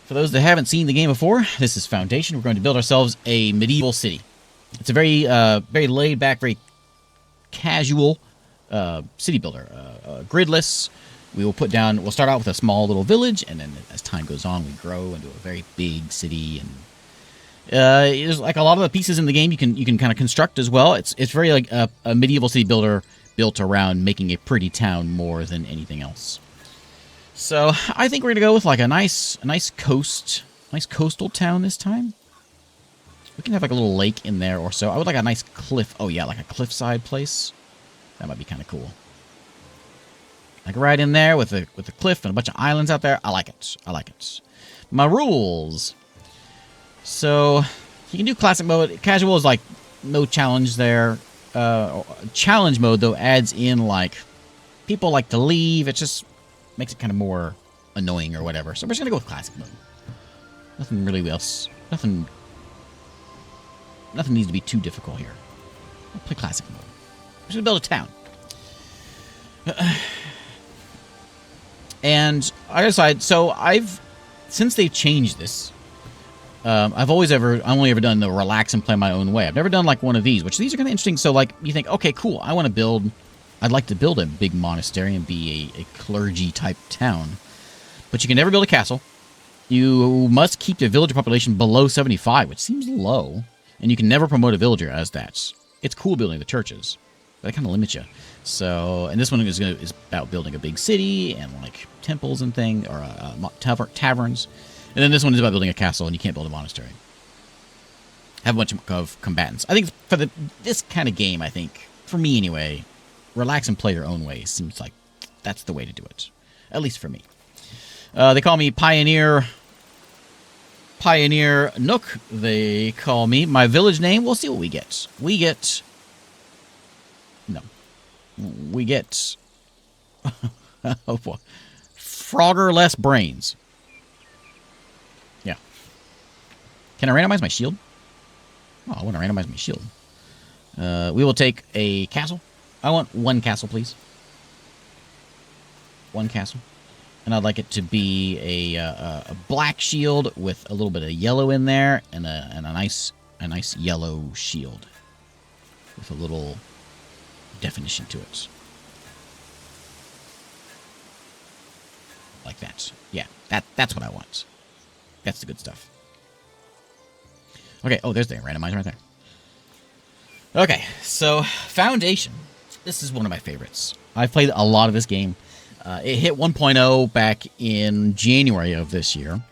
For those that haven't seen the game before, this is Foundation. We're going to build ourselves a medieval city. It's a very, very laid back, very casual city builder. Gridless. We'll start out with a small little village, and then as time goes on, we grow into a very big city. And there's like a lot of the pieces in the game you can kind of construct as well. It's very like a medieval city builder built around making a pretty town more than anything else. So I think we're gonna go with like a nice coastal town this time. We can have like a little lake in there or so. I would like a nice cliff. Oh yeah, like a cliffside place. That might be kind of cool. Like right in there with a cliff and a bunch of islands out there. I like it. I like it. My rules. So you can do classic mode. Casual is like no challenge there. Challenge mode though adds in like people like to leave. It just makes it kind of more annoying or whatever. So we're just gonna go with classic mode. Nothing really else. Nothing needs to be too difficult here. We'll play classic mode. We're just gonna build a town. And I decided, so since they've changed this, I've only ever done the relax and play my own way. I've never done like one of these, which these are kind of interesting. So like you think, okay, cool. I'd like to build a big monastery and be a clergy type town, but you can never build a castle. You must keep the villager population below 75, which seems low, and you can never promote a villager as that. It's cool building the churches, but that kind of limits you. So, and this one is about building a big city and like temples and things, or taverns. And then this one is about building a castle, and you can't build a monastery. Have a bunch of combatants. I think for this kind of game, I think for me anyway, relax and play your own way seems like that's the way to do it, at least for me. They call me Pioneer Nook. They call me my village name. We'll see what we get. We get Frogger less brains. Yeah. Can I randomize my shield? Oh, I want to randomize my shield. We will take a castle. I want one castle, please. One castle. And I'd like it to be a black shield with a little bit of yellow in there, and a nice yellow shield with a little definition to it. Like that. Yeah, that's what I want. That's the good stuff. Okay, oh, there's the randomizer right there. Okay, so Foundation. This is one of my favorites. I've played a lot of this game. It hit 1.0 back in January of this year.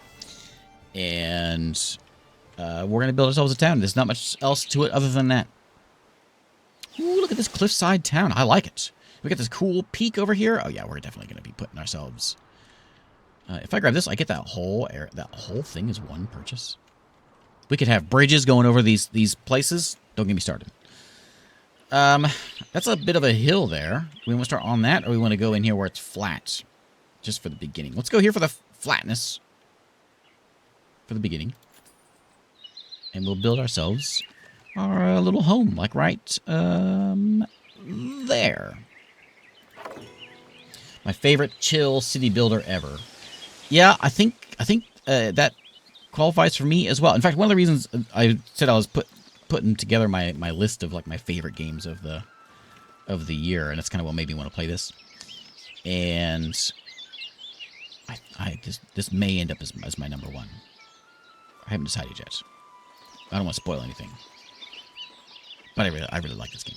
And we're going to build ourselves a town. There's not much else to it other than that. Ooh, look at this cliffside town. I like it. We got this cool peak over here. Oh, yeah, we're definitely going to be putting ourselves... if I grab this, I get that whole area. That whole thing is one purchase. We could have bridges going over these places. Don't get me started. That's a bit of a hill there. We want to start on that, or we want to go in here where it's flat? Just for the beginning. Let's go here for the flatness. For the beginning. And we'll build ourselves our little home, like right there. My favorite chill city builder ever. Yeah, I think that qualifies for me as well. In fact, one of the reasons I said I was putting together my list of like my favorite games of the year, and that's kind of what made me want to play this. And this may end up as my number one. I haven't decided yet. I don't want to spoil anything, but I really like this game.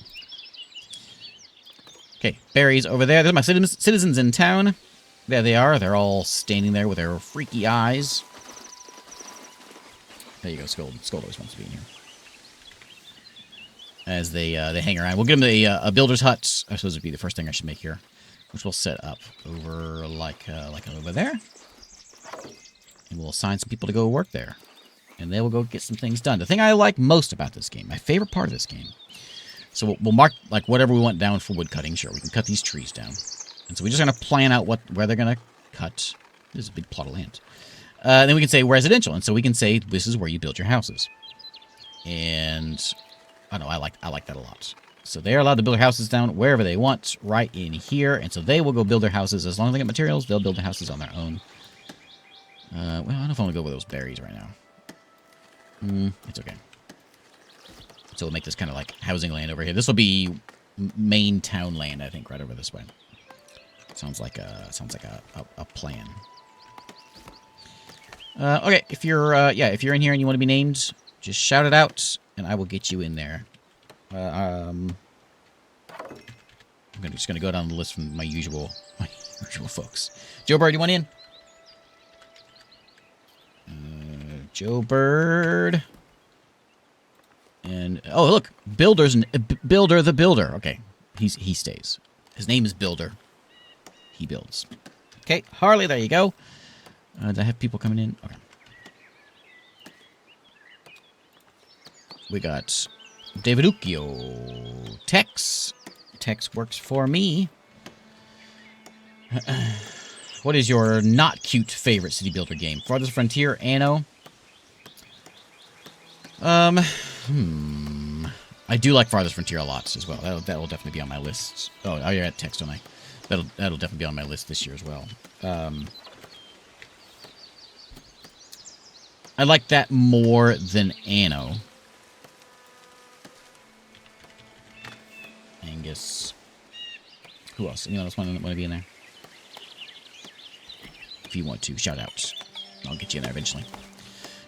Okay, berries over there. There's my citizens in town. There they are. They're all standing there with their freaky eyes. There you go, Scold. Scold always wants to be in here. As they hang around. We'll give them a builder's hut. I suppose it'd be the first thing I should make here, which we'll set up over like over there. And we'll assign some people to go work there. And they will go get some things done. The thing I like most about this game, my favorite part of this game. So we'll mark like whatever we want down for wood cutting. Sure, we can cut these trees down. And so we're just going to plan out where they're going to cut. This is a big plot of land. Then we can say residential. And so we can say this is where you build your houses. And I don't know, I like that a lot. So they're allowed to build their houses down wherever they want, right in here. And so they will go build their houses. As long as they get materials, they'll build their houses on their own. Well, I don't know if I want to go with those berries right now. It's okay. So we'll make this kind of like housing land over here. This will be main town land, I think, right over this way. Sounds like a plan. Okay, if you're if you're in here and you want to be named, just shout it out, and I will get you in there. I'm just gonna go down the list from my usual folks. Joe Bird, you want in? Joe Bird. And oh look, Builder the Builder. Okay, he stays. His name is Builder. He builds. Okay, Harley, there you go. Do I have people coming in? Okay. We got David Ucchio. Tex. Tex works for me. What is your not cute favorite city builder game? Farthest Frontier, Anno. I do like Farthest Frontier a lot as well. That will definitely be on my list. Oh, you're at text, don't I? That'll definitely be on my list this year as well. I like that more than Anno. Angus. Who else? Anyone else want to be in there? If you want to, shout out. I'll get you in there eventually.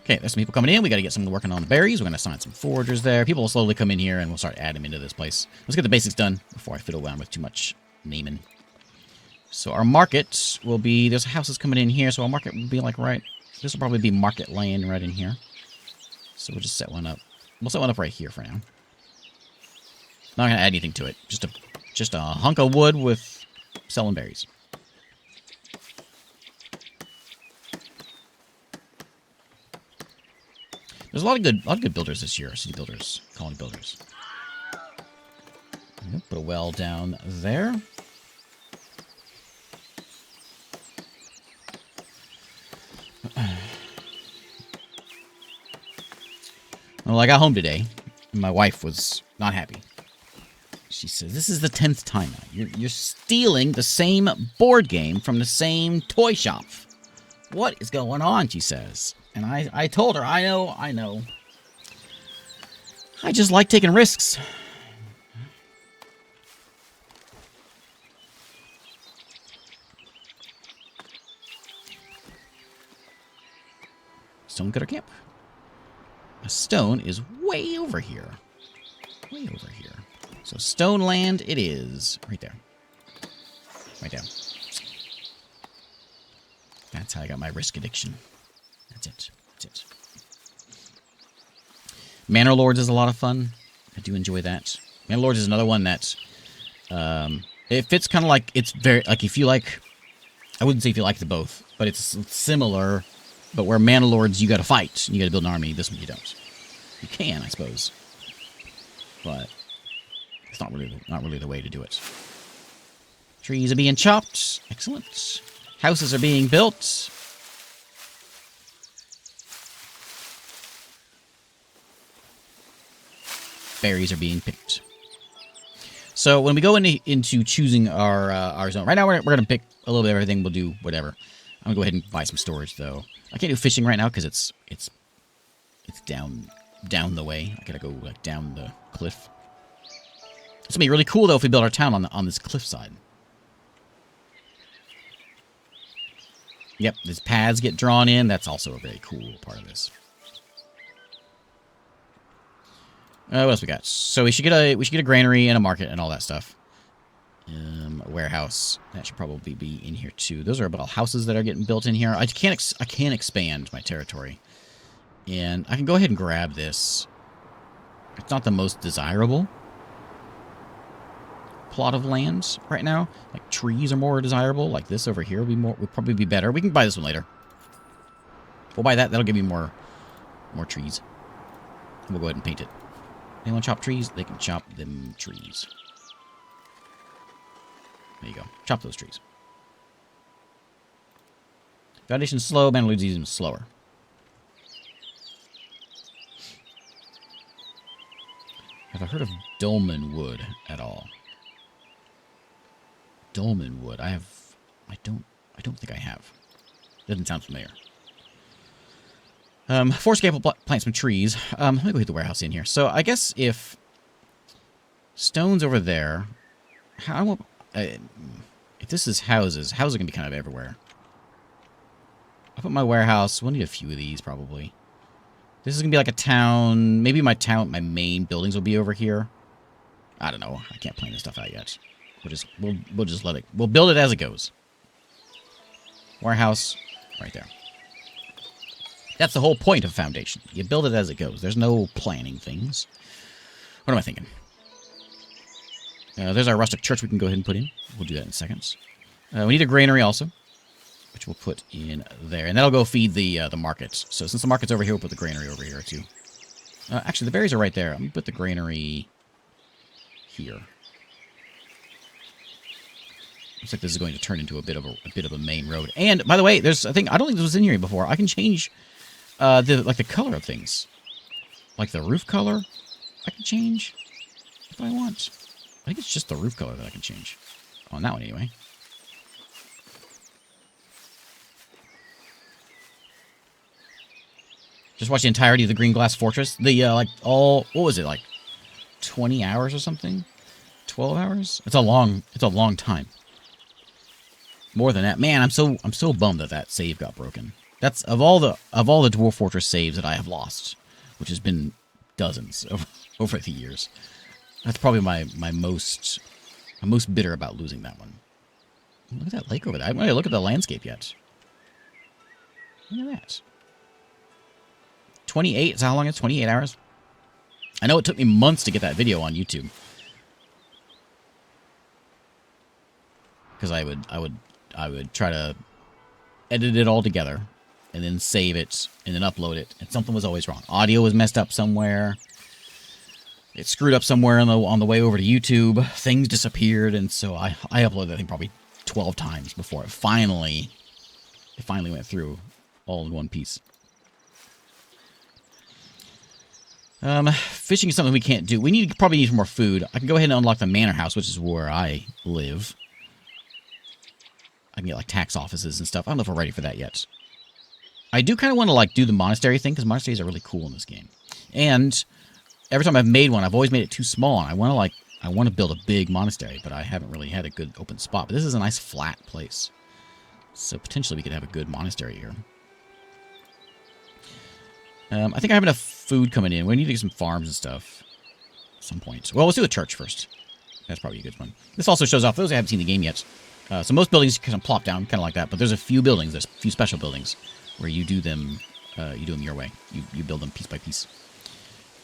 Okay, there's some people coming in. We got to get someone working on the berries. We're going to assign some foragers there. People will slowly come in here, and we'll start adding them into this place. Let's get the basics done before I fiddle around with too much naming. So our market will be... There's houses coming in here, so our market will be like right... This will probably be market land right in here. So we'll just set one up. We'll set one up right here for now. Not going to add anything to it. Just a hunk of wood with selling berries. There's a lot of good builders this year. City builders, colony builders. Put a well down there. Well, I got home today, and my wife was not happy. She says, "This is the 10th time now. You're stealing the same board game from the same toy shop. What is going on?" She says. And I told her, I know. I just like taking risks. Stone cutter camp. A stone is way over here. Way over here. So stone land it is. Right there. Right down. That's how I got my risk addiction. That's it. That's it. Manor Lords is a lot of fun. I do enjoy that. Manor Lords is another one that it fits kind of like, it's very, like if you like, I wouldn't say if you like the both, but it's similar, but where Manor Lords you got to fight, and you got to build an army. This one you don't. You can, I suppose, but it's not really the way to do it. Trees are being chopped. Excellent. Houses are being built. Berries are being picked. So when we go into choosing our zone, right now we're going to pick a little bit of everything. We'll do whatever. I'm going to go ahead and buy some storage, though. I can't do fishing right now because it's down the way. I got to go like down the cliff. It's going to be really cool, though, if we build our town on this cliff side. Yep, these paths get drawn in. That's also a very cool part of this. What else we got? So we should get a granary and a market and all that stuff. A warehouse that should probably be in here too. Those are about houses that are getting built in here. I can't expand my territory, and I can go ahead and grab this. It's not the most desirable plot of land right now. Like trees are more desirable. Like this over here would probably be better. We can buy this one later. We'll buy that. That'll give me more trees. And we'll go ahead and paint it. Anyone chop trees? They can chop them trees. There you go. Chop those trees. Foundation's slow. Manor Lords even slower. Have I heard of Dolmen Wood at all? Dolmen Wood. I don't think I have. Doesn't sound familiar. Forest Gate will plant some trees. Let me go hit the warehouse in here. So I guess if stone's over there, how if this is houses are gonna be kind of everywhere. I'll put my warehouse. We'll need a few of these probably. This is gonna be like a town. Maybe my main buildings will be over here. I don't know. I can't plan this stuff out yet. We'll just let it. We'll build it as it goes. Warehouse, right there. That's the whole point of Foundation. You build it as it goes. There's no planning things. What am I thinking? There's our rustic church we can go ahead and put in. We'll do that in seconds. We need a granary also, which we'll put in there. And that'll go feed the markets. So since the market's over here, we'll put the granary over here too. Actually, the berries are right there. I'm going to put the granary here. Looks like this is going to turn into a bit of a main road. And by the way, there's I don't think this was in here before. I can change the color of things, like the roof color. I can change if I want. I think it's just the roof color that I can change on that one anyway. Just watch the entirety of the Green Glass Fortress. The what was it, like 20 hours or something? 12 hours? It's a long time. More than that. Man, I'm so bummed that save got broken. That's of all the Dwarf Fortress saves that I have lost, which has been dozens over the years. That's probably I'm most bitter about losing that one. Look at that lake over there. I haven't really looked at the landscape yet. Look at that. 28 is how long it's 28 hours. I know it took me months to get that video on YouTube. Because I would try to edit it all together and then save it and then upload it, and something was always wrong. Audio was messed up somewhere. It screwed up somewhere on the way over to YouTube. Things disappeared, and so I uploaded that thing probably 12 times before it finally went through all in one piece. Fishing is something we can't do. We probably need more food. I can go ahead and unlock the manor house, which is where I live. I can get like tax offices and stuff. I don't know if we're ready for that yet. I do kind of want to do the monastery thing, because monasteries are really cool in this game. And every time I've made one, I've always made it too small. And I want to build a big monastery, but I haven't really had a good open spot. But this is a nice flat place, so potentially we could have a good monastery here. I think I have enough food coming in. We need to get some farms and stuff at some point. Well, let's do the church first. That's probably a good one. This also shows off those who haven't seen the game yet. So most buildings kind of plop down, kind of like that. But there's a few buildings, there's a few special buildings where you do them your way. You build them piece by piece.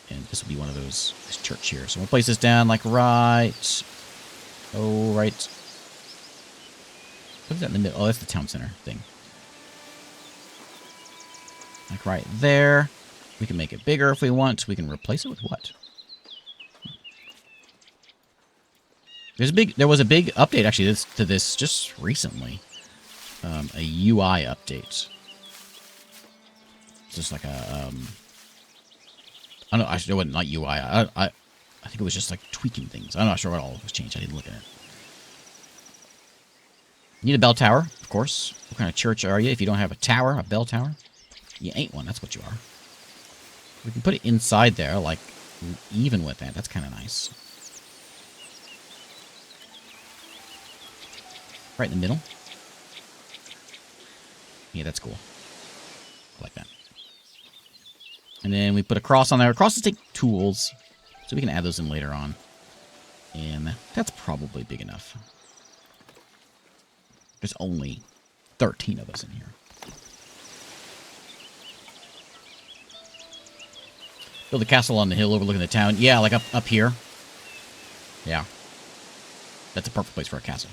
And this will be one of those. This church here. So we'll place this down like right. Oh, right. What is that in the middle? Oh, that's the town center thing. Like right there. We can make it bigger if we want. We can replace it with what? There was a big update actually to this just recently. A UI update. Just like a I don't know. Actually, it wasn't not UI. I think it was just like tweaking things. I'm not sure what all was changed. I didn't look at it. You need a bell tower, of course. What kind of church are you if you don't have a tower, a bell tower? You ain't one. That's what you are. We can put it inside there, like even with that. That's kind of nice. Right in the middle. Yeah, that's cool. I like that. And then we put a cross on there. Crosses take tools, so we can add those in later on. And that's probably big enough. There's only 13 of us in here. Build a castle on the hill overlooking the town. Yeah, like up here. Yeah. That's a perfect place for a castle.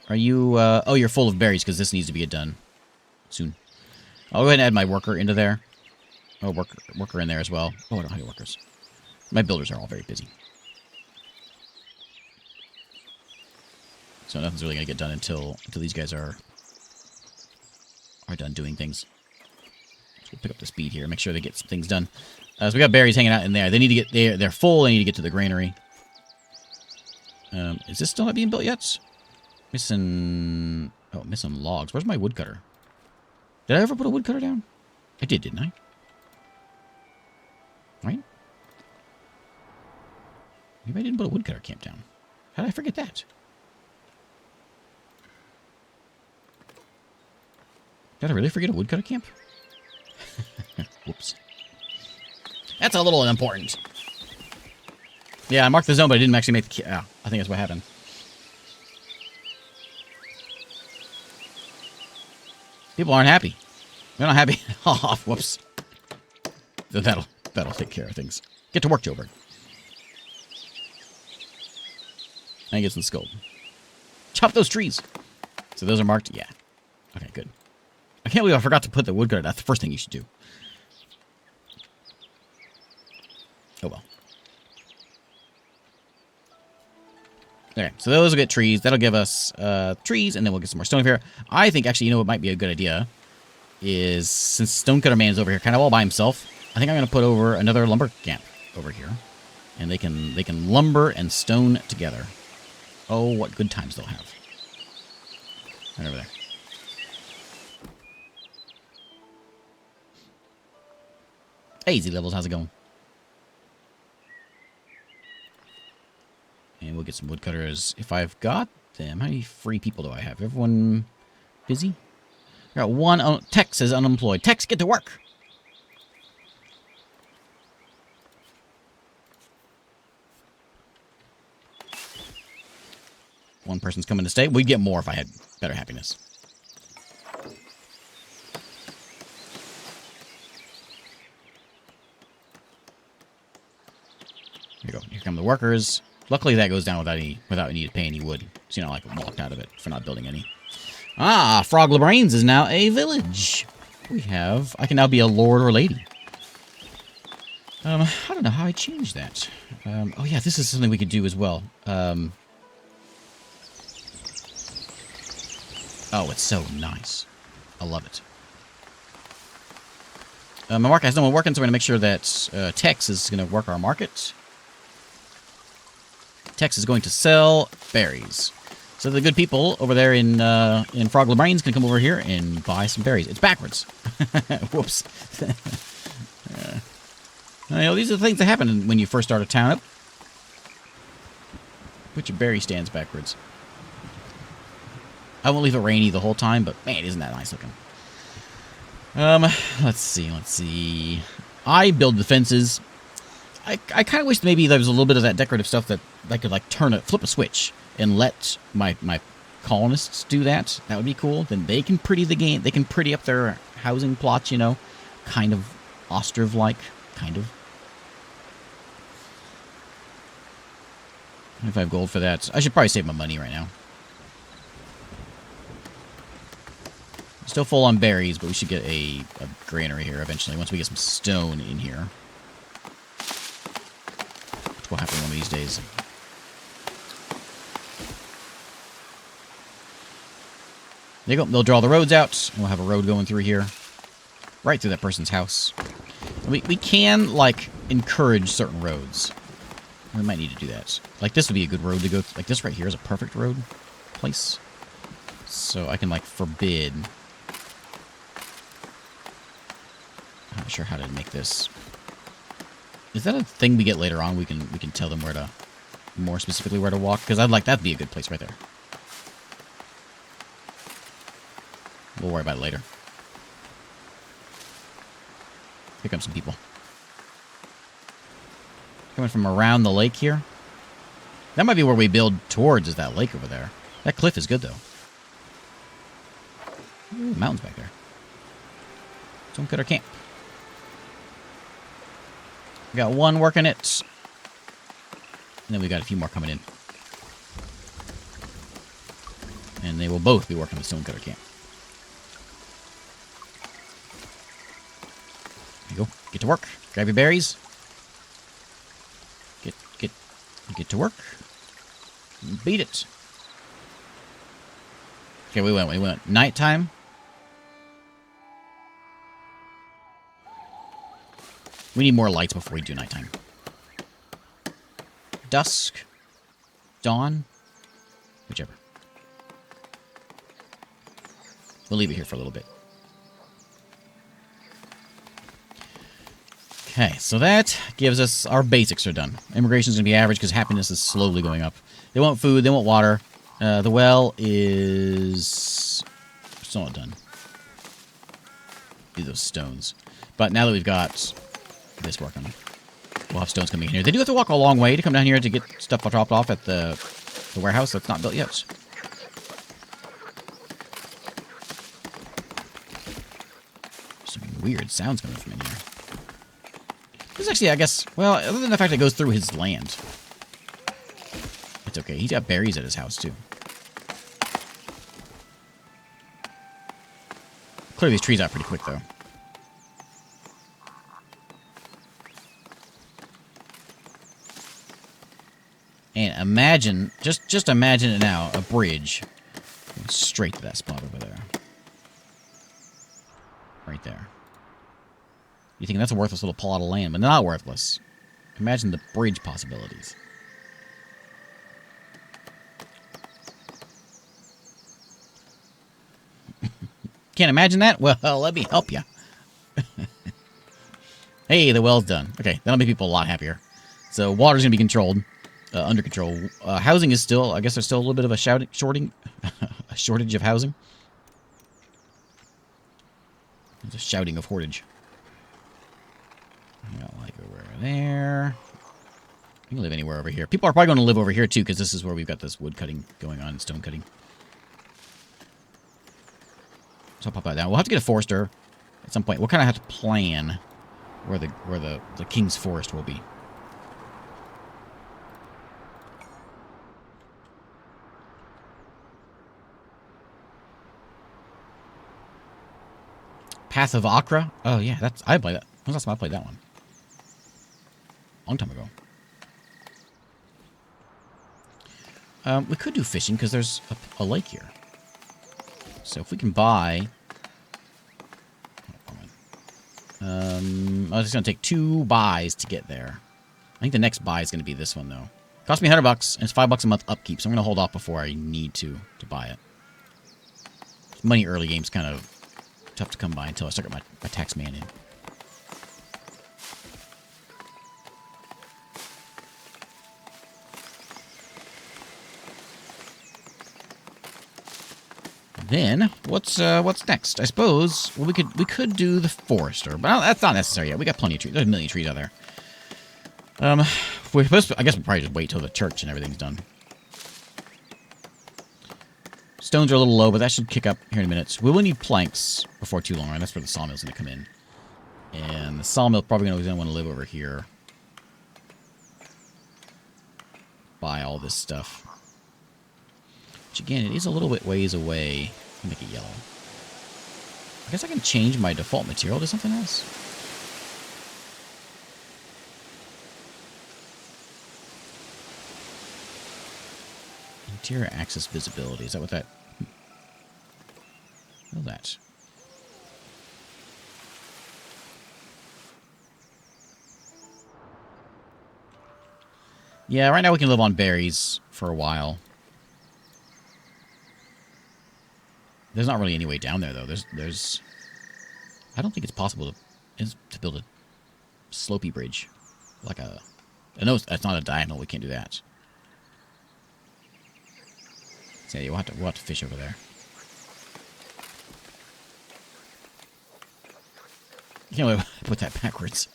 Are you, oh, you're full of berries because this needs to be done soon. I'll go ahead and add my worker into there. Oh, worker in there as well. Oh, I don't have any workers. My builders are all very busy. So nothing's really going to get done until these guys are done doing things. So we'll pick up the speed here, make sure they get some things done. So we got berries hanging out in there. They need to get, they're full. They need to get to the granary. Is this still not being built yet? Missing... Oh, missing logs. Where's my woodcutter? Did I ever put a woodcutter down? I did, didn't I? Right? Maybe I didn't put a woodcutter camp down. How did I forget that? Did I really forget a woodcutter camp? Whoops. That's a little unimportant. Yeah, I marked the zone, but I didn't actually make the... I think that's what happened. People aren't happy. They're not happy. Oh, whoops. That'll take care of things. Get to work, Joburg. And get some skull. Chop those trees. So those are marked? Yeah. Okay, good. I can't believe I forgot to put the woodcutter. That's the first thing you should do. Oh, well. Okay, so those will get trees. That'll give us trees, and then we'll get some more stone here. I think, actually, you know what might be a good idea is, since Stonecutter Man is over here kind of all by himself, I think I'm going to put over another lumber camp over here. And they can lumber and stone together. Oh, what good times they'll have. Right over there. Hey, Z-Levels, how's it going? And we'll get some woodcutters if I've got them. How many free people do I have? Everyone busy? I got one. Tex is unemployed. Tex, get to work! One person's coming to stay. We'd get more if I had better happiness. Here you go. Here come the workers. Luckily, that goes down without any need to pay any wood. So you're not like walked out of it for not building any. Ah, Frog LaBrains is now a village. I can now be a lord or lady. I don't know how I changed that. Oh yeah, this is something we could do as well. Oh, it's so nice. I love it. My market has no one working, so we're going to make sure that Tex is going to work our market. Tex is going to sell berries. So the good people over there in Frog LaBrains can come over here and buy some berries. It's backwards. Whoops. You know, these are the things that happen when you first start a town up. Put your berry stands backwards. I won't leave it rainy the whole time, but man, isn't that nice looking. Let's see. I build the fences. I kind of wish maybe there was a little bit of that decorative stuff that I could like flip a switch and let my colonists do that. That would be cool. Then they can pretty the game. They can pretty up their housing plots, you know, kind of Ostriv-like, kind of. 25 gold for that. I should probably save my money right now. Still full on berries, but we should get a granary here eventually once we get some stone in here. Which will happen one of these days. There you go. They'll draw the roads out. And we'll have a road going through here. Right through that person's house. We can, like, encourage certain roads. We might need to do that. Like, this would be a good road to go. Like, this right here is a perfect road place. So I can, like, forbid... I'm not sure how to make this. Is that a thing we get later on? We can tell them where to... more specifically where to walk? Because I'd like that to be a good place right there. We'll worry about it later. Here come some people. Coming from around the lake here. That might be where we build towards, is that lake over there. That cliff is good, though. Ooh, mountains back there. Don't get our camp. We got one working it. And then we got a few more coming in. And they will both be working the stonecutter camp. There you go. Get to work. Grab your berries. Get to work. Beat it. Okay, we went nighttime. We need more lights before we do nighttime. Dusk. Dawn. Whichever. We'll leave it here for a little bit. Okay, so that gives us our basics are done. Immigration is going to be average because happiness is slowly going up. They want food. They want water. The well is still not done. These those stones. But now that we've got this working, we'll have stones coming in here. They do have to walk a long way to come down here to get stuff dropped off at the warehouse that's not built yet. Some weird sounds coming from in here. This actually, I guess, well, other than the fact that it goes through his land. It's okay. He's got berries at his house, too. Clear these trees out pretty quick, though. And imagine, just imagine it now, a bridge going straight to that spot over there. Right there. You think that's a worthless little plot of land, but not worthless. Imagine the bridge possibilities. Can't imagine that? Well, let me help you. Hey, the well's done. Okay, that'll make people a lot happier. So water's going to be controlled, under control. Housing is still, I guess there's still a little bit of a a shortage of housing. There's a shouting of hoardage. I got like over there. You can live anywhere over here. People are probably going to live over here too, because this is where we've got this wood cutting going on, stone cutting. So I'll pop that down. We'll have to get a forester at some point. We'll kind of have to plan where the king's forest will be. Path of Accra? Oh yeah, I played that. When was the last time I played that one? Long time ago. We could do fishing because there's a lake here. So if we can buy... I was just going to take 2 buys to get there. I think the next buy is going to be this one, though. Cost me $100, and it's $5 a month upkeep, so I'm going to hold off before I need to buy it. Money early game's kind of tough to come by until I start getting my tax man in. Then what's next? I suppose well, we could do the forester, but that's not necessary yet. We got plenty of trees. There's a million trees out there. We're supposed to, I guess we'll probably just wait till the church and everything's done. Stones are a little low, but that should kick up here in a minute. We will need planks before too long, right? That's where the sawmill's going to come in. And the sawmill's probably going to want to live over here. Buy all this stuff. Which, again, it is a little bit ways away. I'll make it yellow. I guess I can change my default material to something else. Interior access visibility. Is that what that... What is that? Yeah, right now we can live on berries for a while. There's not really any way down there, though. There's... I don't think it's possible to build a slopey bridge. Like a... No, that's not a diagonal. We can't do that. So yeah, we'll have to fish over there. You can't really put that backwards.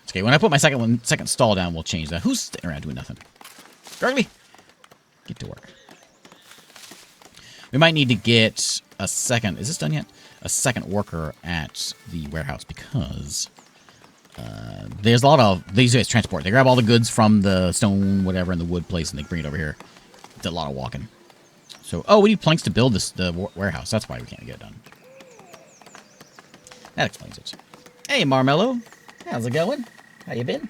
It's okay, when I put my second stall down, we'll change that. Who's sitting around doing nothing? Gargley! Get to work. We might need to get a second... Is this done yet? A second worker at the warehouse because... there's a lot of... These guys transport. They grab all the goods from the stone, whatever, and the wood place, and they bring it over here. It's a lot of walking. So, oh, we need planks to build the warehouse. That's why we can't get it done. That explains it. Hey, Marmello. How's it going? How you been?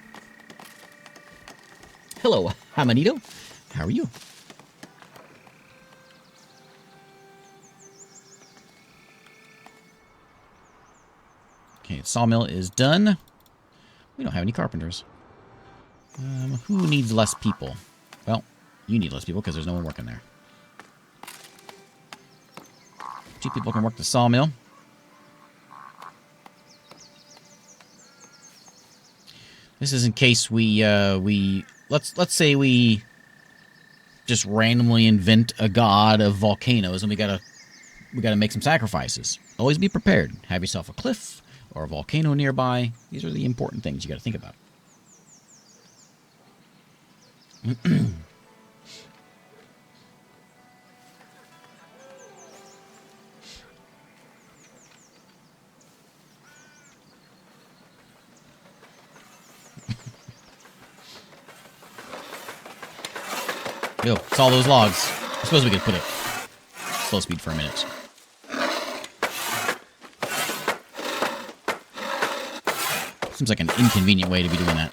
Hello, Hamanito. How are you? Okay, sawmill is done. We don't have any carpenters. Who needs less people? Well, you need less people because there's no one working there. 2 people can work the sawmill. This is in case let's say we just randomly invent a god of volcanoes, and we gotta make some sacrifices. Always be prepared. Have yourself a cliff or a volcano nearby. These are the important things you gotta think about. Yo, saw those logs. I suppose we could put it slow speed for a minute. Seems like an inconvenient way to be doing that.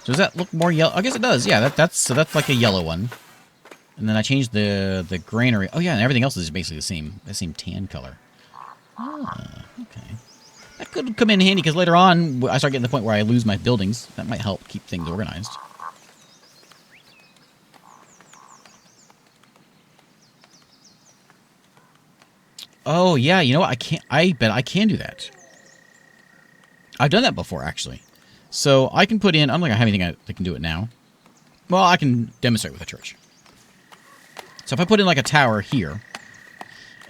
So does that look more yellow? I guess it does. Yeah, that's like a yellow one. And then I changed the granary. Oh yeah, and everything else is basically the same tan color. Ah, okay. That could come in handy because later on I start getting to the point where I lose my buildings. That might help keep things organized. Oh yeah, you know what? I bet I can do that. I've done that before actually. So I can put in. I don't think I have anything that can do it now. Well, I can demonstrate with a church. So if I put in like a tower here,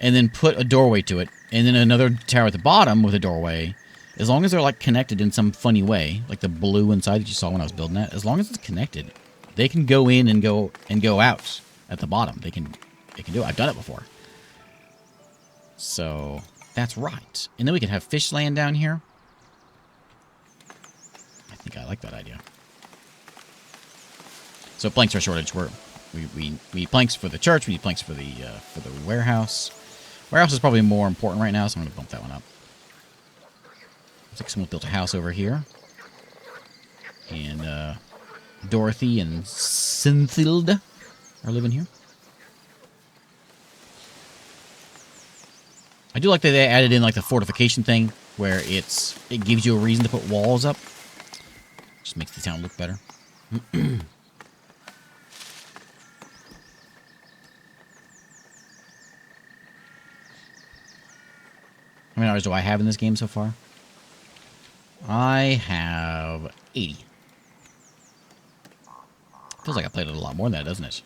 and then put a doorway to it, and then another tower at the bottom with a doorway, as long as they're like connected in some funny way, like the blue inside that you saw when I was building that, as long as it's connected, they can go in and go out at the bottom. They can do it. I've done it before. So that's right. And then we can have fish land down here. I think I like that idea. So planks are a shortage. We need planks for the church. We need planks for the warehouse. Warehouse is probably more important right now, so I'm going to bump that one up. Looks like someone built a house over here. And Dorothy and Cynthilde are living here. I do like that they added in like the fortification thing, where it gives you a reason to put walls up. Just makes the town look better. How many hours do I have in this game so far? I have 80. Feels like I played it a lot more than that, doesn't it?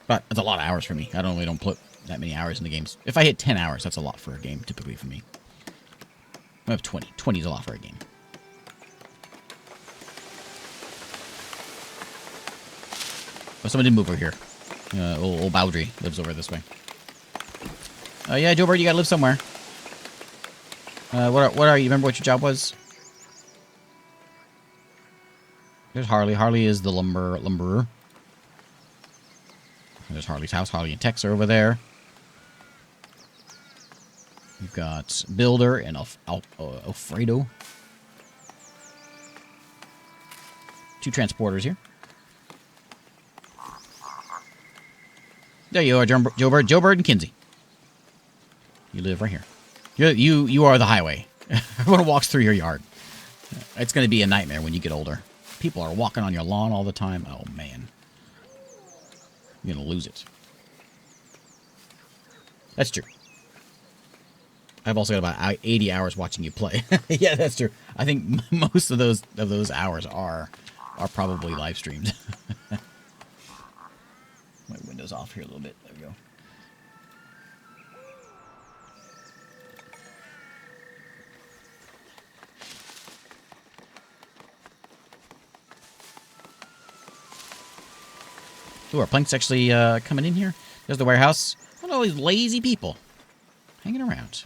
But it's a lot of hours for me. I don't put that many hours in the games. If I hit 10 hours, that's a lot for a game, typically for me. I have 20. 20 is a lot for a game. But someone did move over here. Old Bowdry lives over this way. Oh yeah, Joe Bird, you gotta live somewhere. What are you? Remember what your job was? There's Harley. Harley is the lumberer. There's Harley's house. Harley and Tex are over there. We've got Builder and Alfredo. 2 transporters here. There you are, Joe Bird. Joe Bird and Kinsey. You live right here. You are the highway. Everyone walks through your yard. It's going to be a nightmare when you get older. People are walking on your lawn all the time. Oh, man. You're going to lose it. That's true. I've also got about 80 hours watching you play. Yeah, that's true. I think most of those hours are probably live streamed. My window's off here a little bit. There we go. Ooh, our planks actually coming in here. There's the warehouse. Look at all these lazy people hanging around.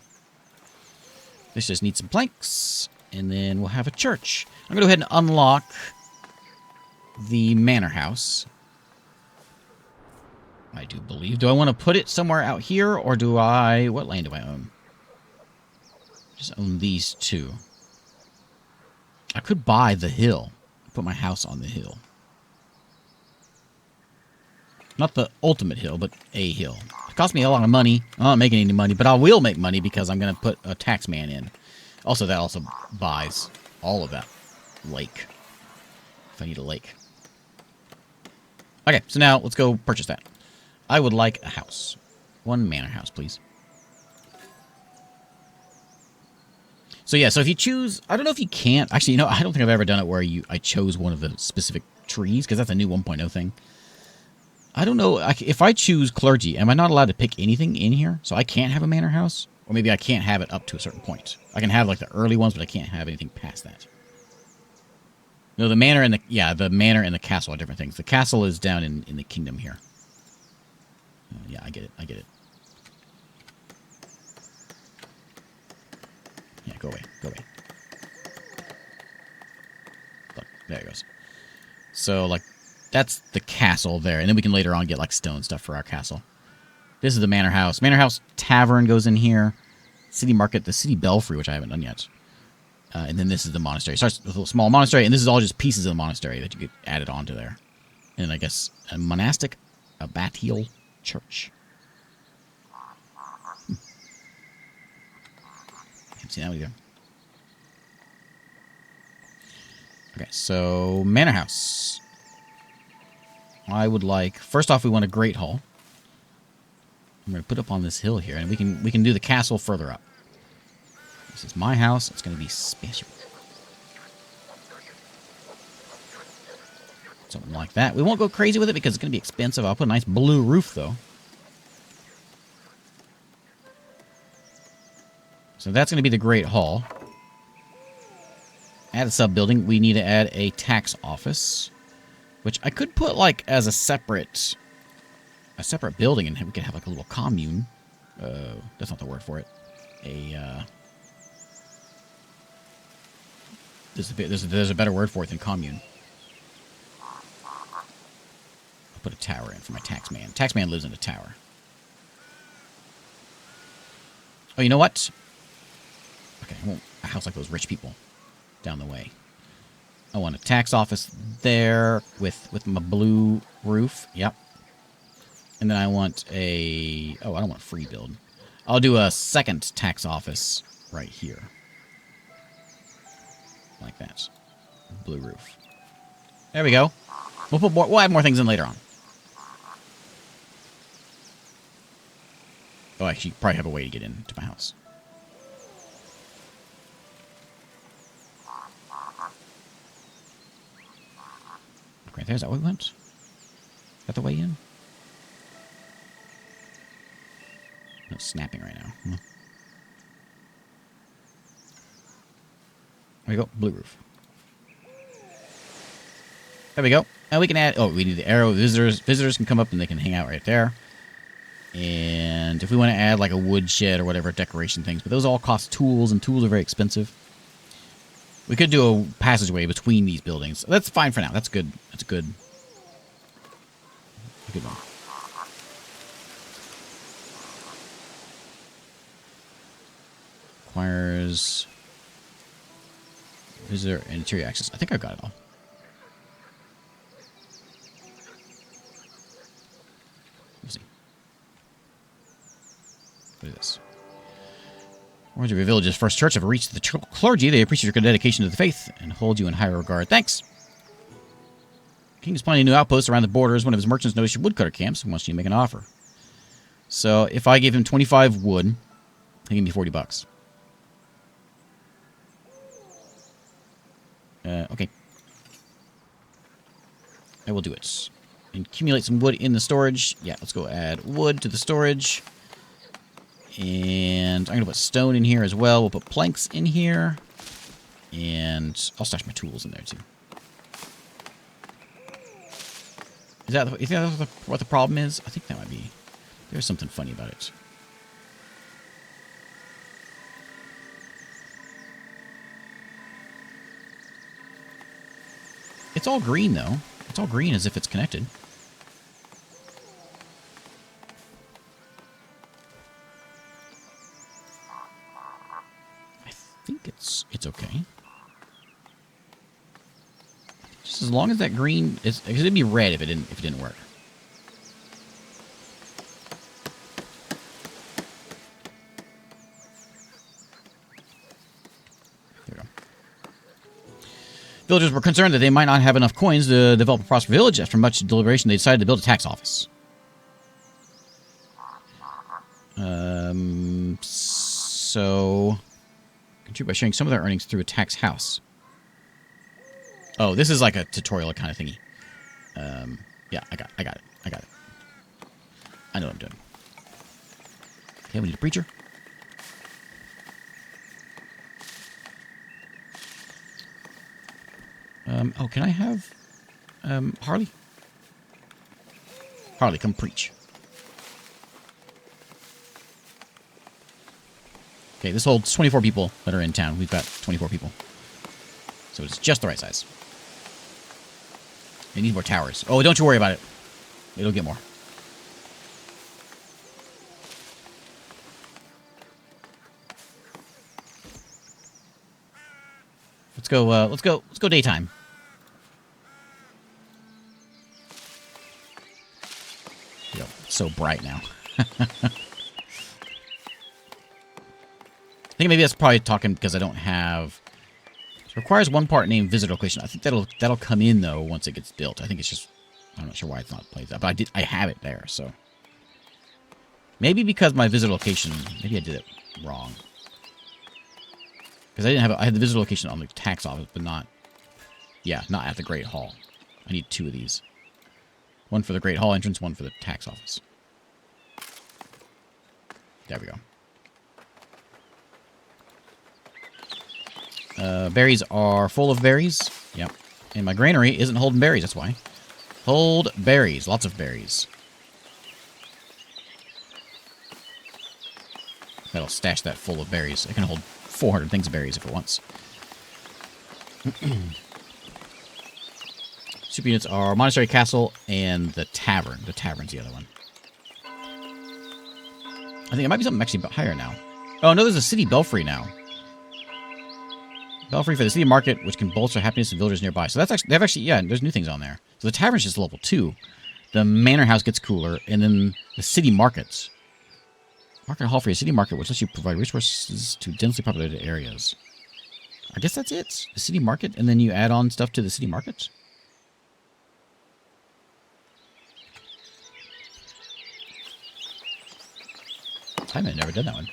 This just needs some planks, and then we'll have a church. I'm going to go ahead and unlock the manor house. I do believe. Do I want to put it somewhere out here, or do I... What land do I own? Just own these 2. I could buy the hill. Put my house on the hill. Not the ultimate hill, but a hill. It cost me a lot of money. I'm not making any money, but I will make money because I'm going to put a tax man in. Also, that also buys all of that lake. If I need a lake. Okay, so now let's go purchase that. I would like a house. One manor house, please. So yeah, so if you choose, I don't know if you can't. Actually, you know, I don't think I've ever done it where I chose one of the specific trees, because that's a new 1.0 thing. I don't know, if I choose clergy, am I not allowed to pick anything in here? So I can't have a manor house? Or maybe I can't have it up to a certain point. I can have, like, the early ones, but I can't have anything past that. No, the manor and the manor and the castle are different things. The castle is down in the kingdom here. Yeah, I get it. Yeah, go away. Look, there it goes. So, like, that's the castle there. And then we can later on get, like, stone stuff for our castle. This is the manor house. Manor house tavern goes in here. City market, the city belfry, which I haven't done yet. And then this is the monastery. It starts with a little small monastery, and this is all just pieces of the monastery that you get added onto there. And I guess a monastic abbatial church. Haven't seen that either. Okay, so manor house. I would like, first off, we want a great hall. I'm going to put up on this hill here, and we can do the castle further up. This is my house. It's going to be special. Something like that. We won't go crazy with it because it's going to be expensive. I'll put a nice blue roof, though. So that's going to be the Great Hall. Add a sub-building. We need to add a tax office, which I could put, like, as a separate building, and we could have, like, a little commune. That's not the word for it. There's a better word for it than commune. I'll put a tower in for my tax man. Tax man lives in a tower. Oh, you know what? Okay, I want a house like those rich people down the way. I want a tax office there with my blue roof. Yep. And then I want a... Oh, I don't want a free build. I'll do a second tax office right here. Like that. Blue roof. There we go. We'll add more things in later on. Oh, actually, probably have a way to get into my house. Okay, there's that way we went. Is that the way in? No, snapping right now. There we go. Blue roof. There we go. And we can add... Oh, we need the arrow. Visitors can come up and they can hang out right there. And if we want to add like a wood shed or whatever, decoration things. But those all cost tools, and tools are very expensive. We could do a passageway between these buildings. That's fine for now. That's good. That's good. A good one. Requires visitor and interior access. I think I've got it all. Let's see. What is this? Orange of your village's first church have reached the clergy. They appreciate your dedication to the faith and hold you in high regard. Thanks. King is planning a new outpost around the borders. One of his merchants noticed your woodcutter camps and wants you to make an offer. So if I give him 25 wood, he give me $40. Okay. I will do it. Accumulate some wood in the storage. Yeah, let's go add wood to the storage. And I'm going to put stone in here as well. We'll put planks in here. And I'll stash my tools in there too. You think that's what the problem is? I think that might be. There's something funny about it. It's all green, though. It's all green as if it's connected. I think it's okay. Just as long as that green is... Because it'd be red if it didn't work. Villagers were concerned that they might not have enough coins to develop a prosperous village. After much deliberation, they decided to build a tax office. So contribute by sharing some of their earnings through a tax house. Oh, this is like a tutorial kind of thingy. Yeah, I got it. I know what I'm doing. Okay, we need a preacher. Oh, can I have Harley? Harley, come preach. Okay, this holds 24 people that are in town. We've got 24 people. So it's just the right size. We need more towers. Oh, don't you worry about it. It'll get more. Let's go daytime. Yep, it's so bright now. I think maybe that's probably talking because I don't have... It requires one part named visitor location. I think that'll come in, though, once it gets built. I think it's just... I'm not sure why it's not played that, but I have it there, so... Maybe because my visitor location... Maybe I did it wrong. Because I had the visitor location on the tax office, but not... Yeah, not at the Great Hall. I need 2 of these. One for the Great Hall entrance, one for the tax office. There we go. Berries are full of berries. Yep. And my granary isn't holding berries, that's why. Hold berries. Lots of berries. That'll stash that full of berries. It can hold 400 things of berries if it wants. Super units are Monastery Castle and the Tavern. The Tavern's the other one. I think it might be something actually higher now. Oh, no, there's a city belfry now. Belfry for the city market, which can bolster happiness in villagers nearby. So that's actually, yeah, there's new things on there. So the tavern's just level 2. The manor house gets cooler, and then the city markets. Market hall for your city market, which lets you provide resources to densely populated areas. I guess that's it. The city market, and then you add on stuff to the city market. I haven't never done that one.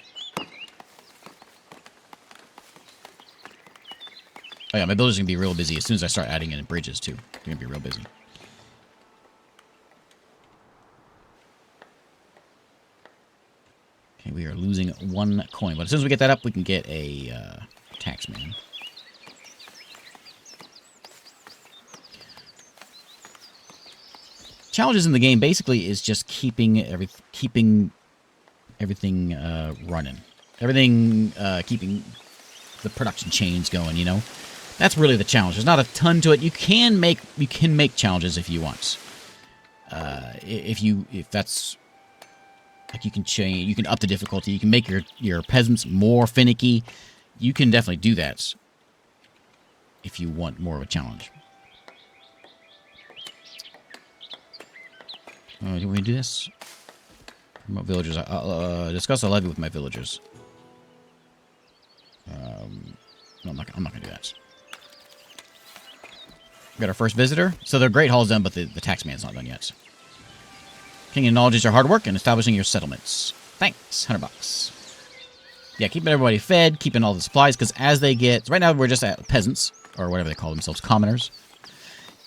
Oh yeah, my builders are going to be real busy as soon as I start adding in bridges, too. They're going to be real busy. Okay, we are losing 1 coin. But as soon as we get that up, we can get a taxman. Challenges in the game basically is just keeping everything running. Keeping the production chains going, you know? That's really the challenge. There's not a ton to it. You can make challenges if you want. If that's like you can up the difficulty. You can make your peasants more finicky. You can definitely do that if you want more of a challenge. Oh, do we do this? Promote villagers. Discuss a levy with my villagers. No, I'm not gonna do that. We got our first visitor. So the Great Hall's done, but the taxman's not done yet. King acknowledges your hard work in establishing your settlements. Thanks, $100. Yeah, keeping everybody fed, keeping all the supplies, because as they get... Right now, we're just at peasants, or whatever they call themselves, commoners.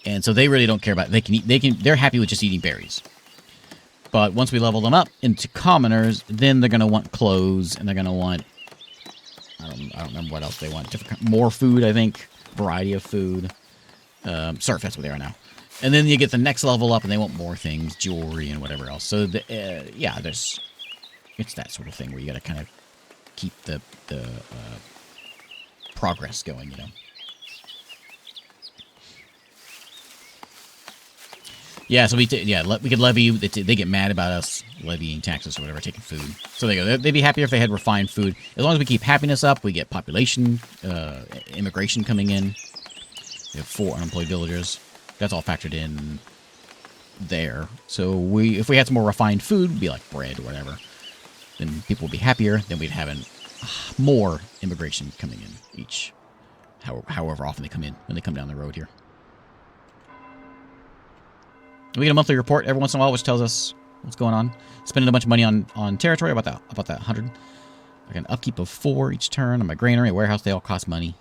And so they really don't care about... They're happy with just eating berries. But once we level them up into commoners, then they're going to want clothes, and they're going to want... I don't remember what else they want. More food, I think. Variety of food. Surf, that's what they are now. And then you get the next level up, and they want more things, jewelry and whatever else. So, yeah, it's that sort of thing where you got to kind of keep the progress going, you know. Yeah, so we could levy. They get mad about us levying taxes or whatever, taking food. So they go. They'd be happier if they had refined food. As long as we keep happiness up, we get population, immigration coming in. We have 4 unemployed villagers. That's all factored in there. So if we had some more refined food, it'd be like bread or whatever, then people would be happier. Then we'd have more immigration coming in each however often they come in when they come down the road here. We get a monthly report every once in a while, which tells us what's going on. Spending a bunch of money on territory, about that 100. I got an upkeep of 4 each turn on my granary, warehouse. They all cost money,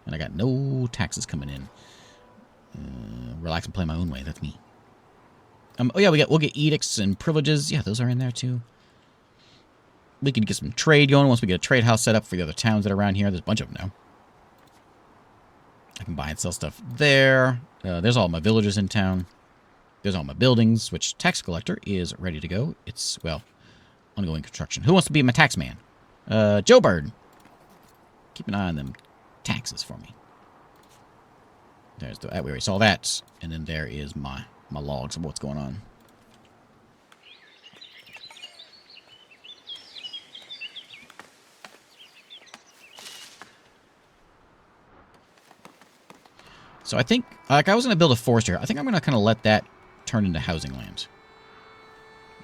and I got no taxes coming in. Relax and play my own way. That's me. Oh yeah, we'll get edicts and privileges. Yeah, those are in there too. We can get some trade going once we get a trade house set up for the other towns that are around here. There's a bunch of them now. I can buy and sell stuff there. There's all my villagers in town. There's all my buildings, which tax collector is ready to go. It's, well, ongoing construction. Who wants to be my tax man? Joe Bird. Keep an eye on them taxes for me. There's the, we already saw that. And then there is my logs of what's going on. So I think, like, I was going to build a forest here. I think I'm going to kind of let that turn into housing land.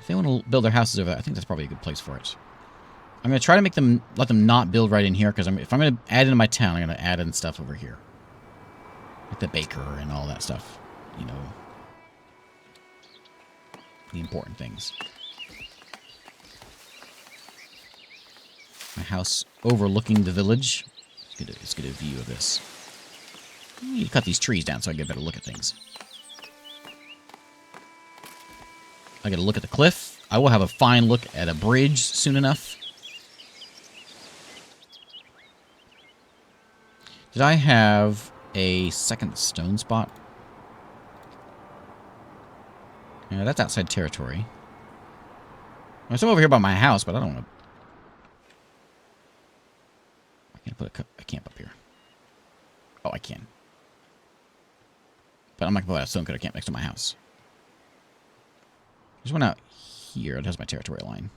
If they want to build their houses over there, I think that's probably a good place for it. I'm going to try to make them, let them not build right in here, because if I'm going to add into my town, I'm going to add in stuff over here. Like the baker and all that stuff. You know. The important things. My house overlooking the village. Let's get a view of this. You cut these trees down so I get a better look at things. I get a look at the cliff. I will have a fine look at a bridge soon enough. Did I have a second stone spot? Yeah, that's outside territory. There's some over here by my house, but I don't want to... I can't put a camp up here. Oh, I can. But I'm not going to put a stone cutter camp next to my house. There's one out here. It has my territory line.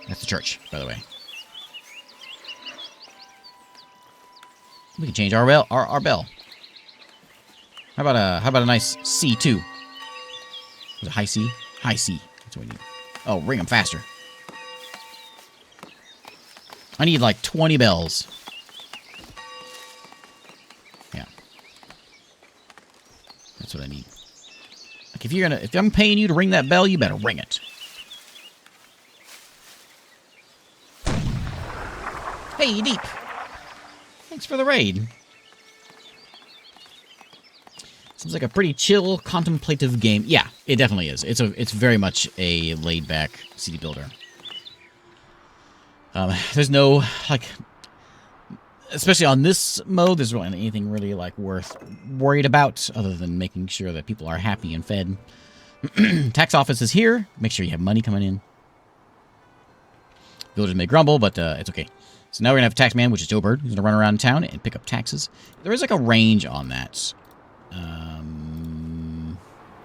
That's the church, by the way. We can change our bell. Our bell. How about a nice C2? Is it high C? High C. That's what we need. Oh, ring them faster. I need like 20 bells. Yeah. That's what I need. Like if I'm paying you to ring that bell, you better ring it. Hey, Deep. Thanks for the raid. Seems like a pretty chill, contemplative game. Yeah, it definitely is. It's very much a laid-back city builder. There's no, like, especially on this mode, there's really anything really, like, worth worried about other than making sure that people are happy and fed. Tax office is here. Make sure you have money coming in. Villagers may grumble, but it's okay. So now we're going to have a tax man, which is Joe Bird, who's going to run around town and pick up taxes. There is like a range on that.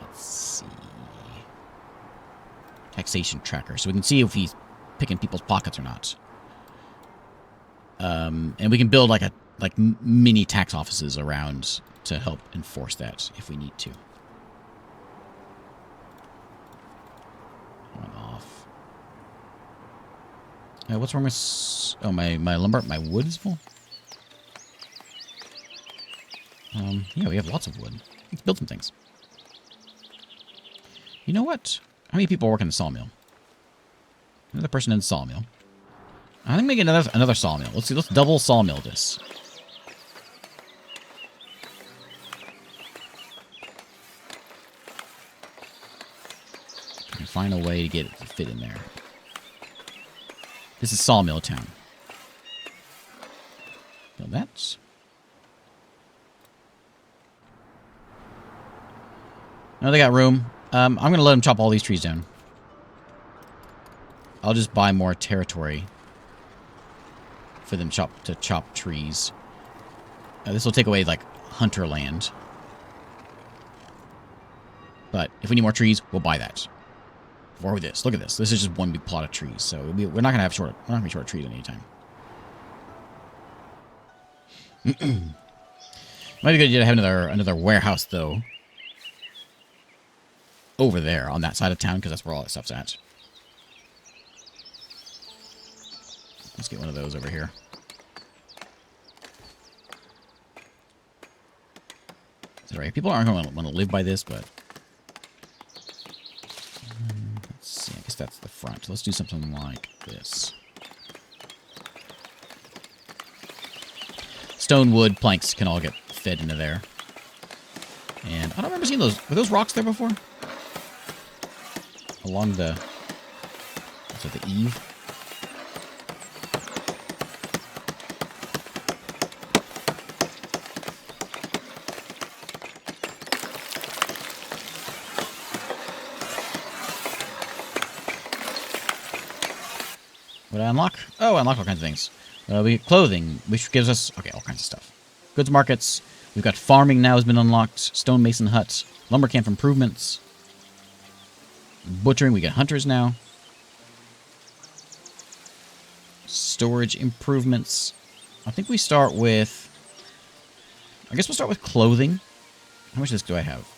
Let's see. Taxation tracker. So we can see if he's picking people's pockets or not. And we can build like mini tax offices around to help enforce that if we need to. One off. What's wrong with... Oh, my lumber, my wood is full? Yeah, we have lots of wood. Let's build some things. You know what? How many people work in the sawmill? Another person in the sawmill. I think make another sawmill. Let's double sawmill this. I can find a way to get it to fit in there. This is Sawmill Town. Build that. No, they got room. I'm going to let them chop all these trees down. I'll just buy more territory for them to chop trees. This will take away, like, hunter land. But if we need more trees, we'll buy that. For this, look at this. This is just one big plot of trees, so we're not gonna have short. We're not gonna be short of trees anytime. Might be good to have another warehouse though. Over there on that side of town, because that's where all that stuff's at. Let's get one of those over here. Is that right? People aren't going to want to live by this, but... let's see. I guess that's the front. Let's do something like this. Stone, wood, planks can all get fed into there. And I don't remember seeing those. Were those rocks there before? Along the... what's it, the eave? What did I unlock? Oh, I unlocked all kinds of things. We get clothing, which gives us... okay, all kinds of stuff. Goods markets. We've got farming now has been unlocked. Stonemason hut. Lumber camp improvements. Butchering, we get hunters now. Storage improvements. I think we start with... I guess we'll start with clothing. How much of this do I have?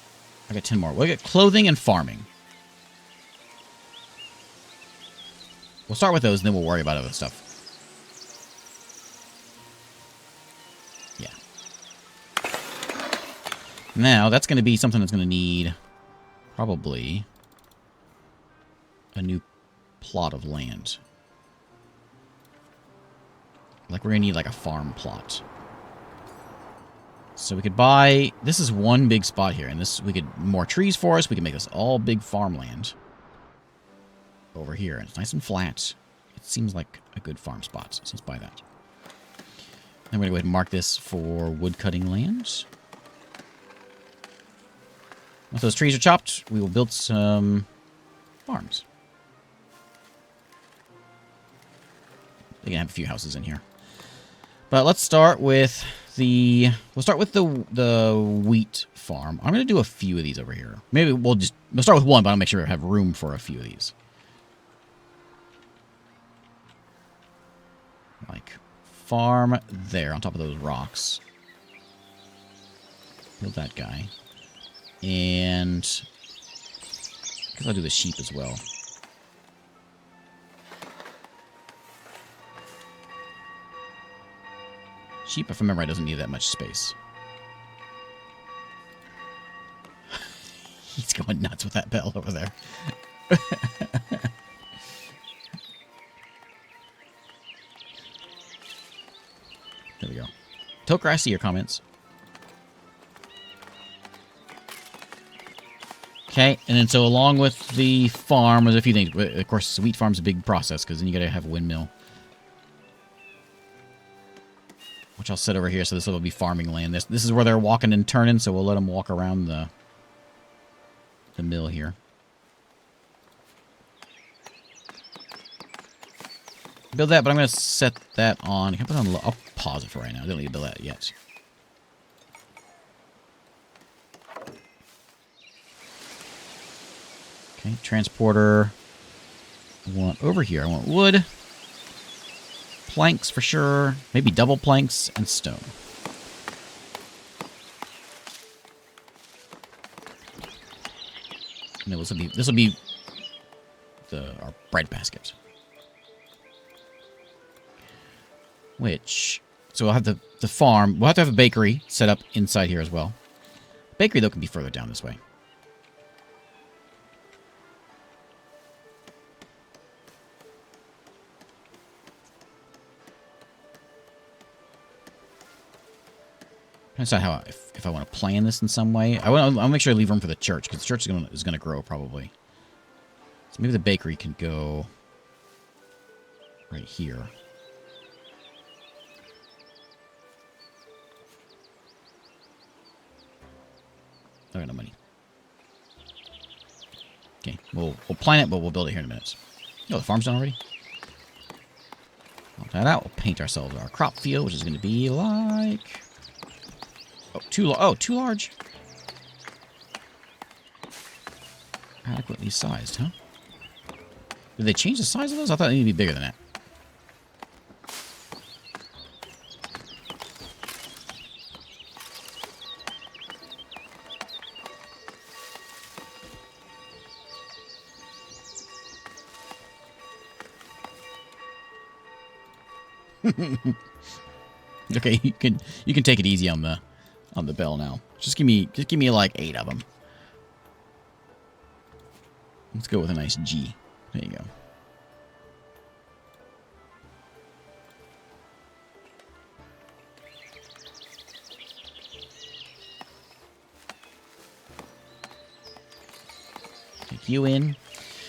I got 10 more. We'll get clothing and farming. We'll start with those, and then we'll worry about other stuff. Yeah. Now, that's going to be something that's going to need... probably... a new plot of land. Like, we're going to need, like, a farm plot. So we could buy... this is one big spot here, and this... we could... more trees for us. We can make this all big farmland. Over here. And it's nice and flat. It seems like a good farm spot, so let's buy that. I'm going to go ahead and mark this for wood-cutting land. Once those trees are chopped, we will build some farms. They can have a few houses in here. But let's start with the... we'll start with the wheat farm. I'm going to do a few of these over here. Maybe we'll start with one, but I'll make sure I have room for a few of these. Like, farm there on top of those rocks. Build that guy. And... I guess I'll do the sheep as well. Sheep, if I remember right, doesn't need that much space. He's going nuts with that bell over there. There we go. Toker, I see your comments. Okay, and then so along with the farm, there's a few things. Of course, the wheat farm's a big process, because then you gotta have a windmill. Which I'll set over here, so this will be farming land. This is where they're walking and turning, so we'll let them walk around the mill here. Build that, but I'm going to set that on... can I put it on... I'll pause it for right now. I don't need to build that yet. Okay, transporter. I want over here. I want wood. Planks for sure. Maybe double planks and stone. And this will be our bread basket. Which, so we'll have the farm. We'll have to have a bakery set up inside here as well. Bakery, though, can be further down this way. That's not how if I want to plan this in some way. I'll make sure I leave room for the church, because the church is gonna grow probably. So maybe the bakery can go right here. I got no money. Okay, we'll plan it, but we'll build it here in a minute. Oh, the farm's done already? Knock that out. We'll paint ourselves our crop field, which is going to be like... oh, too large. Adequately sized, huh? Did they change the size of those? I thought they needed to be bigger than that. Okay, you can take it easy on the bell now. Just give me like 8 of them. Let's go with a nice G. There you go. Take you in.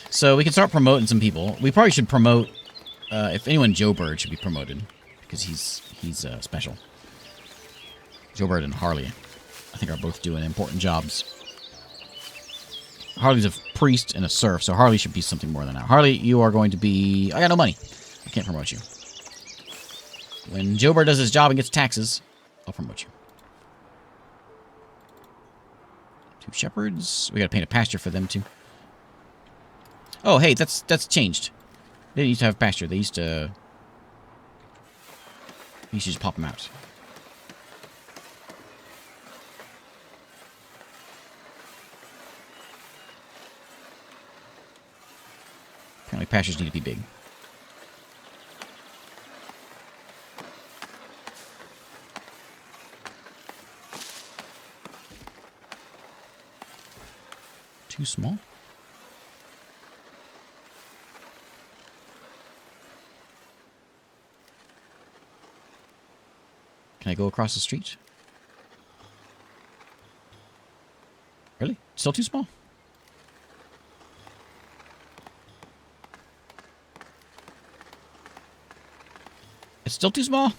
So we can start promoting some people. We probably should promote, if anyone, Joe Bird should be promoted. Because he's special. Joe Bird and Harley, I think, are both doing important jobs. Harley's a priest and a serf, so Harley should be something more than that. Harley, you are going to be... I got no money. I can't promote you. When Joe Bird does his job and gets taxes, I'll promote you. 2 shepherds. We gotta paint a pasture for them, too. Oh, hey, that's changed. They didn't used to have pasture. They used to... You should just pop them out. Apparently pastures need to be big. Too small? Can I go across the street? Really? Still too small? It's still too small?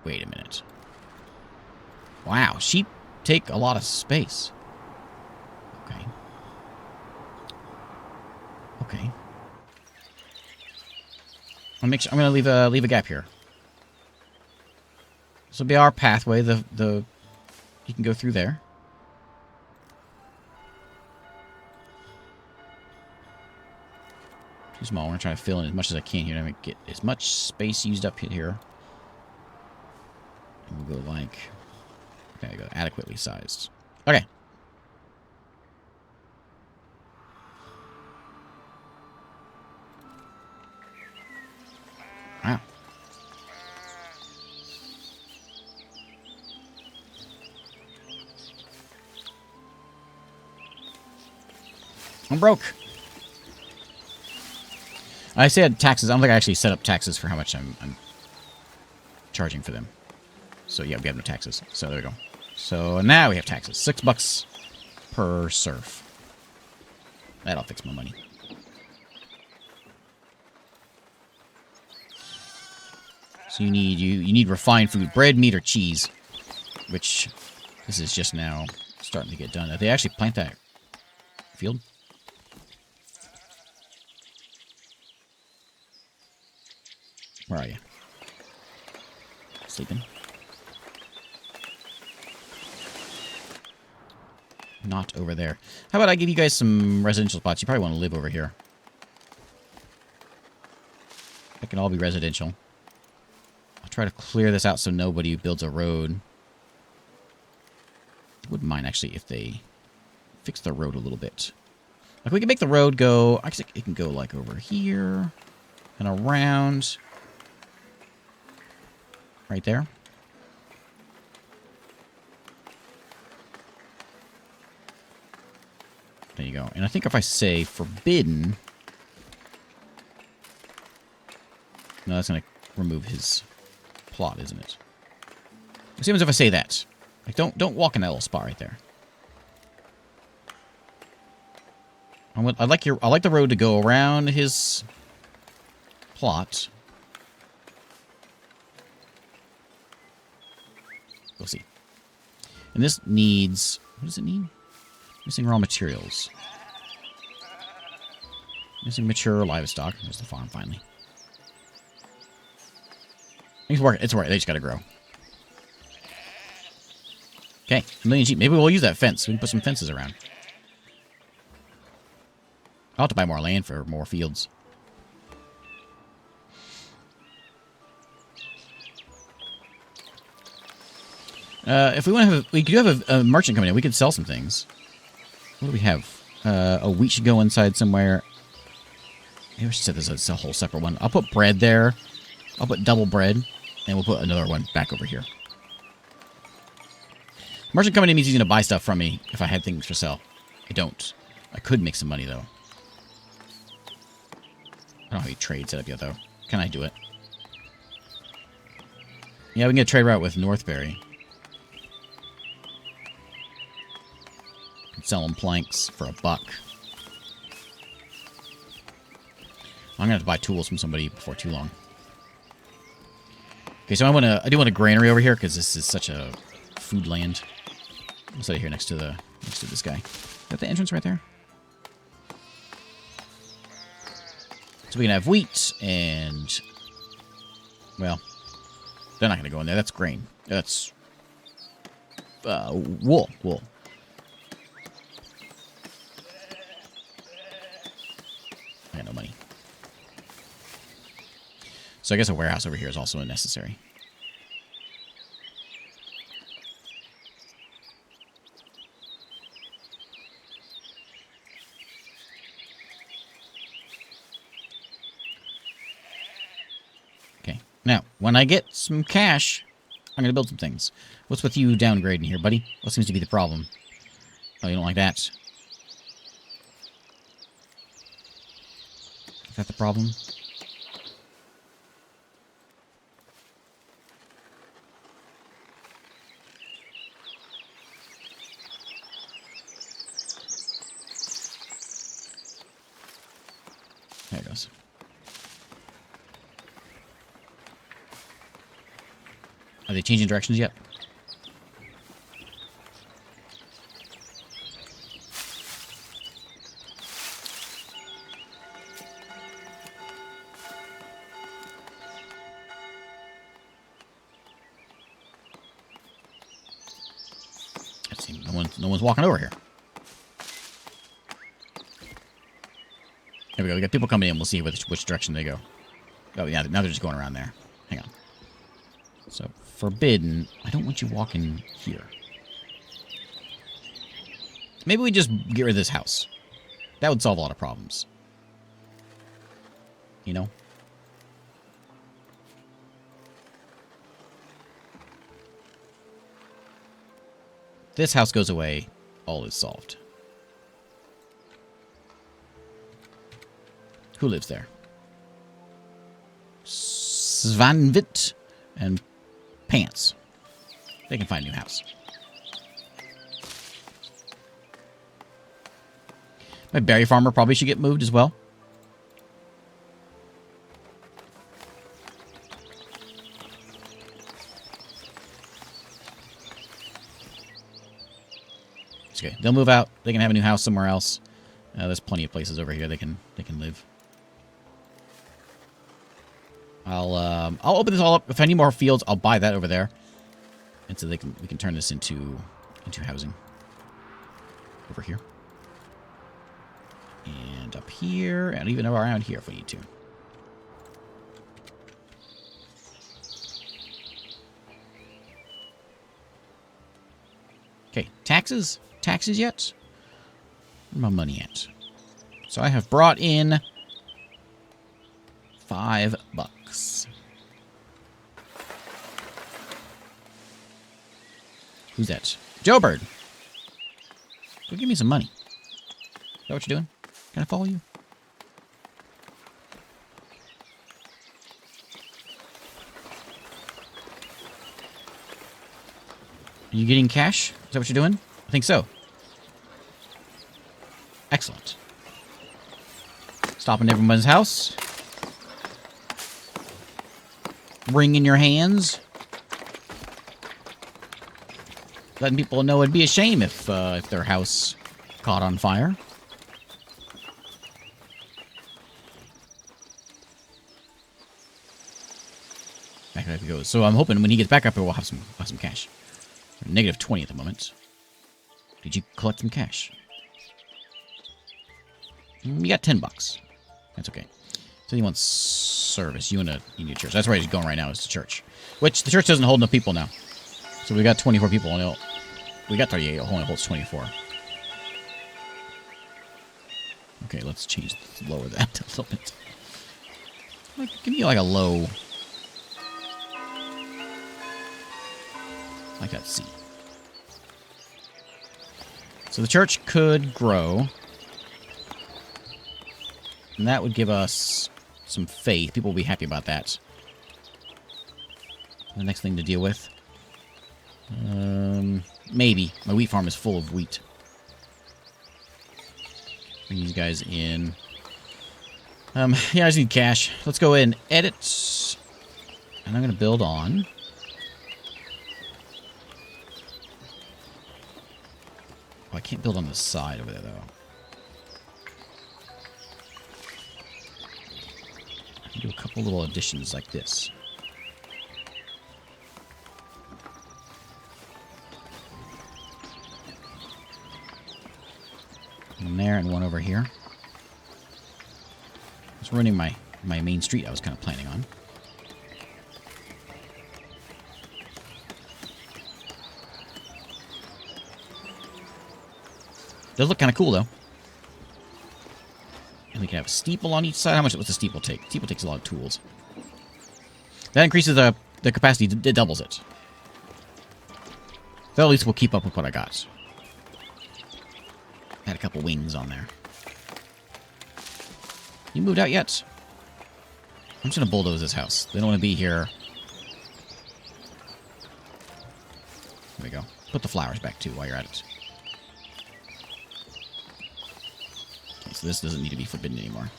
Wait a minute. Wow, sheep take a lot of space. Okay. Okay. I'm gonna leave a gap here. This will be our pathway. You can go through there. Too small. We're gonna try to fill in as much as I can here to get as much space used up here. And we'll go like... Okay, go adequately sized. Okay. Wow. I'm broke. I said taxes. I don't think I actually set up taxes for how much I'm charging for them. So yeah, we have no taxes. So there we go. So now we have taxes. $6 per serf. That'll fix my money. So you need refined food, bread, meat, or cheese, which this is just now starting to get done. Did they actually plant that field? Where are you? Sleeping? Not over there. How about I give you guys some residential spots? You probably want to live over here. That can all be residential. I'll try to clear this out so nobody builds a road. Wouldn't mind, actually, if they fix the road a little bit. Like, we can make the road go... Actually, it can go, like, over here and around... Right there. There you go. And I think if I say forbidden... No, that's going to remove his plot, isn't it? Same as if I say that. Like, don't walk in that little spot right there. I like the road to go around his plot. We'll see. And this needs... What does it need? Missing raw materials. Missing mature livestock. There's the farm, finally. It's working. It's working. They just gotta grow. Okay. 1 million sheep. Maybe we'll use that fence. We can put some fences around. I'll have to buy more land for more fields. If we want to have, we could have a merchant coming in. We could sell some things. What do we have? A wheat should go inside somewhere. Maybe we should set this as a whole separate one. I'll put bread there. I'll put double bread, and we'll put another one back over here. Merchant coming in means he's going to buy stuff from me if I had things for sale. I don't. I could make some money, though. I don't have any trade set up yet, though. Can I do it? Yeah, we can get a trade route with Northbury. Sell them planks for $1. I'm gonna have to buy tools from somebody before too long. Okay, so I do want a granary over here because this is such a food land. I'll set it here next to this guy. Is that the entrance right there? So we can have wheat and, well, they're not gonna go in there. That's grain. That's wool. I got no money. So I guess a warehouse over here is also unnecessary. Okay. Now, when I get some cash, I'm going to build some things. What's with you downgrading here, buddy? What seems to be the problem? Oh, you don't like that? Is that the problem? There it goes. Are they changing directions yet? Let's see. No one's walking over here. There we go. We got people coming in. We'll see which direction they go. Oh, yeah. Now they're just going around there. Hang on. So, forbidden. I don't want you walking here. Maybe we just get rid of this house. That would solve a lot of problems. You know? This house goes away. All is solved. Who lives there? Svanvit and Pants. They can find a new house. My berry farmer probably should get moved as well. It's okay. They'll move out. They can have a new house somewhere else. There's plenty of places over here they can live. I'll open this all up. If I need more fields, I'll buy that over there, and so we can turn this into housing over here, and up here, and even around here if we need to. Okay, taxes yet? Where's my money at? So I have brought in $5. Who's that? Joe Bird. Go give me some money. Is that what you're doing? Can I follow you? Are you getting cash? Is that what you're doing? I think so. Excellent. Stopping everyone's house. Ring in your hands. Letting people know it'd be a shame if their house caught on fire. Back up he goes. So I'm hoping when he gets back up here, we'll have some cash. We're -20 at the moment. Did you collect some cash? You got $10. That's okay. So you want service. You need a church. That's where he's going right now, is the church. Which, the church doesn't hold enough people now. So we got 24 people. And we got 38. It only holds 24. Okay, let's lower that a little bit. Give me like a low... like that C. So the church could grow. And that would give us some faith. People will be happy about that. The next thing to deal with. Maybe. My wheat farm is full of wheat. Bring these guys in. Yeah, I just need cash. Let's go in, edit. And I'm going to build on. Oh, I can't build on the side over there, though. I can do a couple little additions like this. One there and one over here. It's running my main street I was kind of planning on. Does look kind of cool, though. And we can have a steeple on each side. How much does the steeple take? Steeple takes a lot of tools. That increases the capacity. It doubles it. That at least will keep up with what I got. Had a couple wings on there. You moved out yet? I'm just going to bulldoze this house. They don't want to be here. There we go. Put the flowers back, too, while you're at it. Okay, so this doesn't need to be forbidden anymore.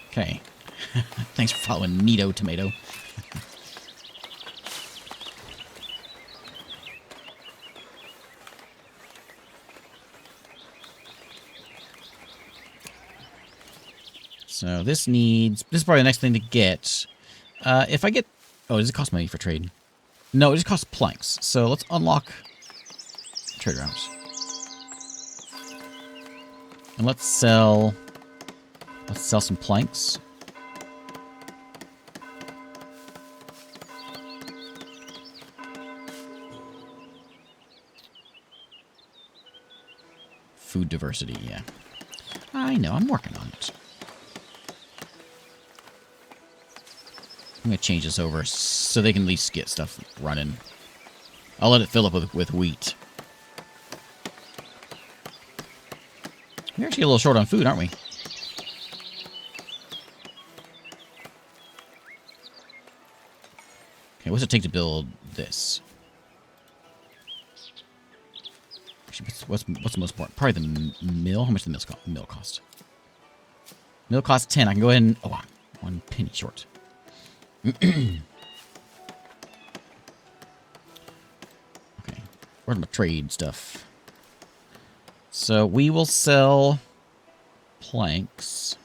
Okay. Thanks for following Neato Tomato. So this needs... This is probably the next thing to get. If I get... Oh, does it cost money for trade? No, it just costs planks. So let's unlock trade routes. And let's sell some planks. Food diversity, yeah. I know, I'm working on it. I'm going to change this over so they can at least get stuff running. I'll let it fill up with wheat. We're actually a little short on food, aren't we? Okay, what's it take to build this? Actually, what's the most important? Probably the mill. How much does the mill cost? Mill costs 10. I can go ahead and... Oh, wow. 1 penny short. Okay. Where's my trade stuff? So we will sell planks.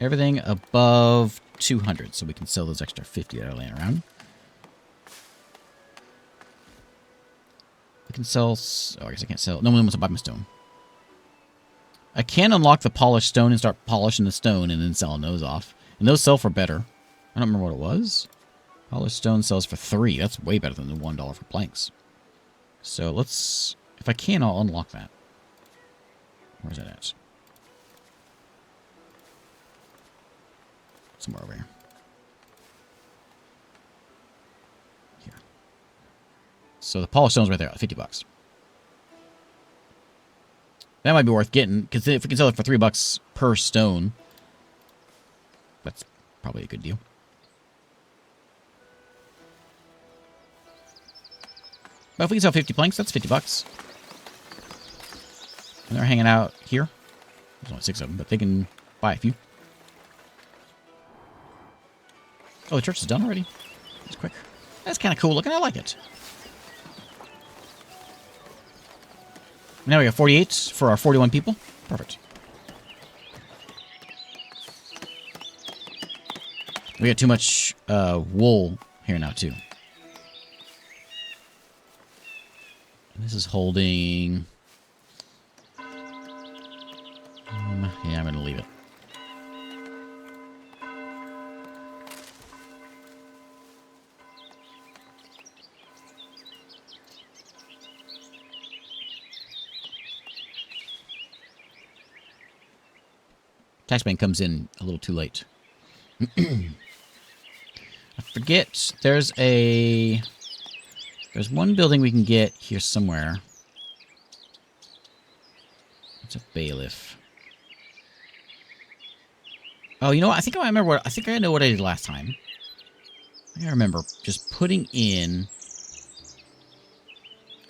Everything above 200, so we can sell those extra 50 that are laying around. We can sell... Oh, I guess I can't sell... No one wants to buy my stone. I can unlock the polished stone and start polishing the stone and then selling those off. And those sell for better. I don't remember what it was. Polished stone sells for 3. That's way better than the $1 for planks. So let's... If I can, I'll unlock that. Where's that at? Somewhere over here. Here. So the polished stone's right there, 50 bucks. That might be worth getting, because if we can sell it for $3 per stone, that's probably a good deal. But if we can sell 50 planks, that's 50 bucks. And they're hanging out here. There's only 6 of them, but they can buy a few. Oh, the church is done already? That's quick. That's kind of cool looking. I like it. Now we got 48 for our 41 people. Perfect. We got too much wool here now, too. This is holding... yeah, I'm going to leave it. Taxman comes in a little too late. I forget. There's one building we can get here somewhere. It's a bailiff. Oh, you know what? I think I remember what... I think I know what I did last time. I remember just putting in...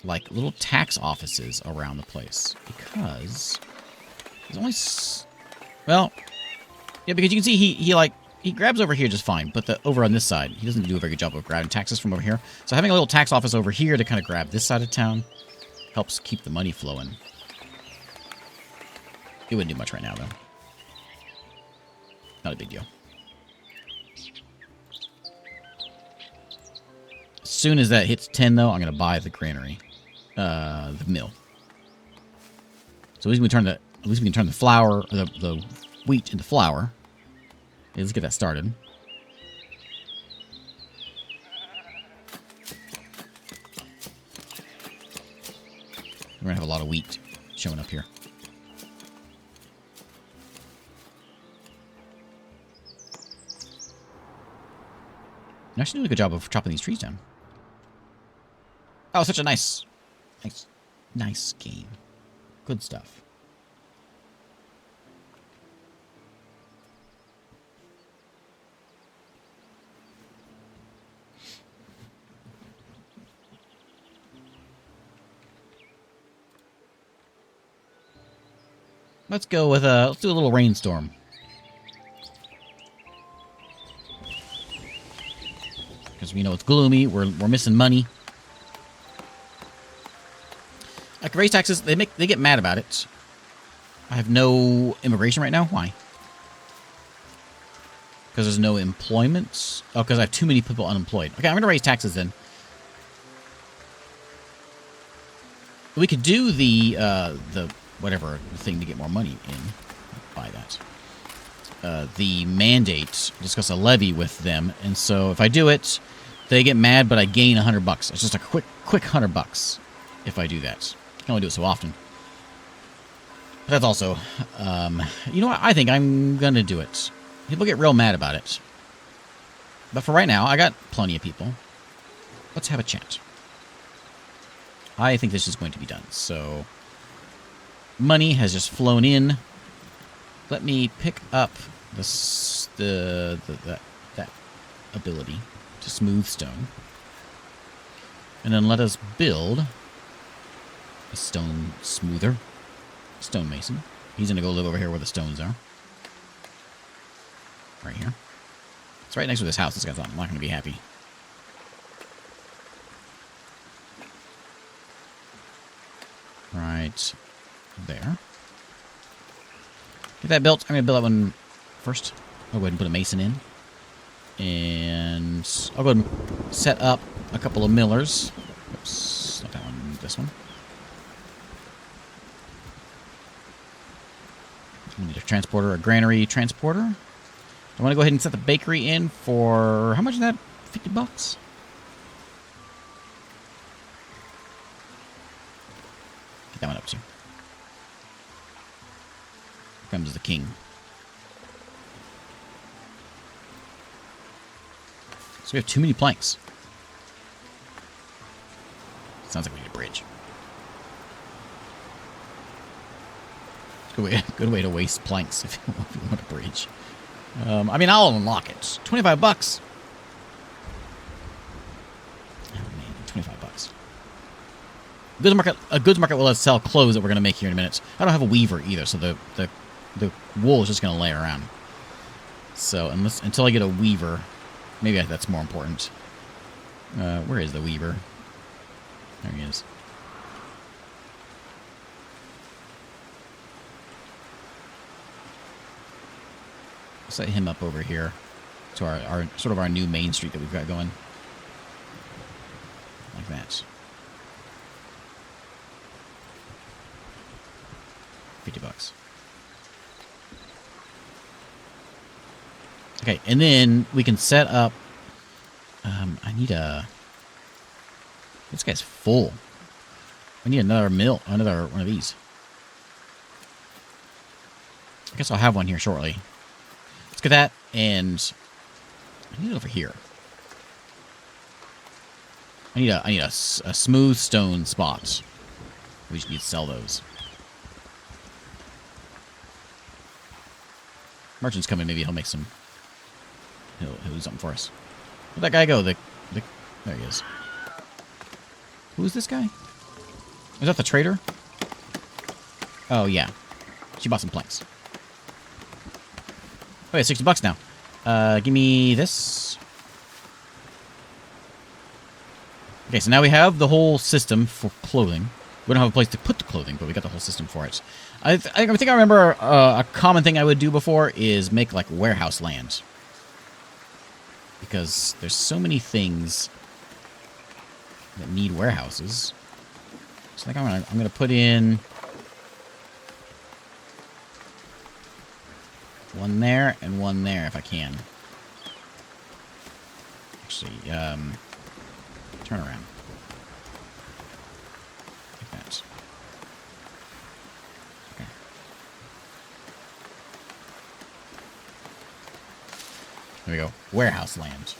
like, little tax offices around the place. Because... there's only... well... yeah, because you can see he grabs over here just fine. But over on this side, he doesn't do a very good job of grabbing taxes from over here. So having a little tax office over here to kind of grab this side of town... helps keep the money flowing. It wouldn't do much right now, though. Not a big deal. As soon as that hits 10, though, I'm going to buy the granary. The mill. So at least we can turn the flour, or the wheat into flour. Okay, let's get that started. We're going to have a lot of wheat showing up here. You're actually doing a good job of chopping these trees down. Oh, such a nice game. Good stuff. Let's go with let's do a little rainstorm. Because we know it's gloomy, we're missing money. Like raise taxes, they get mad about it. I have no immigration right now. Why? Because there's no employment. Oh, because I have too many people unemployed. Okay, I'm gonna raise taxes then. We could do the whatever thing to get more money in. Buy that. The mandate, discuss a levy with them, and so if I do it, they get mad, but I gain $100. It's just a quick $100 if I do that. I can only do it so often. But that's also, you know what? I think I'm gonna do it. People get real mad about it, but for right now, I got plenty of people. Let's have a chat. I think this is going to be done. So, money has just flown in. Let me pick up that ability to smooth stone, and then let us build a stone smoother, stonemason. He's gonna go live over here where the stones are, right here. It's right next to this house. This guy's not gonna be happy. Right there. Get that built. I'm going to build that one first. I'll go ahead and put a mason in. And I'll go ahead and set up a couple of millers. Oops, not that one, this one. We need a transporter, a granary transporter. I want to go ahead and set the bakery in for, how much is that? $50? Get that one up too. Comes the king. So we have too many planks. Sounds like we need a bridge. Good way to waste planks if you want a bridge. I mean, I'll unlock it. $25. Oh man, $25. A goods market will let us sell clothes that we're going to make here in a minute. I don't have a weaver either, so the wool is just going to lay around. So until I get a weaver, maybe that's more important. Where is the weaver? There he is. I'll set him up over here to our sort of our new main street that we've got going. Like that. $50. Okay, and then we can set up... I need a... This guy's full. I need another another one of these. I guess I'll have one here shortly. Let's get that, and I need it over here. I need a smooth stone spot. We just need to sell those. Merchant's coming. Maybe he'll make some. He'll do something for us. Where'd that guy go? There he is. Who is this guy? Is that the trader? Oh yeah, she bought some planks. Oh yeah, $60 now. Give me this. Okay, so now we have the whole system for clothing. We don't have a place to put the clothing, but we got the whole system for it. I think I remember a common thing I would do before is make, like, warehouse land. Because there's so many things that need warehouses. So I think I'm gonna put in one there and one there if I can. Actually, turn around. Like that. Okay. There we go. Warehouse land.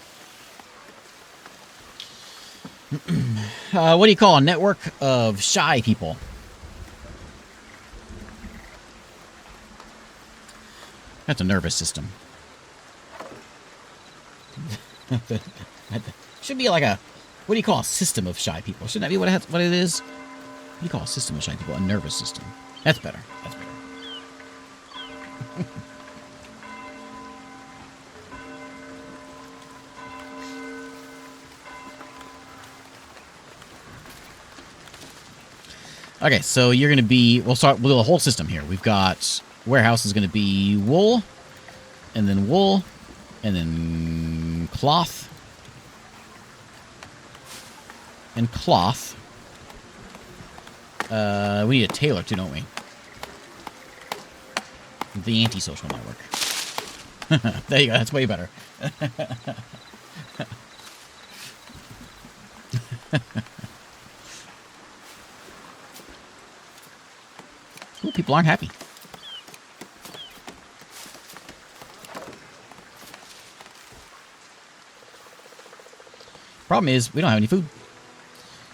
What do you call a network of shy people? That's a nervous system. Should be like a... What do you call a system of shy people? Shouldn't that be what it is? What do you call a system of shy people? A nervous system. That's better. That's better. Okay, so you're going to be... We'll do a whole system here. We've got... Warehouse is going to be wool, and then cloth, and cloth. We need a tailor too, don't we? The antisocial network. There you go. That's way better. Ooh, people aren't happy. Problem is, we don't have any food.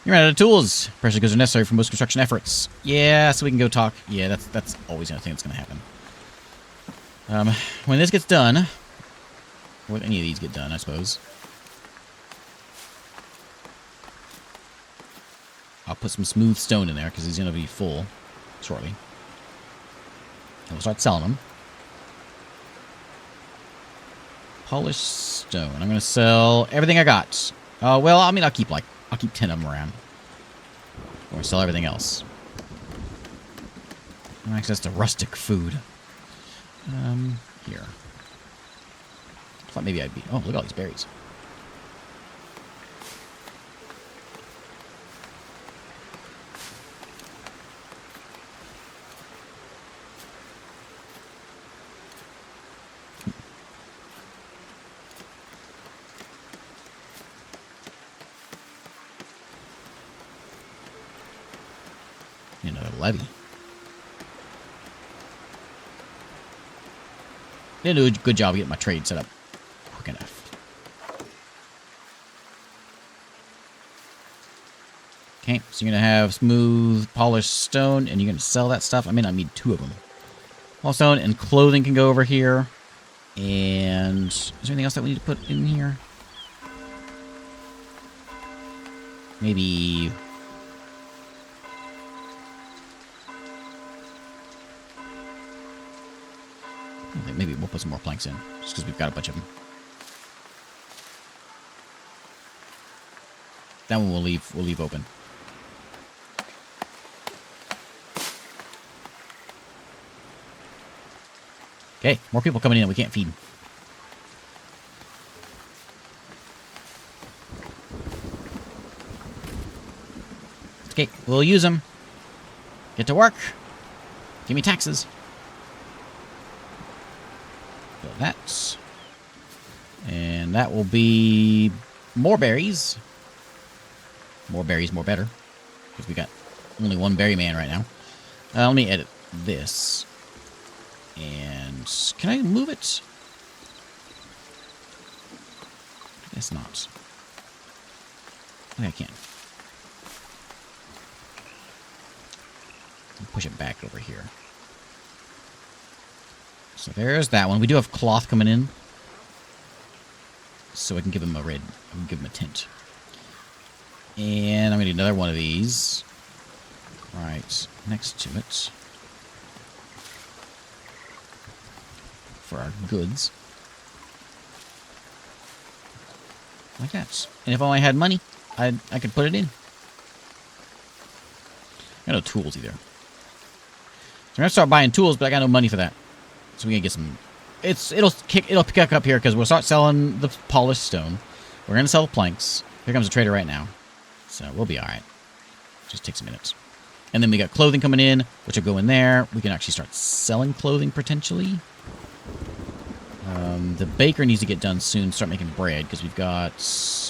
You're out of tools. Pressure goods are necessary for most construction efforts. Yeah, so we can go talk. Yeah, that's always the thing that's going to happen. When this gets done, when any of these get done, I suppose, I'll put some smooth stone in there because he's going to be full shortly. And we'll start selling them. Polished stone. I'm going to sell everything I got. Well, I mean, I'll keep 10 of them around. Or sell everything else. Access to rustic food. Here. I thought maybe I'd be... Oh, look at all these berries. Another levy. Didn't do a good job of getting my trade set up quick enough. Okay, so you're going to have smooth, polished stone, and you're going to sell that stuff. I may not need 2 of them. Polished stone and clothing can go over here. And is there anything else that we need to put in here? Maybe... I think maybe we'll put some more planks in, just because we've got a bunch of them. That one we'll leave open. Okay, more people coming in that we can't feed. Okay, we'll use them. Get to work. Give me taxes. So that's... And that will be more berries. More berries, more better. Because we got only one berry man right now. Let me edit this. And can I move it? I guess not. I think I can. Push it back over here. So there's that one. We do have cloth coming in. So I can give him a red. I can give him a tint. And I'm going to do another one of these. Right next to it. For our goods. Like that. And if I only had money, I could put it in. I got no tools either. So I'm going to start buying tools, but I got no money for that. So we gotta get some... It'll pick up here because we'll start selling the polished stone. We're going to sell the planks. Here comes a trader right now. So we'll be alright. Just takes a minute. And then we got clothing coming in, which will go in there. We can actually start selling clothing potentially. The baker needs to get done soon. Start making bread because we've got...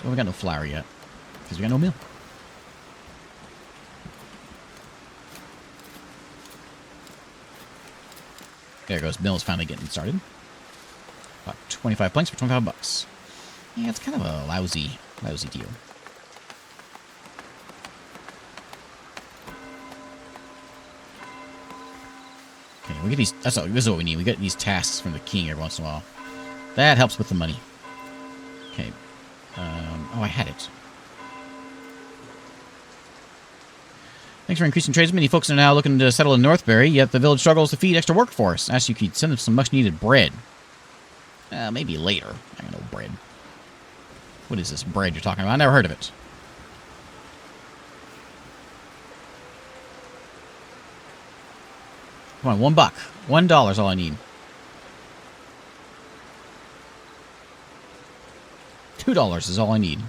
Well, we got no flour yet. Because we got no meal. There goes. Mill is finally getting started. About 25 planks for 25 bucks. Yeah, it's kind of a lousy deal. Okay, we get these. This is what we need. We get these tasks from the king every once in a while. That helps with the money. Okay. Oh, I had it. Thanks for increasing trades. Many folks are now looking to settle in Northbury, yet the village struggles to feed extra workforce. Ask you could send them some much-needed bread. Maybe later. I got no bread. What is this bread you're talking about? I never heard of it. Come on, $1. $1 is all I need. $2 is all I need.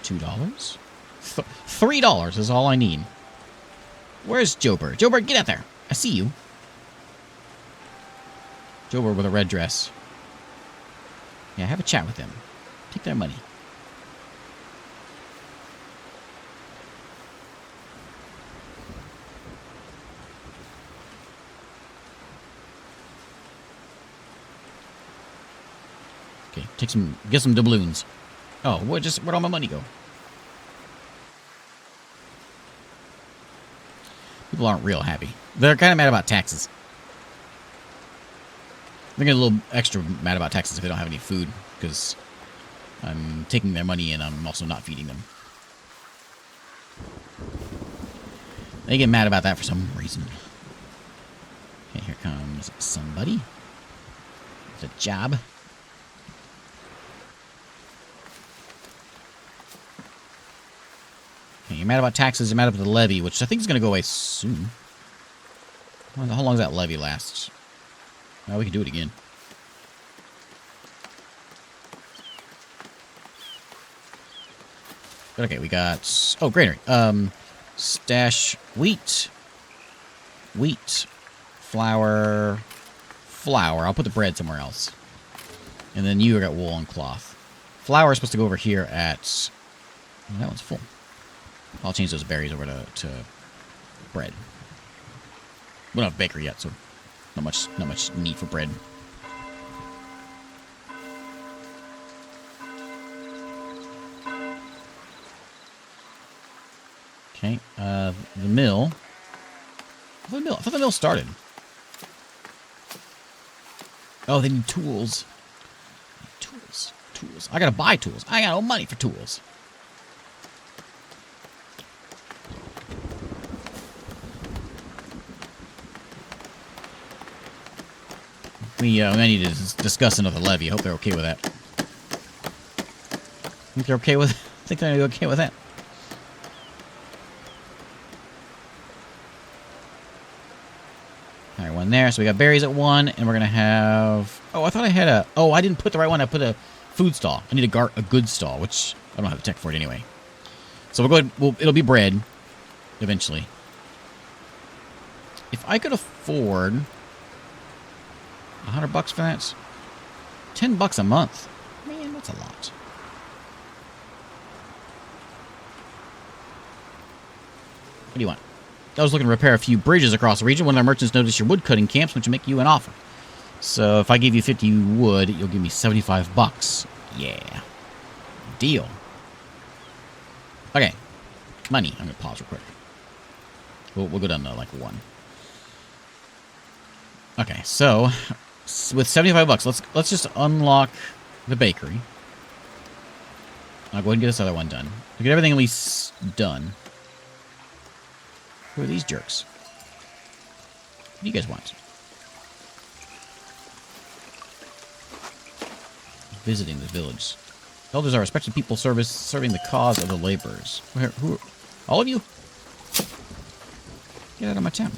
$2? $3 is all I need. Where's Jober? Jober, get out there. I see you. Jober with a red dress. Yeah, have a chat with them. Take their money. Okay, get some doubloons. Oh, where'd all my money go? People aren't real happy. They're kind of mad about taxes. They're getting a little extra mad about taxes if they don't have any food, because I'm taking their money and I'm also not feeding them. They get mad about that for some reason. Okay, here comes somebody. It's a job. Okay, you're mad about taxes, you're mad about the levy, which I think is going to go away soon. How long does that levy last? Well, we can do it again. But okay, we got... Oh, granary. Stash wheat. Wheat. Flour. Flour. I'll put the bread somewhere else. And then you got wool and cloth. Flour is supposed to go over here at... Oh, that one's full. I'll change those berries over to bread. We don't have bakery yet, so not much need for bread. Okay, the mill. I thought the mill started. Oh, they need tools. Tools. I gotta buy tools. I got no money for tools. We need to discuss another levy. I hope they're okay with that. Think they're okay with? Think they're okay with that? All Alright, one there. So we got berries at 1, and we're going to have... Oh, I thought I had a... Oh, I didn't put the right one. I put a food stall. I need a good stall, which I don't have the tech for it anyway. So we'll go ahead... it'll be bread, eventually. If I could afford... $100 for that? $10 a month. Man, that's a lot. What do you want? I was looking to repair a few bridges across the region. One of our merchants noticed your wood cutting camps, which will make you an offer. So if I give you 50 wood, you'll give me $75. Yeah. Deal. Okay. Money. I'm going to pause real quick. We'll go down to, like, 1. Okay, so with $75, let's just unlock the bakery. I'll go ahead and get this other one done. We'll get everything at least done. Who are these jerks? What do you guys want? Visiting the village. Elders are respected people serving the cause of the laborers. Who? All of you? Get out of my town.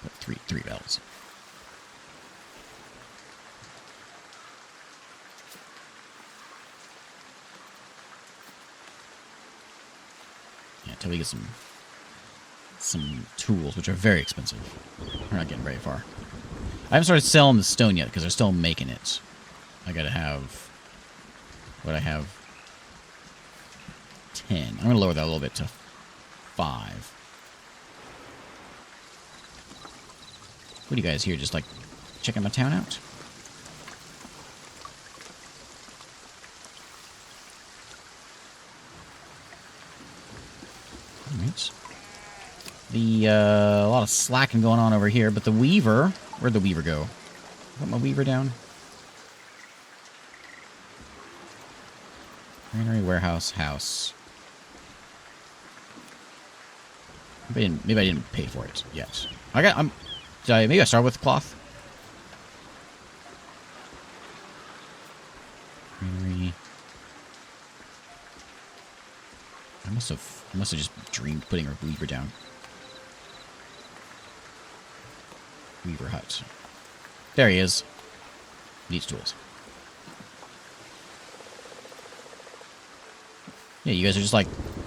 Put three bells. Until we get some tools, which are very expensive. We're not getting very far. I haven't started selling the stone yet because they're still making it. I gotta have... What I have? 10. I'm gonna lower that a little bit to 5. What are you guys here? Just like checking my town out? Alright. A lot of slacking going on over here, but the weaver... Where'd the weaver go? Put my weaver down. Granary, warehouse, house. Maybe I didn't pay for it yet. Maybe I start with cloth. Granary. I must have just dreamed putting her weaver down. Weaver hut. There he is. Needs tools. Yeah, you guys are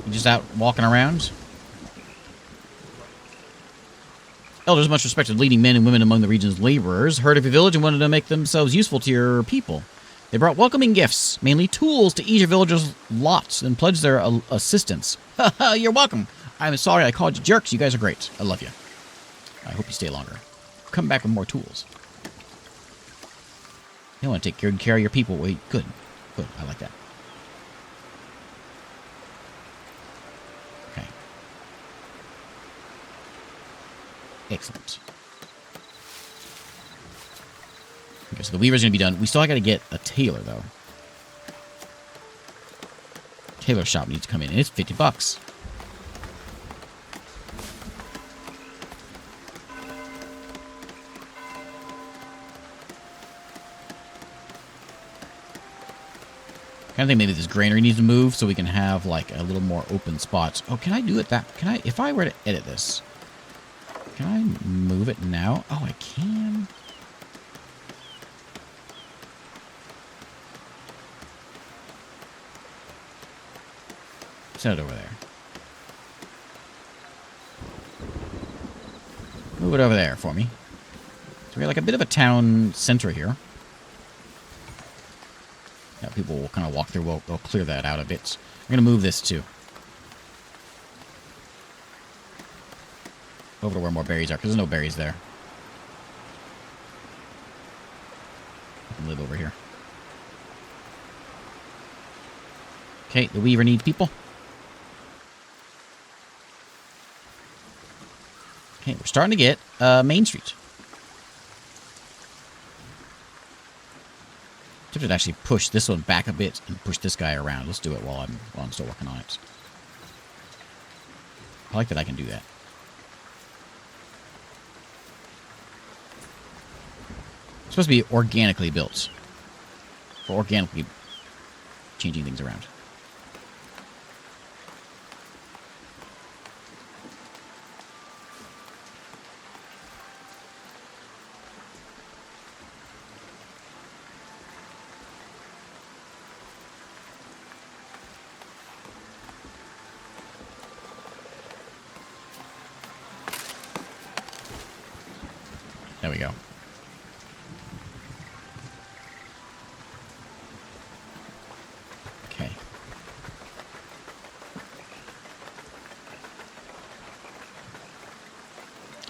just out walking around. Elders, much respected leading men and women among the region's laborers, heard of your village and wanted to make themselves useful to your people. They brought welcoming gifts, mainly tools, to each of villagers' lots and pledged their assistance. Haha, you're welcome. I'm sorry I called you jerks. You guys are great. I love you. I hope you stay longer. Come back with more tools. They want to take good care of your people. Wait, good. Good. I like that. Okay. Excellent. Okay, so the weaver's going to be done. We still got to get a tailor, though. Tailor shop needs to come in, and it's $50. I think maybe this granary needs to move so we can have like a little more open spots. Oh, can I do it if I were to edit this, can I move it now? Oh, I can. Set it over there. Move it over there for me. So we got like a bit of a town center here. Yeah, people will kind of walk through. We'll clear that out a bit. I'm going to move this too. Over to where more berries are, because there's no berries there. I can live over here. Okay, the weaver needs people. Okay, we're starting to get Main Street. Tempted to actually push this one back a bit and push this guy around. Let's do it while I'm still working on it. I like that I can do that. It's supposed to be organically built. For organically changing things around. There we go. Okay.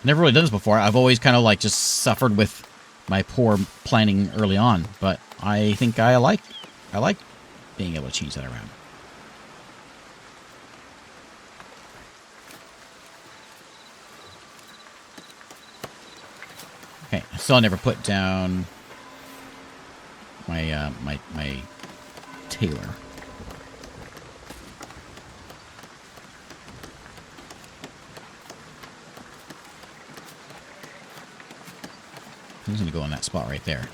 Never really done this before. I've always kind of like just suffered with my poor planning early on, but I think I like being able to change that around. Okay, I still never put down my my tailor. He's gonna go in that spot right there.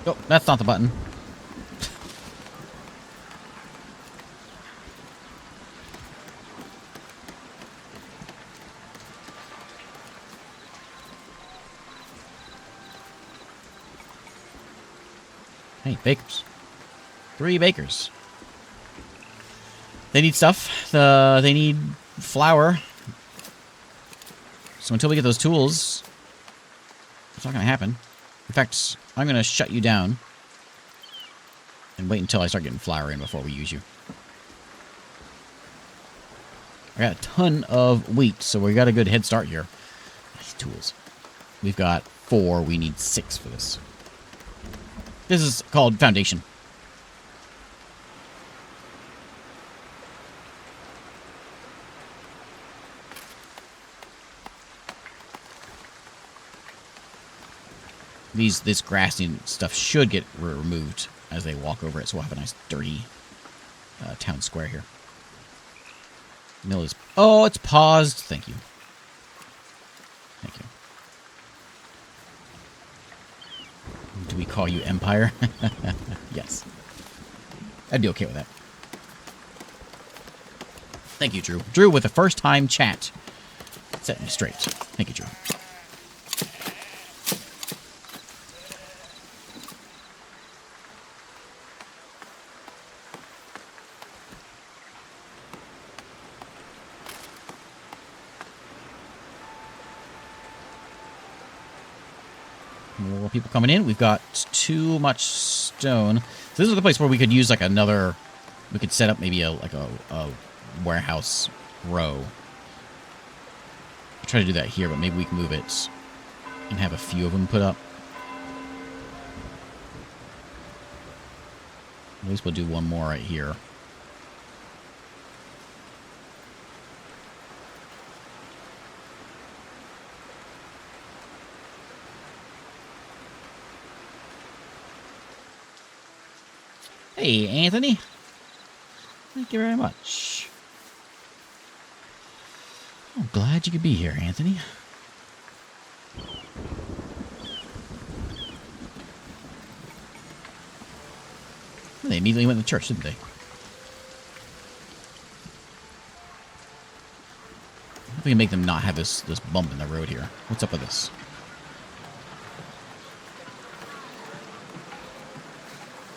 Oh, that's not the button. Hey, bakers. 3 bakers. They need stuff. They need flour. So until we get those tools, it's not going to happen. In fact, I'm going to shut you down and wait until I start getting flour in before we use you. I got a ton of wheat, so we got a good head start here. Nice tools. We've got 4. We need 6 for this. This is called Foundation. This grassy stuff should get removed as they walk over it, so we'll have a nice dirty town square here. Mill is... Oh, it's paused. Thank you. Thank you. Do we call you Empire? Yes. I'd be okay with that. Thank you, Drew. Drew with a first-time chat. Set me straight. Thank you, Drew. More people coming in. We've got too much stone. So this is the place where we could use like another... We could set up maybe a warehouse row. I'll try to do that here, but maybe we can move it and have a few of them put up. At least we'll do one more right here. Hey, Anthony. Thank you very much. I'm glad you could be here, Anthony. They immediately went to church, didn't they? We can make them not have this bump in the road here. What's up with this?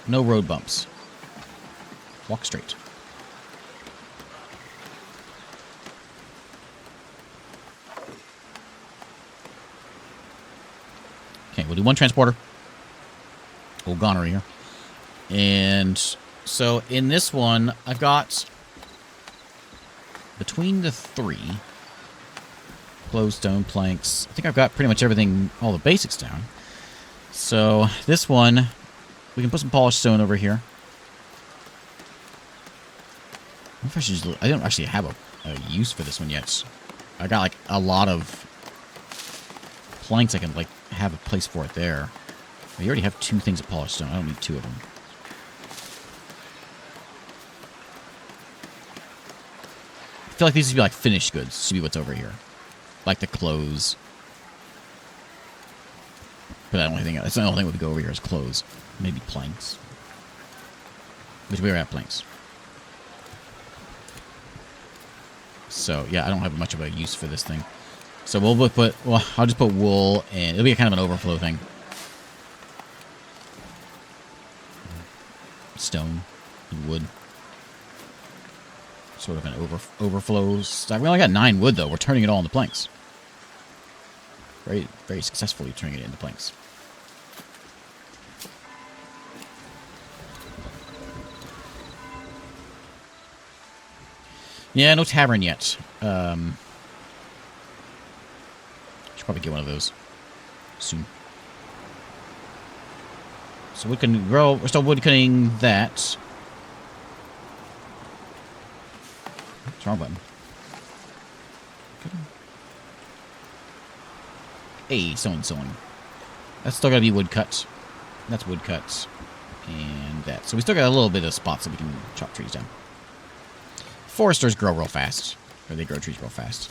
No road bumps. Walk straight. Okay, we'll do one transporter. Old gonorrhea here. And so in this one, I've got between the 3 closed stone planks. I think I've got pretty much everything, all the basics down. So this one, we can put some polished stone over here. I wonder if I should just, I don't actually have a use for this one yet. I got like a lot of planks I can like have a place for it there. We already have 2 things of polished stone. I don't need 2 of them. I feel like these should be like finished goods. Should be what's over here. Like the clothes. But that's the only thing we could go over here is clothes. Maybe planks. Which we are at planks. So, yeah, I don't have much of a use for this thing. So I'll just put wool, and it'll be kind of an overflow thing. Stone and wood. Sort of an overflow stuff. We only got 9 wood, though. We're turning it all into planks. Very, very successfully turning it into planks. Yeah, no tavern yet. Should probably get one of those soon. So we can grow. We're still woodcutting that. What's wrong button? Hey, sewing. That's still gotta be woodcut. That's woodcut. And that. So we still got a little bit of spots that we can chop trees down. Foresters grow real fast. Or they grow trees real fast.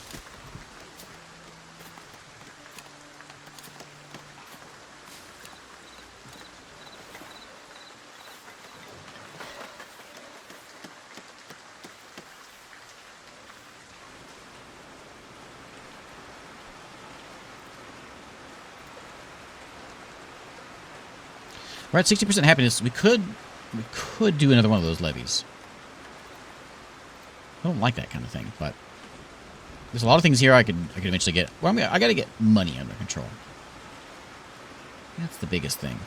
We're at 60% happiness. We could do another one of those levies. I don't like that kind of thing, but there's a lot of things here I could eventually get. Well, I got to get money under control. That's the biggest thing.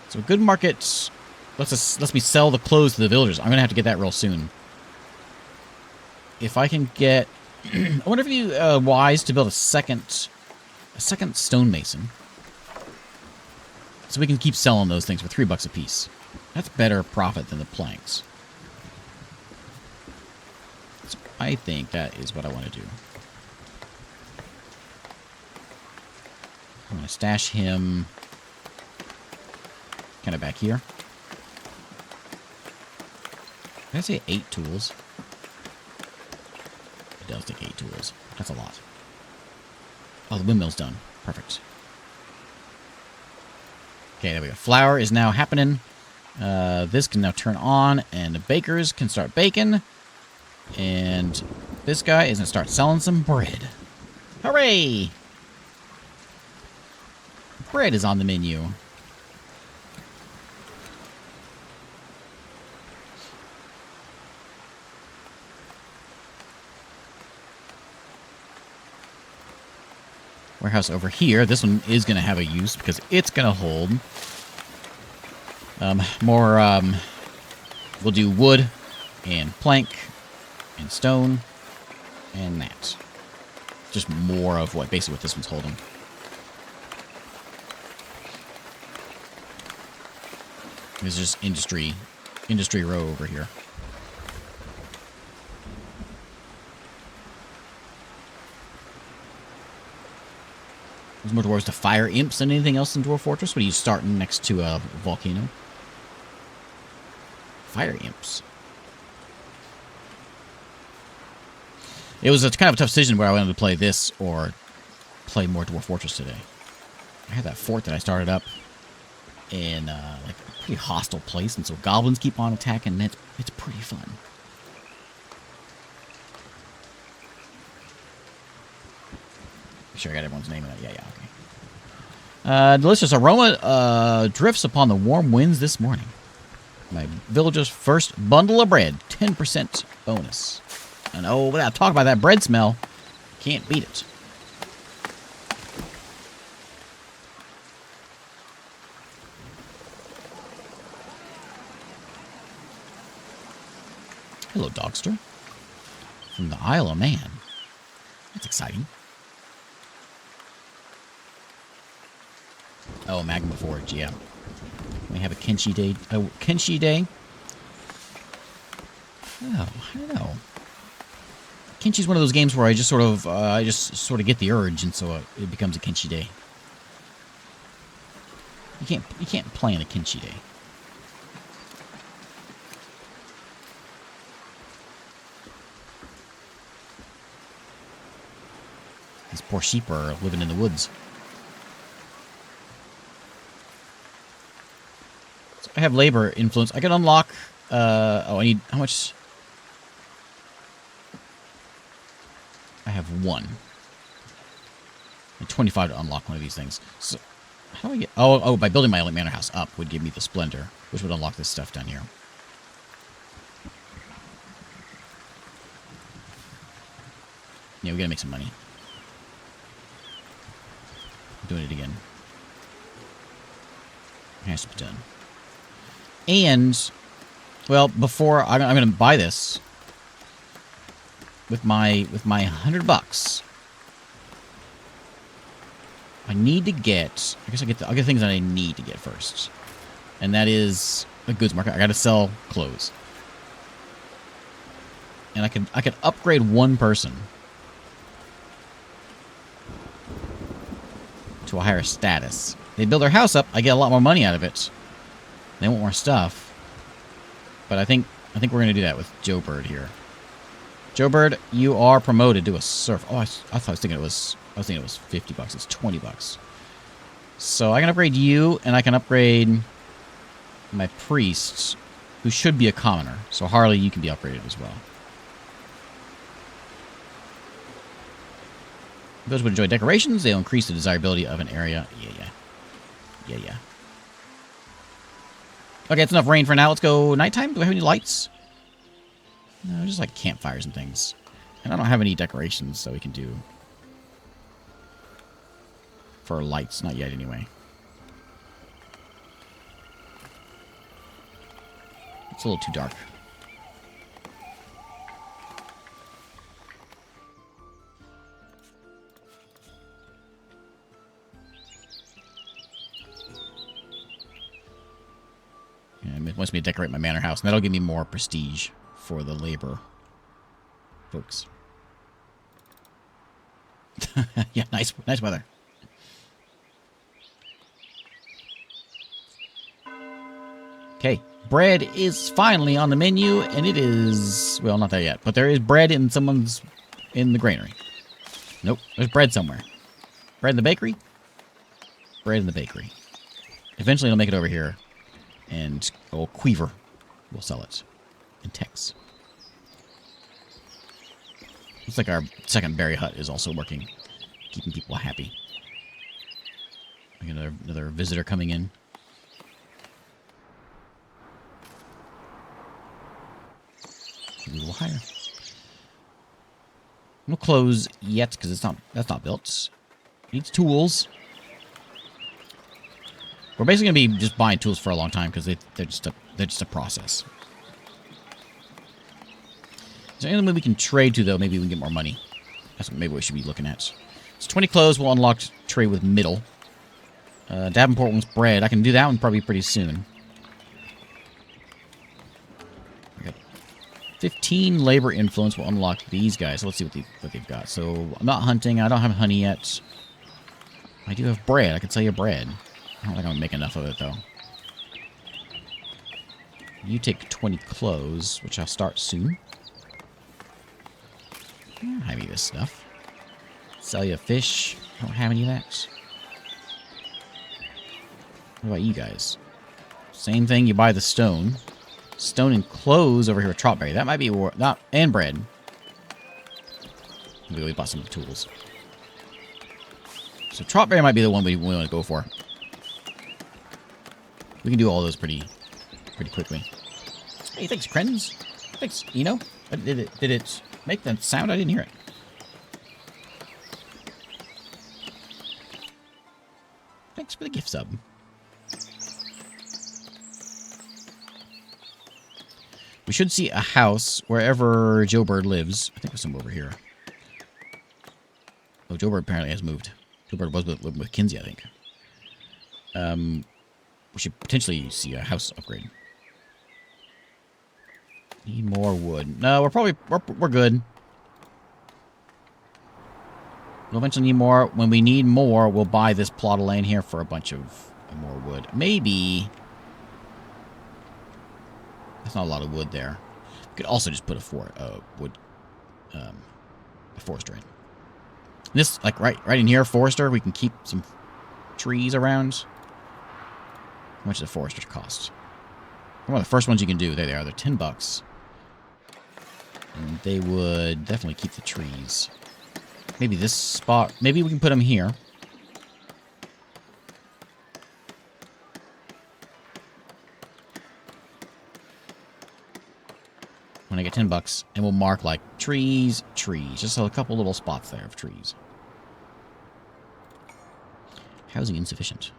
So a good market lets me sell the clothes to the villagers. I'm gonna have to get that real soon. If I can get, I wonder if it'd be wise to build a second stonemason. So we can keep selling those things for $3 a piece. That's better profit than the planks. So I think that is what I want to do. I'm going to stash him kind of back here. Did I say 8 tools? It does take 8 tools. That's a lot. Oh, the windmill's done. Perfect. Okay, there we go. Flour is now happening. This can now turn on, and the bakers can start baking. And this guy is going to start selling some bread. Hooray! Bread is on the menu. Warehouse over here. This one is going to have a use because it's going to hold more. We'll do wood and plank and stone and that. Just more of basically what this one's holding. This is just industry row over here. There's more dwarves to fire imps than anything else in Dwarf Fortress. What are you starting next to a volcano? Fire imps. It was a kind of a tough decision where I wanted to play this or play more Dwarf Fortress today. I had that fort that I started up in like a pretty hostile place, and so goblins keep on attacking, and it's pretty fun. Sure, I got everyone's name in it. Yeah, okay. Delicious aroma drifts upon the warm winds this morning. My villager's first bundle of bread, 10% bonus. And oh, without talking about that bread smell, can't beat it. Hello, Dogster. From the Isle of Man. That's exciting. Oh, Magma Forge, yeah. We have a Kenshi Day. Oh, Kenshi Day. Oh, I don't know. Kenshi's one of those games where I just sort of get the urge, and so it becomes a Kenshi Day. You can't play on a Kenshi Day. These poor sheep are living in the woods. So I have labor influence. I can unlock... oh, I need... How much... I have 1. And 25 to unlock one of these things. So, how do I get... Oh, by building my manor house up would give me the splendor, which would unlock this stuff down here. Yeah, we gotta make some money. I'm doing it again. It has to be done. And, well, before I'm gonna buy this with my $100. I need to get. I guess I'll get things that I need to get first, and that is a goods market. I got to sell clothes, and I can upgrade one person to a higher status. They build their house up. I get a lot more money out of it. They want more stuff, but I think we're gonna do that with Joe Bird here. Joe Bird, you are promoted to a serf. Oh, I thought I was thinking it was 50 bucks. It's 20 bucks. So I can upgrade you, and I can upgrade my priest, who should be a commoner. So Harley, you can be upgraded as well. Those would enjoy decorations. They'll increase the desirability of an area. Yeah. Okay, it's enough rain for now. Let's go nighttime. Do I have any lights? No, just like campfires and things. And I don't have any decorations that we can do for lights. Not yet, anyway. It's a little too dark. Yeah, it wants me to decorate my manor house, and that'll give me more prestige for the labor folks. Yeah, nice weather. Okay, bread is finally on the menu, and it is, well, not there yet, but there is bread in the granary. Nope, there's bread somewhere. Bread in the bakery? Bread in the bakery. Eventually it'll make it over here, and old Queever will sell it. And Tex. Looks like our second berry hut is also working, keeping people happy. Another visitor coming in. A little higher. No clothes yet because that's not built. Needs tools. We're basically gonna be just buying tools for a long time because they're just a process. Is there anything we can trade to, though? Maybe we can get more money. That's what maybe we should be looking at. So 20 clothes will unlock trade with middle. Davenport wants bread. I can do that one probably pretty soon. I got 15 labor influence will unlock these guys. So let's see what they've got. So I'm not hunting. I don't have honey yet. I do have bread. I can sell you bread. I don't think I'm going to make enough of it, though. You take 20 clothes, which I'll start soon. I don't have any of this stuff. Sell you a fish. I don't have any of that. What about you guys? Same thing, you buy the stone. Stone and clothes over here with Trotberry. That might be not, and bread. We bought some tools. So Trotberry might be the one we want to go for. We can do all those pretty quickly. Hey, thanks, Krenz. Thanks, Eno. Did it make that sound? I didn't hear it. Thanks for the gift sub. We should see a house wherever Joe Bird lives. I think there's some over here. Oh, Joe Bird apparently has moved. Joe Bird was living with Kinsey, I think. We should potentially see a house upgrade. Need more wood. No, we're good. We'll eventually need more. When we need more, we'll buy this plot of land here for a bunch of more wood. Maybe. That's not a lot of wood there. We could also just put a forester in. This, like, right in here, Forester, we can keep some trees around. How much does a Forester cost? One of the first ones you can do. There they are. They're $10. And they would definitely keep the trees. Maybe this spot. Maybe we can put them here. When I get $10, and we'll mark like trees. Just a couple little spots there of trees. Housing insufficient.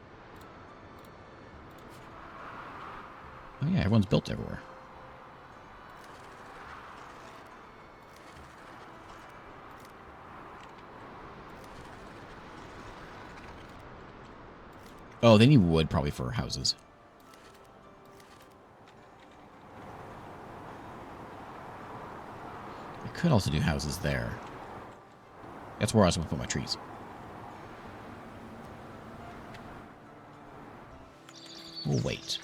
Oh yeah, everyone's built everywhere. Oh, they need wood probably for houses. I could also do houses there. That's where I was going to put my trees. We'll wait.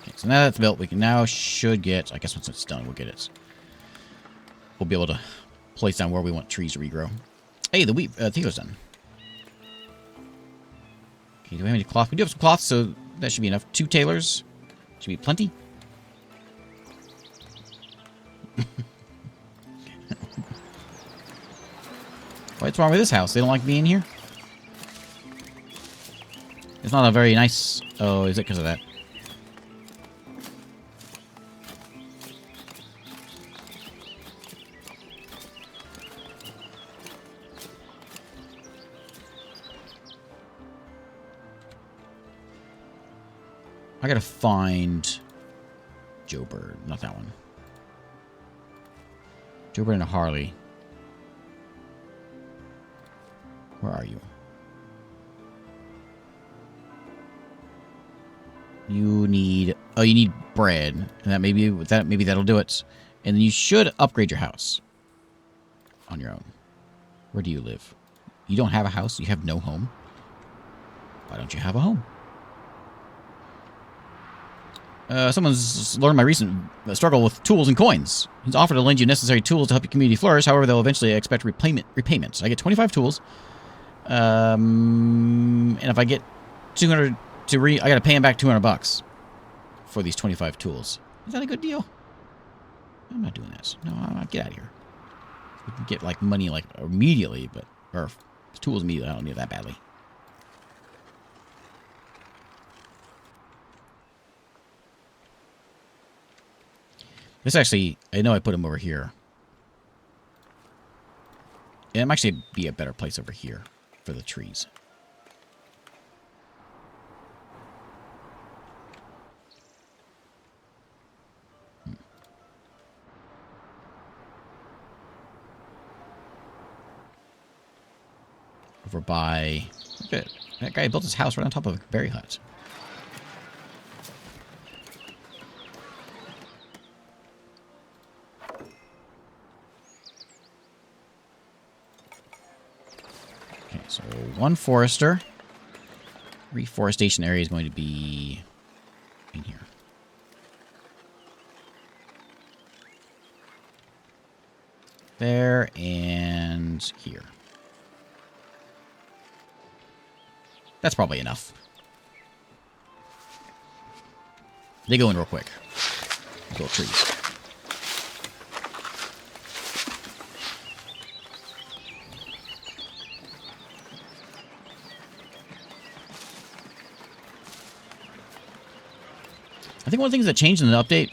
Okay, so now that's built, we can now should get, I guess once it's done, we'll get it. We'll be able to place down where we want trees to regrow. Hey, the wheat, Theo's done. Okay, do we have any cloth? We do have some cloth, so that should be enough. 2 tailors. Should be plenty. What's wrong with this house? They don't like being here? It's not a very nice... Oh, is it because of that? I gotta find Joe Bird, not that one. Joe Bird and a Harley. Where are you? You need... Oh, you need bread. And that maybe that'll do it. And then you should upgrade your house. On your own. Where do you live? You don't have a house? You have no home? Why don't you have a home? Someone's learned my recent struggle with tools and coins. He's offered to lend you necessary tools to help your community flourish. However, they'll eventually expect repayments. I get 25 tools. And if I get 200 I gotta pay him back $200 for these 25 tools. Is that a good deal? I'm not doing this. No, get out of here. We can get like money like immediately, or tools immediately. I don't need it that badly. This actually, I know I put him over here. It might actually be a better place over here for the trees. Over by... Look at that guy built his house right on top of a berry hut. Okay, so 1 forester. Reforestation area is going to be in here. There and here. That's probably enough. They go in real quick. Little trees. I think one of the things that changed in the update,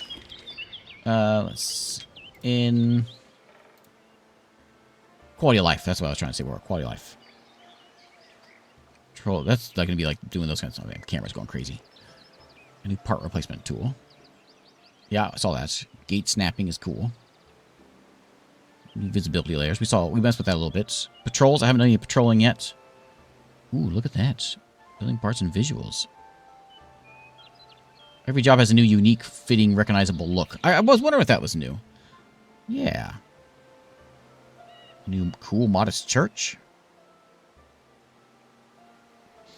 in quality of life. That's what I was trying to say. Quality of life. That's not going to be like doing those kinds of stuff. Camera's going crazy. A new part replacement tool. Yeah, I saw that. Gate snapping is cool. New visibility layers. We messed with that a little bit. Patrols. I haven't done any patrolling yet. Ooh, look at that. Building parts and visuals. Every job has a new, unique, fitting, recognizable look. I was wondering if that was new. Yeah. New, cool, modest church.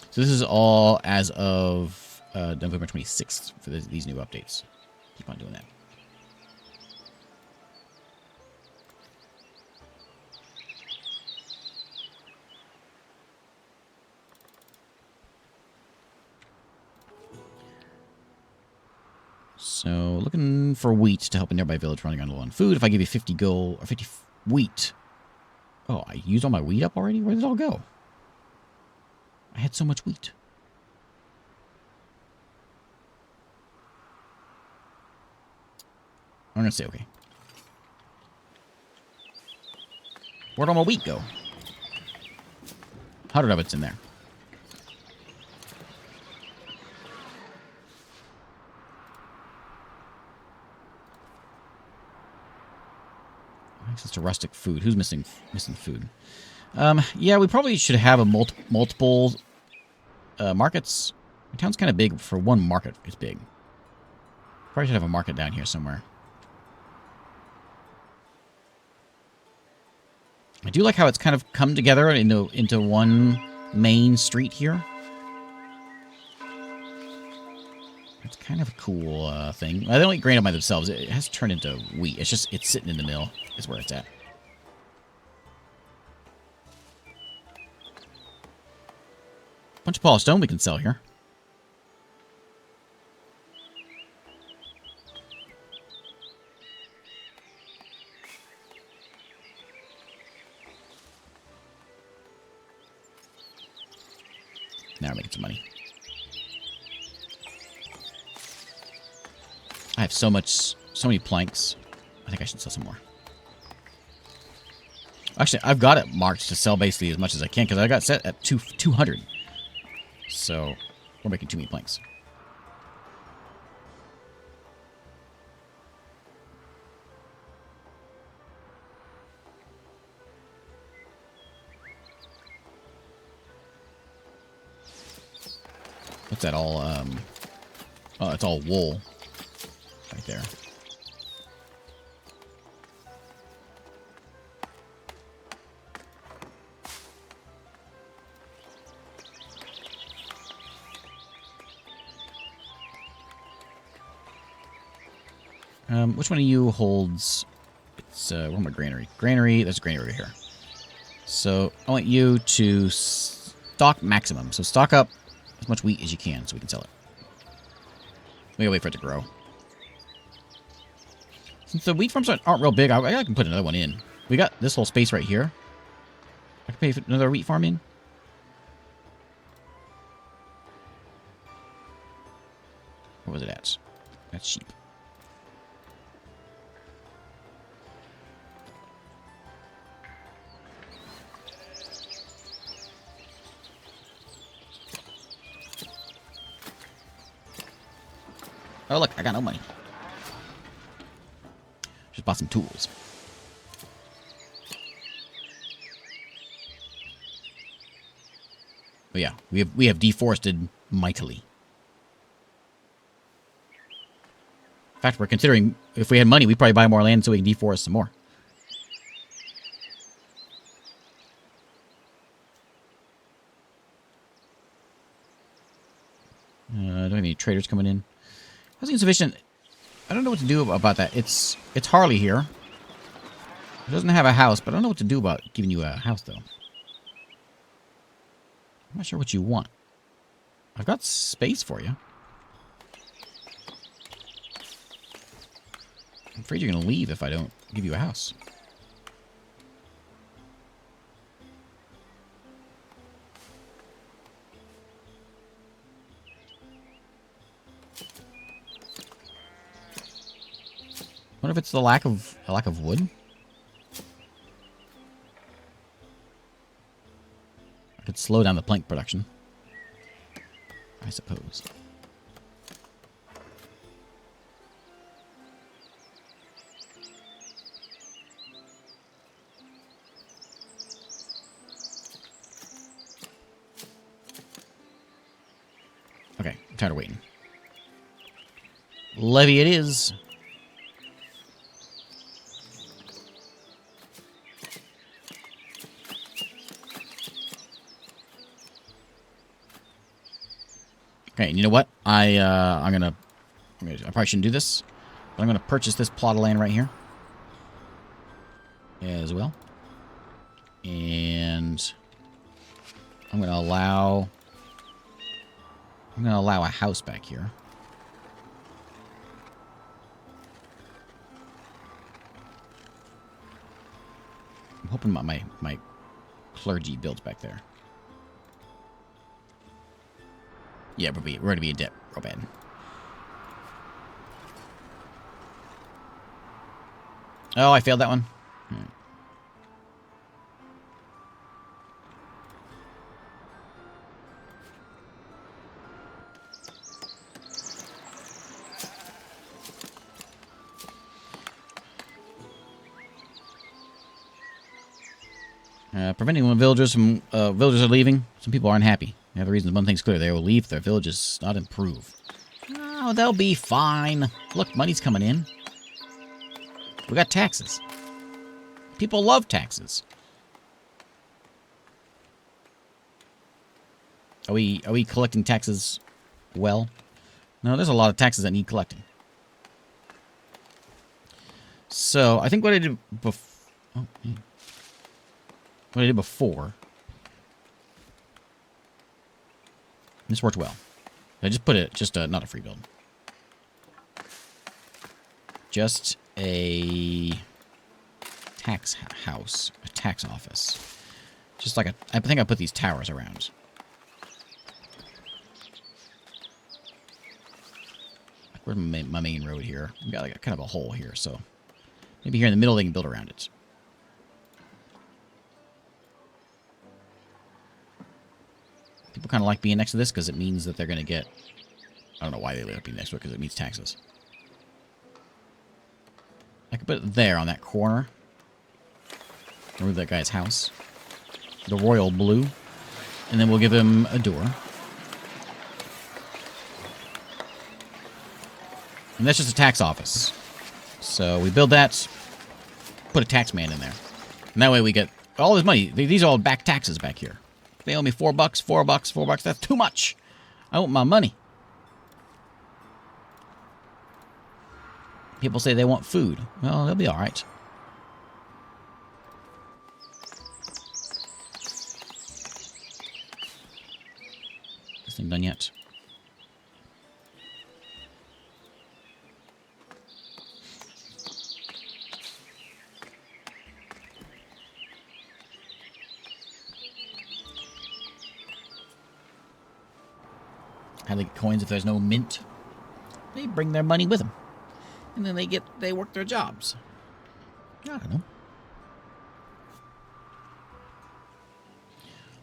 So this is all as of November 26th for these new updates. Keep on doing that. So, looking for wheat to help a nearby village running on low on food. If I give you 50 gold or 50 wheat. Oh, I used all my wheat up already? Where did it all go? I had so much wheat. I'm going to say okay. Where'd all my wheat go? 100 of it's in there. Access to rustic food. Who's missing food? Yeah, we probably should have a multiple markets. My town's kind of big for one market. It's big. Probably should have a market down here somewhere. I do like how it's kind of come together into one main street here. It's kind of a cool thing. They don't eat grain up by themselves. It has turned into wheat. It's sitting in the mill is where it's at. Bunch of polished stone we can sell here. Now we're making some money. I have so many planks. I think I should sell some more. Actually, I've got it marked to sell basically as much as I can because I got set at 200. So we're making too many planks. What's that all? Oh, it's all wool. Right there. Which one of you holds... It's, where my granary? Granary, there's a granary over here. So, I want you to stock maximum. So, stock up as much wheat as you can so we can sell it. We gotta wait for it to grow. Since the wheat farms aren't real big, I can put another one in. We got this whole space right here. I can put another wheat farm in. What was it at? That's sheep. Oh, look, I got no money. Just bought some tools. But yeah, we have deforested mightily. In fact, we're considering if we had money, we'd probably buy more land so we can deforest some more. Don't have any traders coming in. Housing insufficient. I don't know what to do about that. It's Harley here. It doesn't have a house, but I don't know what to do about giving you a house, though. I'm not sure what you want. I've got space for you. I'm afraid you're going to leave if I don't give you a house. I wonder if it's the lack of wood. I could slow down the plank production, I suppose. Okay, I'm tired of waiting. Levy it is. Okay, and you know what? I probably shouldn't do this, but I'm gonna purchase this plot of land right here as well, and I'm gonna allow a house back here. I'm hoping my clergy builds back there. Yeah, we're going to be in debt real bad. Oh, I failed that one. Preventing when villagers are leaving. Some people aren't happy. They have the reason. One thing's clear: they will leave if their villages not improve. Oh, they'll be fine. Look, money's coming in. We got taxes. People love taxes. Are we collecting taxes well? No, there's a lot of taxes that need collecting. So I think what I did before. Oh, man. What I did before. This worked well. I just put it, not a free build. Just a tax house, a tax office. Just like I think I put these towers around. Like, where's my main road here? We got like a kind of a hole here, so maybe here in the middle they can build around it. People kind of like being next to this because it means that they're going to get... I don't know why they like being next to it, because it means taxes. I could put it there on that corner. Remove that guy's house. The royal blue. And then we'll give him a door. And that's just a tax office. So we build that. Put a tax man in there. And that way we get all this money. These are all back taxes back here. They owe me $4, $4. That's too much. I want my money. People say they want food. Well, they'll be all right. This thing done yet? How do they get coins if there's no mint? They bring their money with them. And then they work their jobs. I don't know.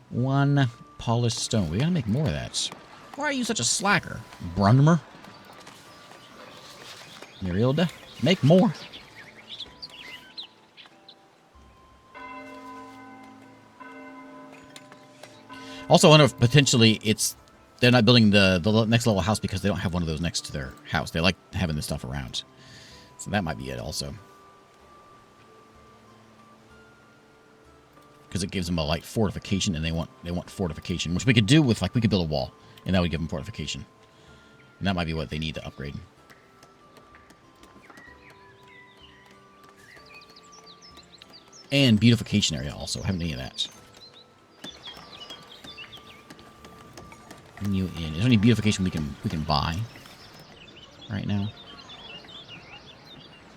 1 polished stone. We gotta make more of that. Why are you such a slacker, Brunmer? Merilda? Make more. Also, I wonder if potentially they're not building the next level house because they don't have one of those next to their house. They like having this stuff around. So that might be it also. Because it gives them a light fortification, and they want fortification, which we could do with, like, we could build a wall, and that would give them fortification. And that might be what they need to upgrade. And beautification area also. Haven't any of that. Bring you in. Is there any beautification we can buy right now?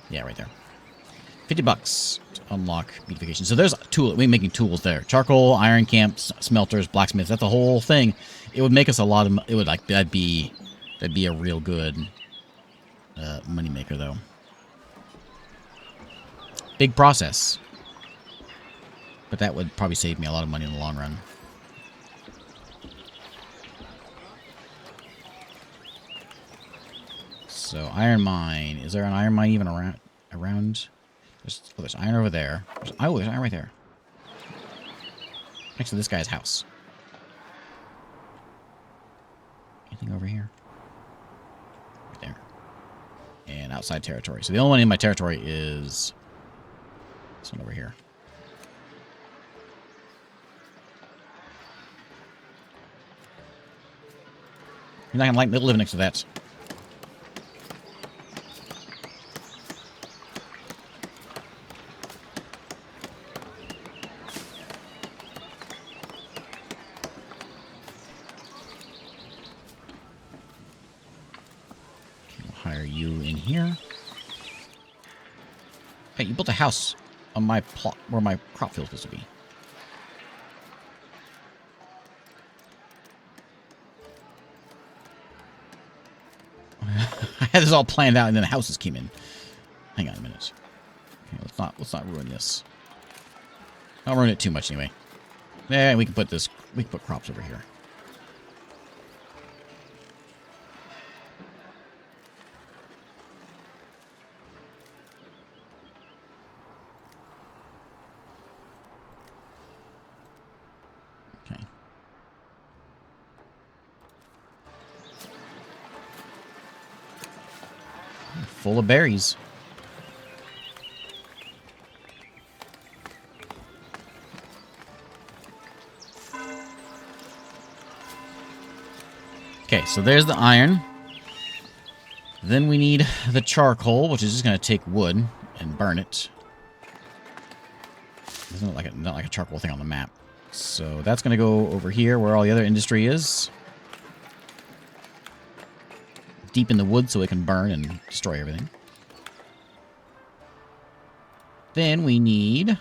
Yeah, right there. $50 to unlock beautification. So there's we're making tools there. Charcoal, iron camps, smelters, blacksmiths. That's the whole thing. It would make us a lot of. It would that'd be a real good money maker though. Big process, but that would probably save me a lot of money in the long run. So, iron mine. Is there an iron mine even around? There's iron over there. There's iron right there. Next to this guy's house. Anything over here? Right there. And outside territory. So the only one in my territory is this one over here. You're not gonna like living next to that. Hire you in here. Hey, you built a house on my plot where my crop field's supposed to be. I had this all planned out, and then the houses came in. Hang on a minute. Okay, let's not ruin this. I'll ruin it too much anyway. Yeah, we can put this. We can put crops over here. Okay. Full of berries. Okay, so there's the iron. Then we need the charcoal, which is just going to take wood and burn it. There's not like a charcoal thing on the map. So that's going to go over here where all the other industry is. Deep in the wood so it can burn and destroy everything. Then we need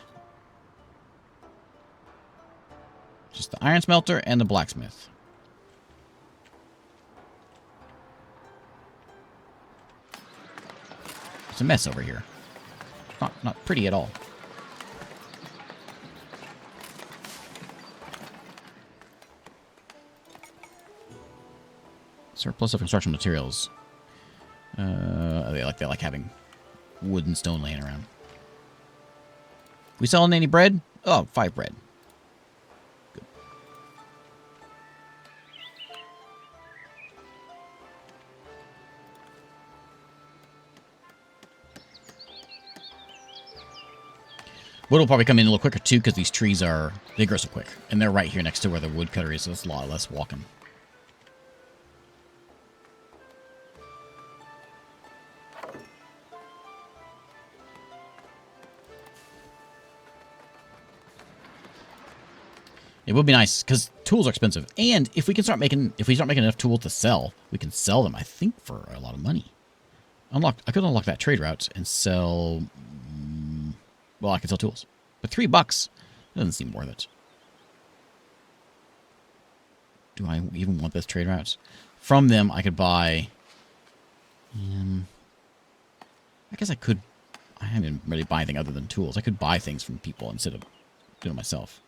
just the iron smelter and the blacksmith. It's a mess over here. Not pretty at all. Surplus of construction materials. They like having wood and stone laying around. We selling any bread? Oh, 5 bread. Good. Wood will probably come in a little quicker too, because these trees they grow so quick, and they're right here next to where the woodcutter is, so it's a lot less walking. It would be nice, because tools are expensive. And if we start making enough tools to sell, we can sell them, I think, for a lot of money. I could unlock that trade route and sell... well, I can sell tools. But $3 doesn't seem worth it. Do I even want this trade route? From them, I could buy... I guess I could... I haven't really buy anything other than tools. I could buy things from people instead of doing it myself.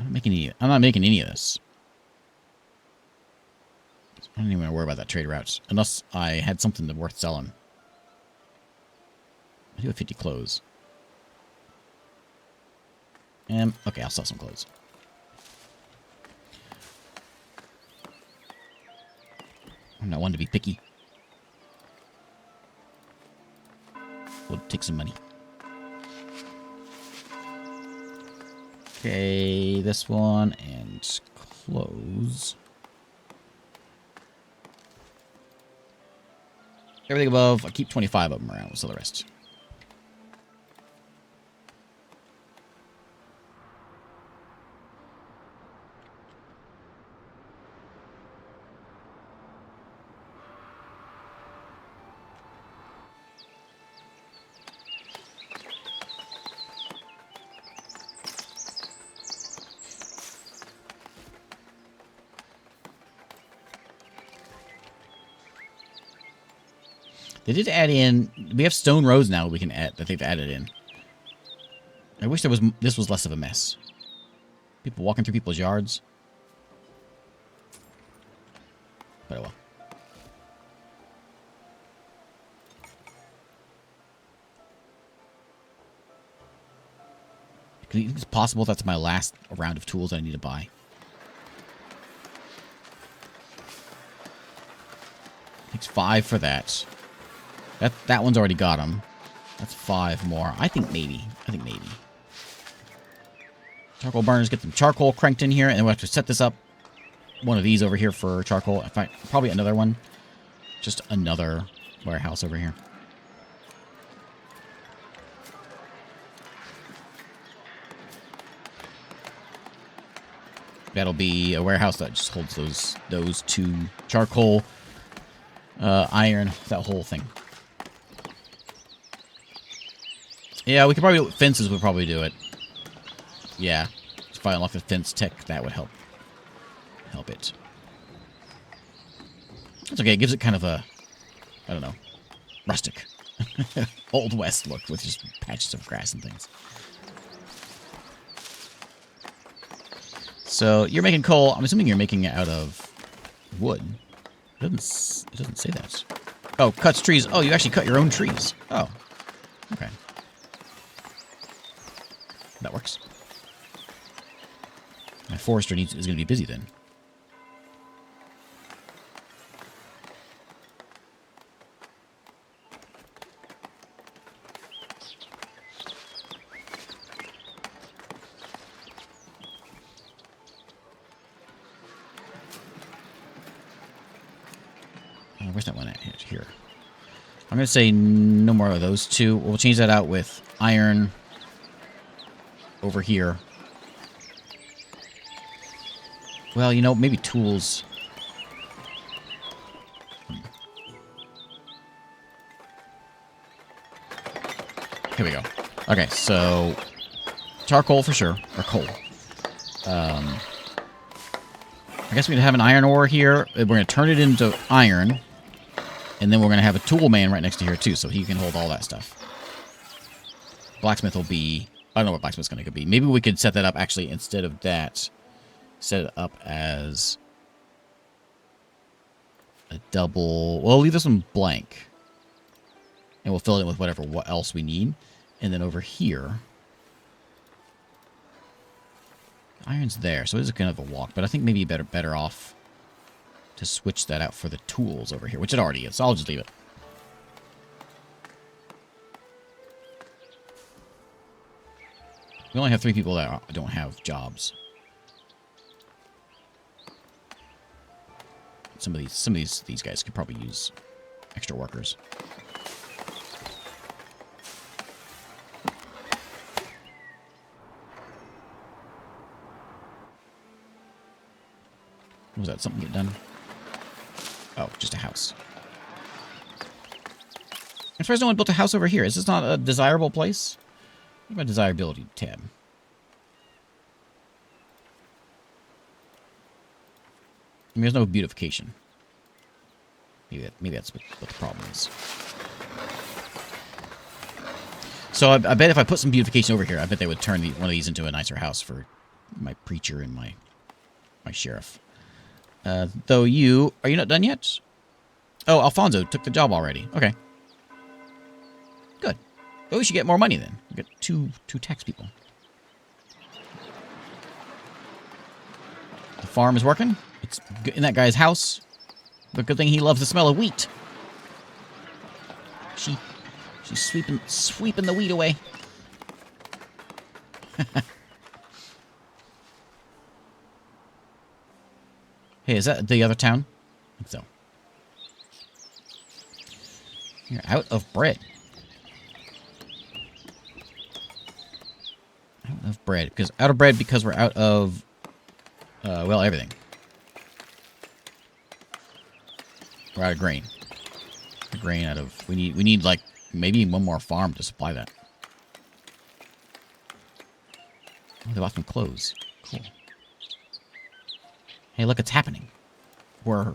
I'm not making any of this. I don't even want to worry about that trade route. Unless I had something that's worth selling. I do have 50 clothes. Okay, I'll sell some clothes. I'm not one to be picky. We'll take some money. Okay, this one, and close. Everything above, I keep 25 of them around, we'll sell the rest. They did add in... we have stone roads now we can add, that they've added in. I wish this was less of a mess. People walking through people's yards. But oh well. It's possible that's my last round of tools I need to buy. Takes 5 for that. That one's already got them. That's 5 more. I think maybe. Charcoal burners, get some charcoal cranked in here, and then we'll have to set this up. One of these over here for charcoal. In fact, probably another one. Just another warehouse over here. That'll be a warehouse that just holds those 2 charcoal, iron, that whole thing. Yeah, we could probably... Fences would probably do it. Yeah. If I unlock the fence tech, that would help. Help it. It's okay. It gives it kind of a... I don't know. Rustic. Old West look with just patches of grass and things. So, you're making coal. I'm assuming you're making it out of wood. It doesn't say that. Oh, cuts trees. Oh, you actually cut your own trees. Oh. Okay. That works. My forester is going to be busy then. Where's that one at? Here. I'm going to say no more of those two. We'll change that out with iron over here. Well, you know, maybe tools. Here we go. Okay, so charcoal for sure, or coal. I guess we're going to have an iron ore here. We're going to turn it into iron. And then we're going to have a tool man right next to here, too, so he can hold all that stuff. Blacksmith will be... I don't know what blacksmith's going to be. Maybe we could set that up, actually, instead of that. Set it up as a double... Well, leave this one blank. And we'll fill it in with whatever else we need. And then over here... Iron's there, so it is kind of a walk. But I think maybe better off... to switch that out for the tools over here, which it already is, so I'll just leave it. We only have 3 people that don't have jobs. Some of these guys could probably use extra workers. Was that something get done? Oh, just a house. I'm surprised no one built a house over here. Is this not a desirable place? What about desirability tab? I mean, there's no beautification. Maybe that's what the problem is. So I bet if I put some beautification over here, I bet they would turn one of these into a nicer house for my preacher and my sheriff. Though are you not done yet? Oh, Alfonso took the job already. Okay. Good. Well, we should get more money then. We got two tax people. The farm is working. It's in that guy's house. But good thing he loves the smell of wheat. She's sweeping the wheat away. Hey, is that the other town? I think so. You're out of bread. Out of bread. Out of bread because we're out of, well, everything. We're out of grain. The grain out of... We need, like, maybe one more farm to supply that. Oh, they bought some clothes. Cool. Hey, look, it's happening. We're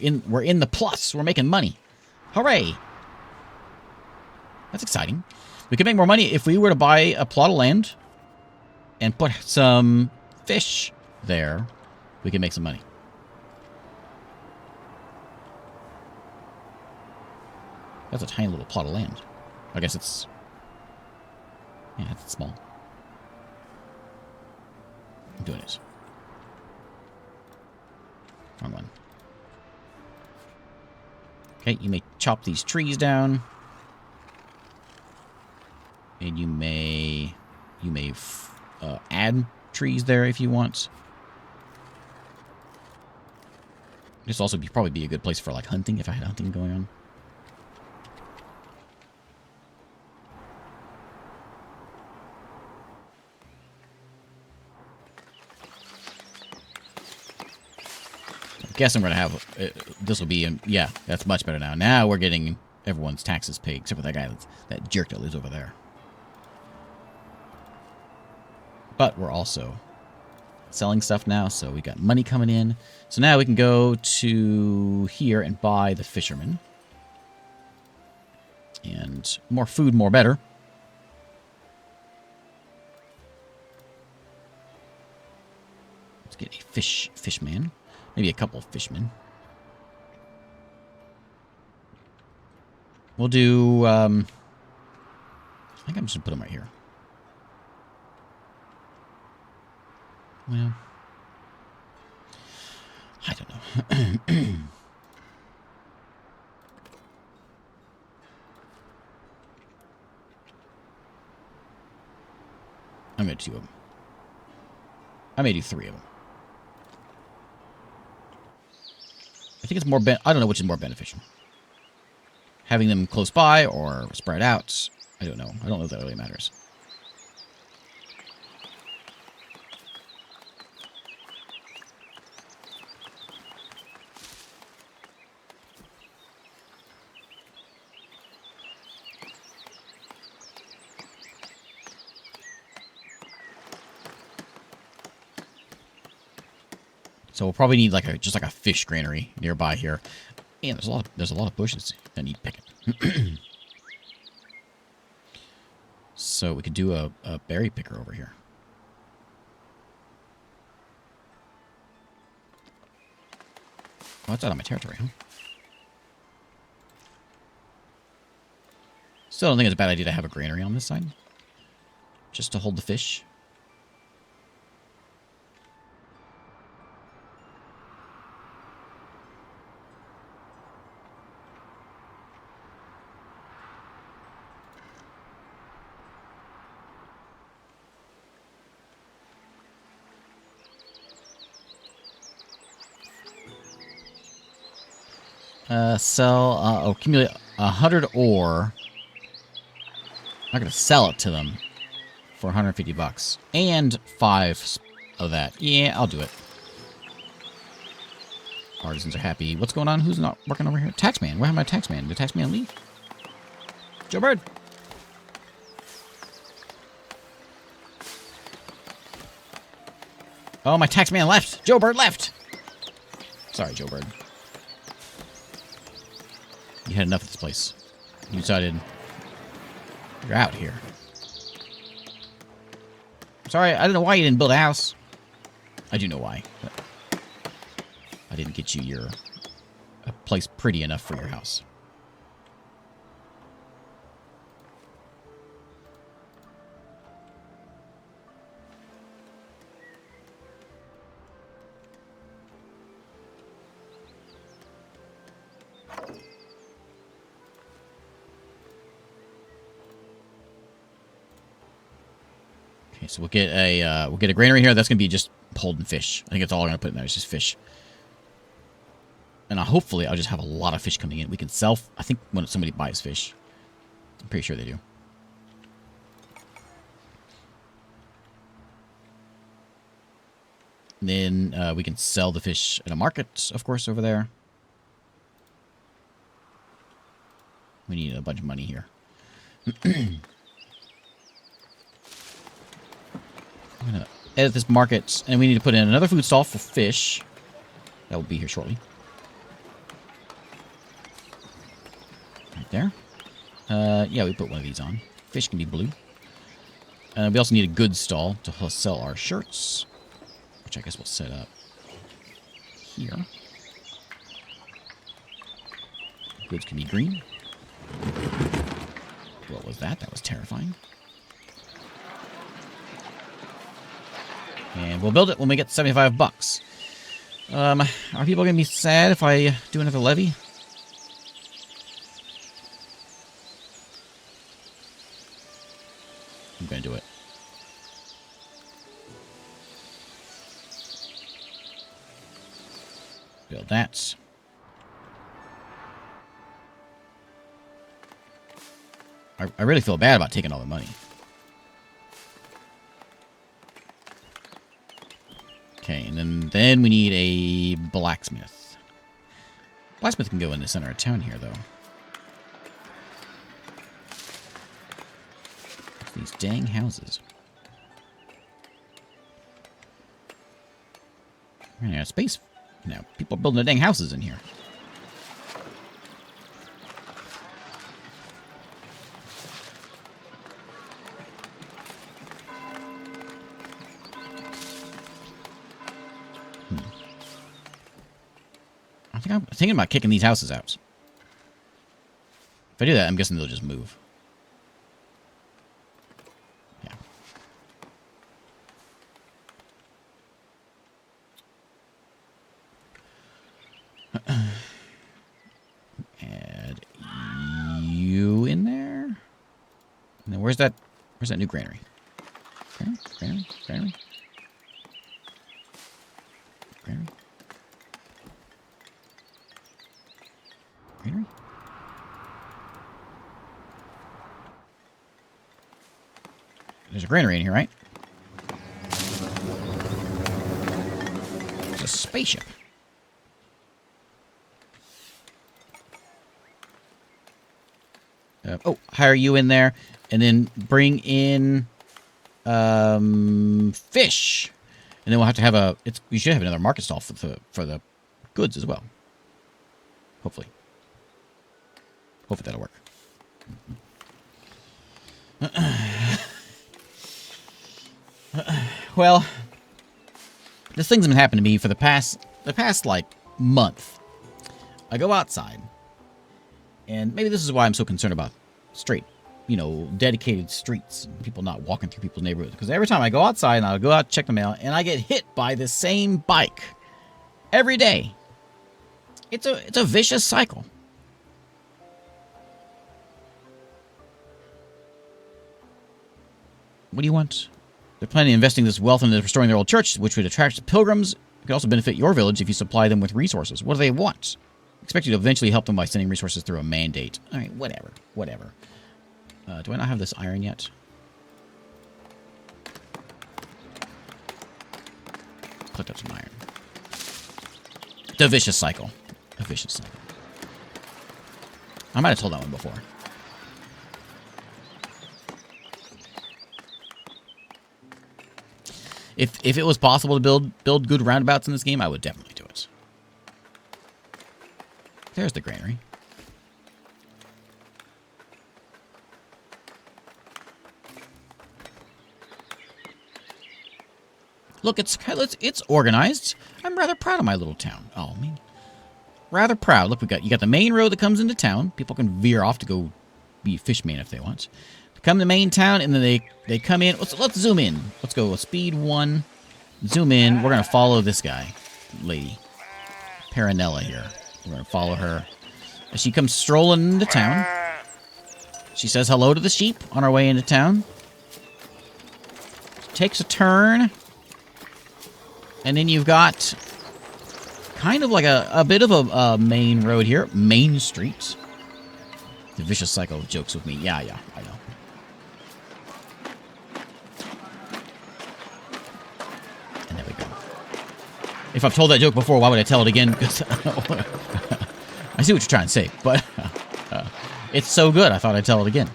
in the plus. We're making money. Hooray! That's exciting. We could make more money if we were to buy a plot of land and put some fish there. We could make some money. That's a tiny little plot of land. I guess it's... Yeah, it's small. I'm doing it. Wrong one. Okay, you may chop these trees down. And you may add trees there if you want. This also probably be a good place for like hunting if I had hunting going on. I guess I'm going to have... this will be... yeah, that's much better now. Now we're getting everyone's taxes paid, except for that guy, that jerk that lives over there. But we're also selling stuff now, so we got money coming in. So now we can go to here and buy the fisherman. And more food, more better. Let's get a fishman. Maybe a couple of fishmen. We'll do, I think I'm just going to put them right here. Well, I don't know. I'm going to do 2 of them. I may do 3 of them. I think it's more I don't know which is more beneficial. Having them close by or spread out. I don't know. I don't know if that really matters. So we'll probably need like just like a fish granary nearby here. And there's a lot of bushes that need picking. So we could do a berry picker over here. Oh, that's out of my territory, huh? Still don't think it's a bad idea to have a granary on this side. Just to hold the fish. Accumulate 100 ore. I'm not going to sell it to them for 150 bucks. And 5 of that. Yeah, I'll do it. Artisans are happy. What's going on? Who's not working over here? Taxman. Where am I taxman? Did taxman leave? Joe Bird. Oh, my taxman left. Joe Bird left. Sorry, Joe Bird. You had enough of this place. You decided you're out here. Sorry, I don't know why you didn't build a house. I do know why. But I didn't get you a place pretty enough for your house. Okay, so we'll get a granary here. That's gonna be just holding fish. I think that's all I'm gonna put in there. It's just fish. And hopefully I'll just have a lot of fish coming in. We can sell. I think when somebody buys fish, I'm pretty sure they do. And then we can sell the fish at a market, of course, over there. We need a bunch of money here. I'm going to edit this market, and we need to put in another food stall for fish. That will be here shortly. Right there. Yeah, we put one of these on. Fish can be blue. We also need a goods stall to sell our shirts, which I guess we'll set up here. Goods can be green. What was that? That was terrifying. And we'll build it when we get 75 bucks. Are people going to be sad if I do another levy? I'm going to do it. Build that. I really feel bad about taking all the money. Okay, and then we need a blacksmith. Blacksmith can go in the center of town here, though. These dang houses. Yeah, space. Now, people are building their dang houses in here. I'm thinking about kicking these houses out. If I do that, I'm guessing they'll just move. Yeah. Add you in there. And then where's that new granary? Granary? Granary? Granary? Granary? There's a granary in here, right? There's a spaceship. Hire you in there, and then bring in fish, and then we'll have to have we should have another market stall for the goods as well. Hopefully that'll work. Well, this thing's been happening to me for the past like month. I go outside, and maybe this is why I'm so concerned about straight, dedicated streets and people not walking through people's neighborhoods. Because every time I go outside and I'll go out to check the mail, and I get hit by the same bike every day. It's a vicious cycle. What do you want? They're planning on investing this wealth into restoring their old church, which would attract pilgrims. It could also benefit your village if you supply them with resources. What do they want? Expect you to eventually help them by sending resources through a mandate. All right, whatever. Do I not have this iron yet? Clicked up some iron. The vicious cycle. A vicious cycle. I might have told that one before. If it was possible to build good roundabouts in this game, I would definitely do it. There's the granary. Look, it's organized. I'm rather proud of my little town. Oh, I mean, rather proud. Look, you got the main road that comes into town. People can veer off to go be fishman if they want. Come to the main town, and then they come in. Let's zoom in. Let's go speed 1. Zoom in. We're gonna follow this guy, lady, Peronella here. We're gonna follow her as she comes strolling into town. She says hello to the sheep on her way into town. Takes a turn. And then you've got kind of like a bit of a main road here. Main Street. The vicious cycle of jokes with me. Yeah, I know. And there we go. If I've told that joke before, why would I tell it again? Because I see what you're trying to say, but it's so good, I thought I'd tell it again.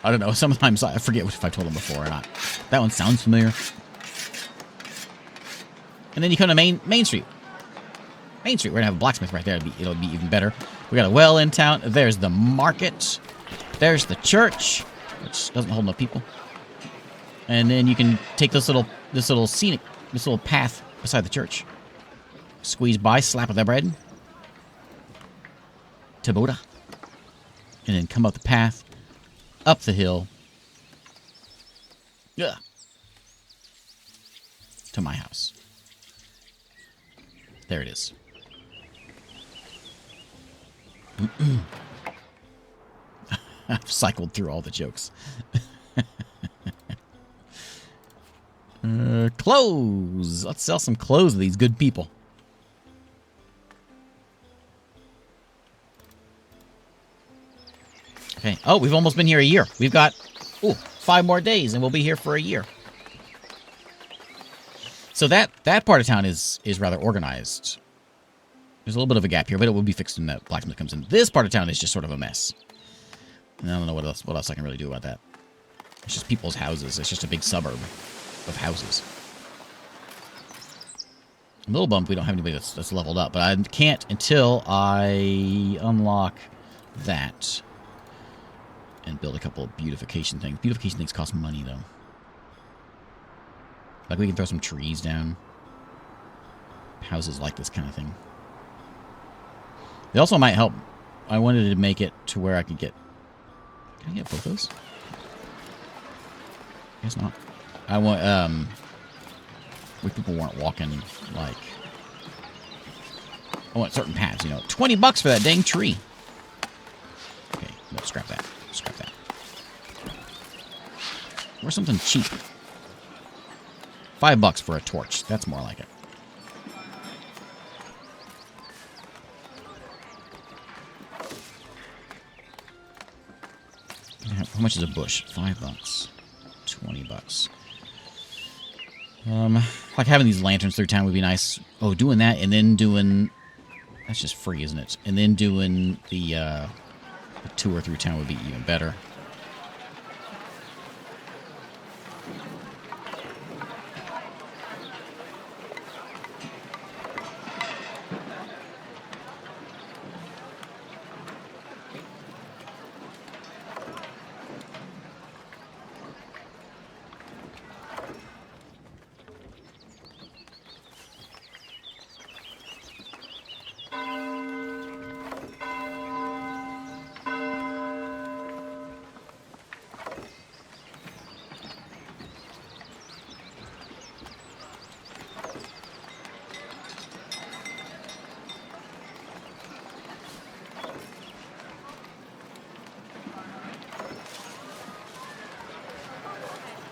I don't know. Sometimes I forget if I told them before or not. That one sounds familiar. And then you come to Main Street. Main Street. We're going to have a blacksmith right there. It'll be even better. We got a well in town. There's the market. There's the church, which doesn't hold enough people. And then you can take this little path beside the church. Squeeze by, slap of that bread. Taboda. And then come up the path. Up the hill. Yeah. To my house. There it is. I've cycled through all the jokes. Clothes. Let's sell some clothes to these good people. Okay. Oh, we've almost been here a year. We've got 5 more days, and we'll be here for a year. So that part of town is rather organized. There's a little bit of a gap here, but it will be fixed when that blacksmith comes in. This part of town is just sort of a mess. And I don't know what else I can really do about that. It's just people's houses. It's just a big suburb of houses. A little bump we don't have anybody that's leveled up, but I can't until I unlock that and build a couple of beautification things. Beautification things cost money, though. Like, we can throw some trees down. Houses like this kind of thing. They also might help. I wanted to make it to where I could get... Can I get photos? Guess not. I want, where people weren't walking, like... I want certain paths, you know. $20 for that dang tree. Okay, no, scrap that. Scrap that. Or something cheap. $5 for a torch. That's more like it. How much is a bush? $5. $20. Like having these lanterns through town would be nice. Oh, doing that and then doing... That's just free, isn't it? And then doing the tour through town would be even better.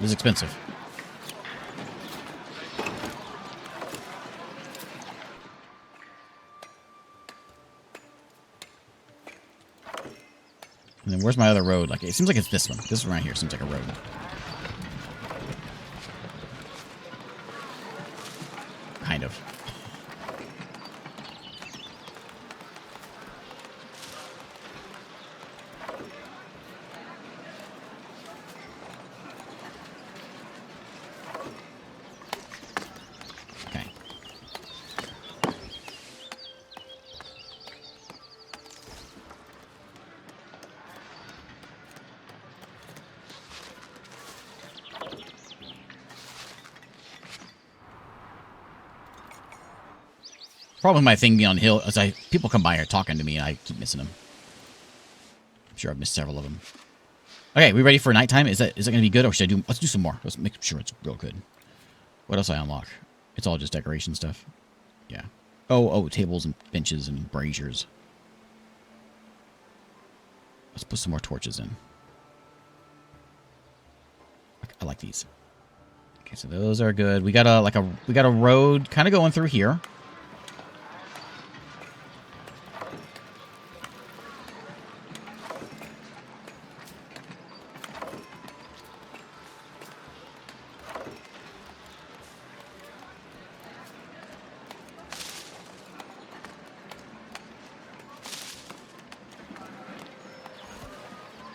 It is expensive. And then where's my other road? Like, it seems like it's this one. This one right here seems like a road. Kind of. Okay. Problem with my thing being on hill is people come by here talking to me and I keep missing them. I'm sure I've missed several of them. Okay, we ready for nighttime? Is it going to be good, or should I do? Let's do some more. Let's make sure it's real good. What else I unlock? It's all just decoration stuff. Yeah. Oh, tables and benches and braziers. Let's put some more torches in. I like these. Okay, so those are good. We got a road kind of going through here.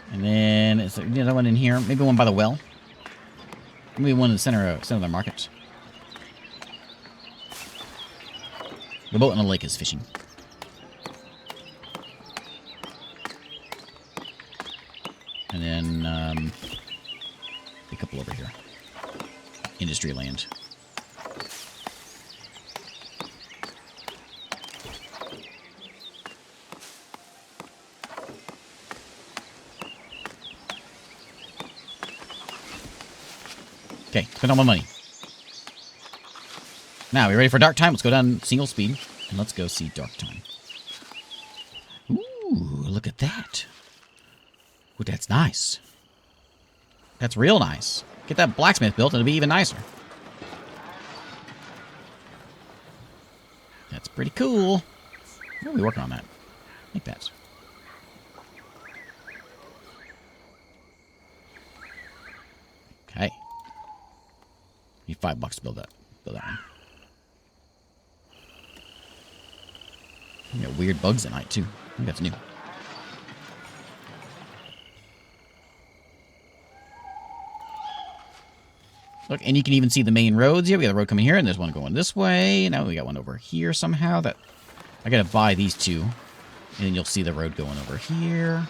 And then is there another one in here? Maybe one by the well. Maybe one in the center of the market. The boat in the lake is fishing. And then a couple over here. Industry land. Okay, spend all my money. Now, we ready for dark time? Let's go down single speed, and let's go see dark time. Ooh, look at that. Ooh, that's nice. That's real nice. Get that blacksmith built, and it'll be even nicer. That's pretty cool. We'll be working on that. Like that. Okay. Need $5 to build that. Build that one. You got weird bugs at night too. I think that's new. Look, and you can even see the main roads here. We got a road coming here, and there's one going this way. Now we got one over here somehow. That I gotta buy these two. And then you'll see the road going over here.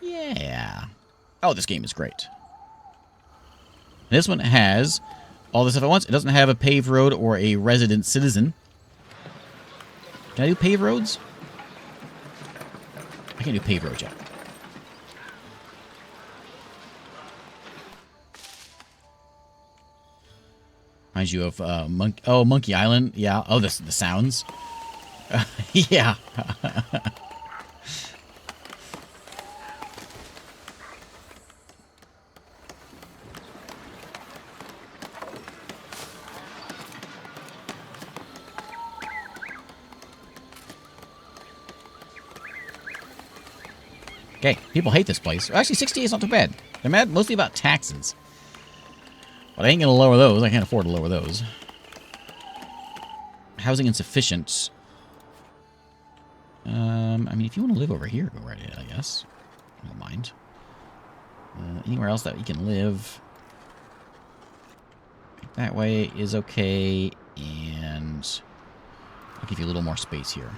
Yeah. Oh, this game is great. This one has all this stuff at once. It doesn't have a paved road or a resident citizen. Can I do paved roads? I can't do paved roads yet. Reminds you of Monkey Island. Yeah. Oh, the sounds. Yeah. Okay, people hate this place. Actually, 68 is not too bad. They're mad mostly about taxes. But I ain't gonna lower those. I can't afford to lower those. Housing insufficient. I mean, if you want to live over here, go right ahead, I guess. I don't mind. Anywhere else that you can live. That way is okay. And I'll give you a little more space here.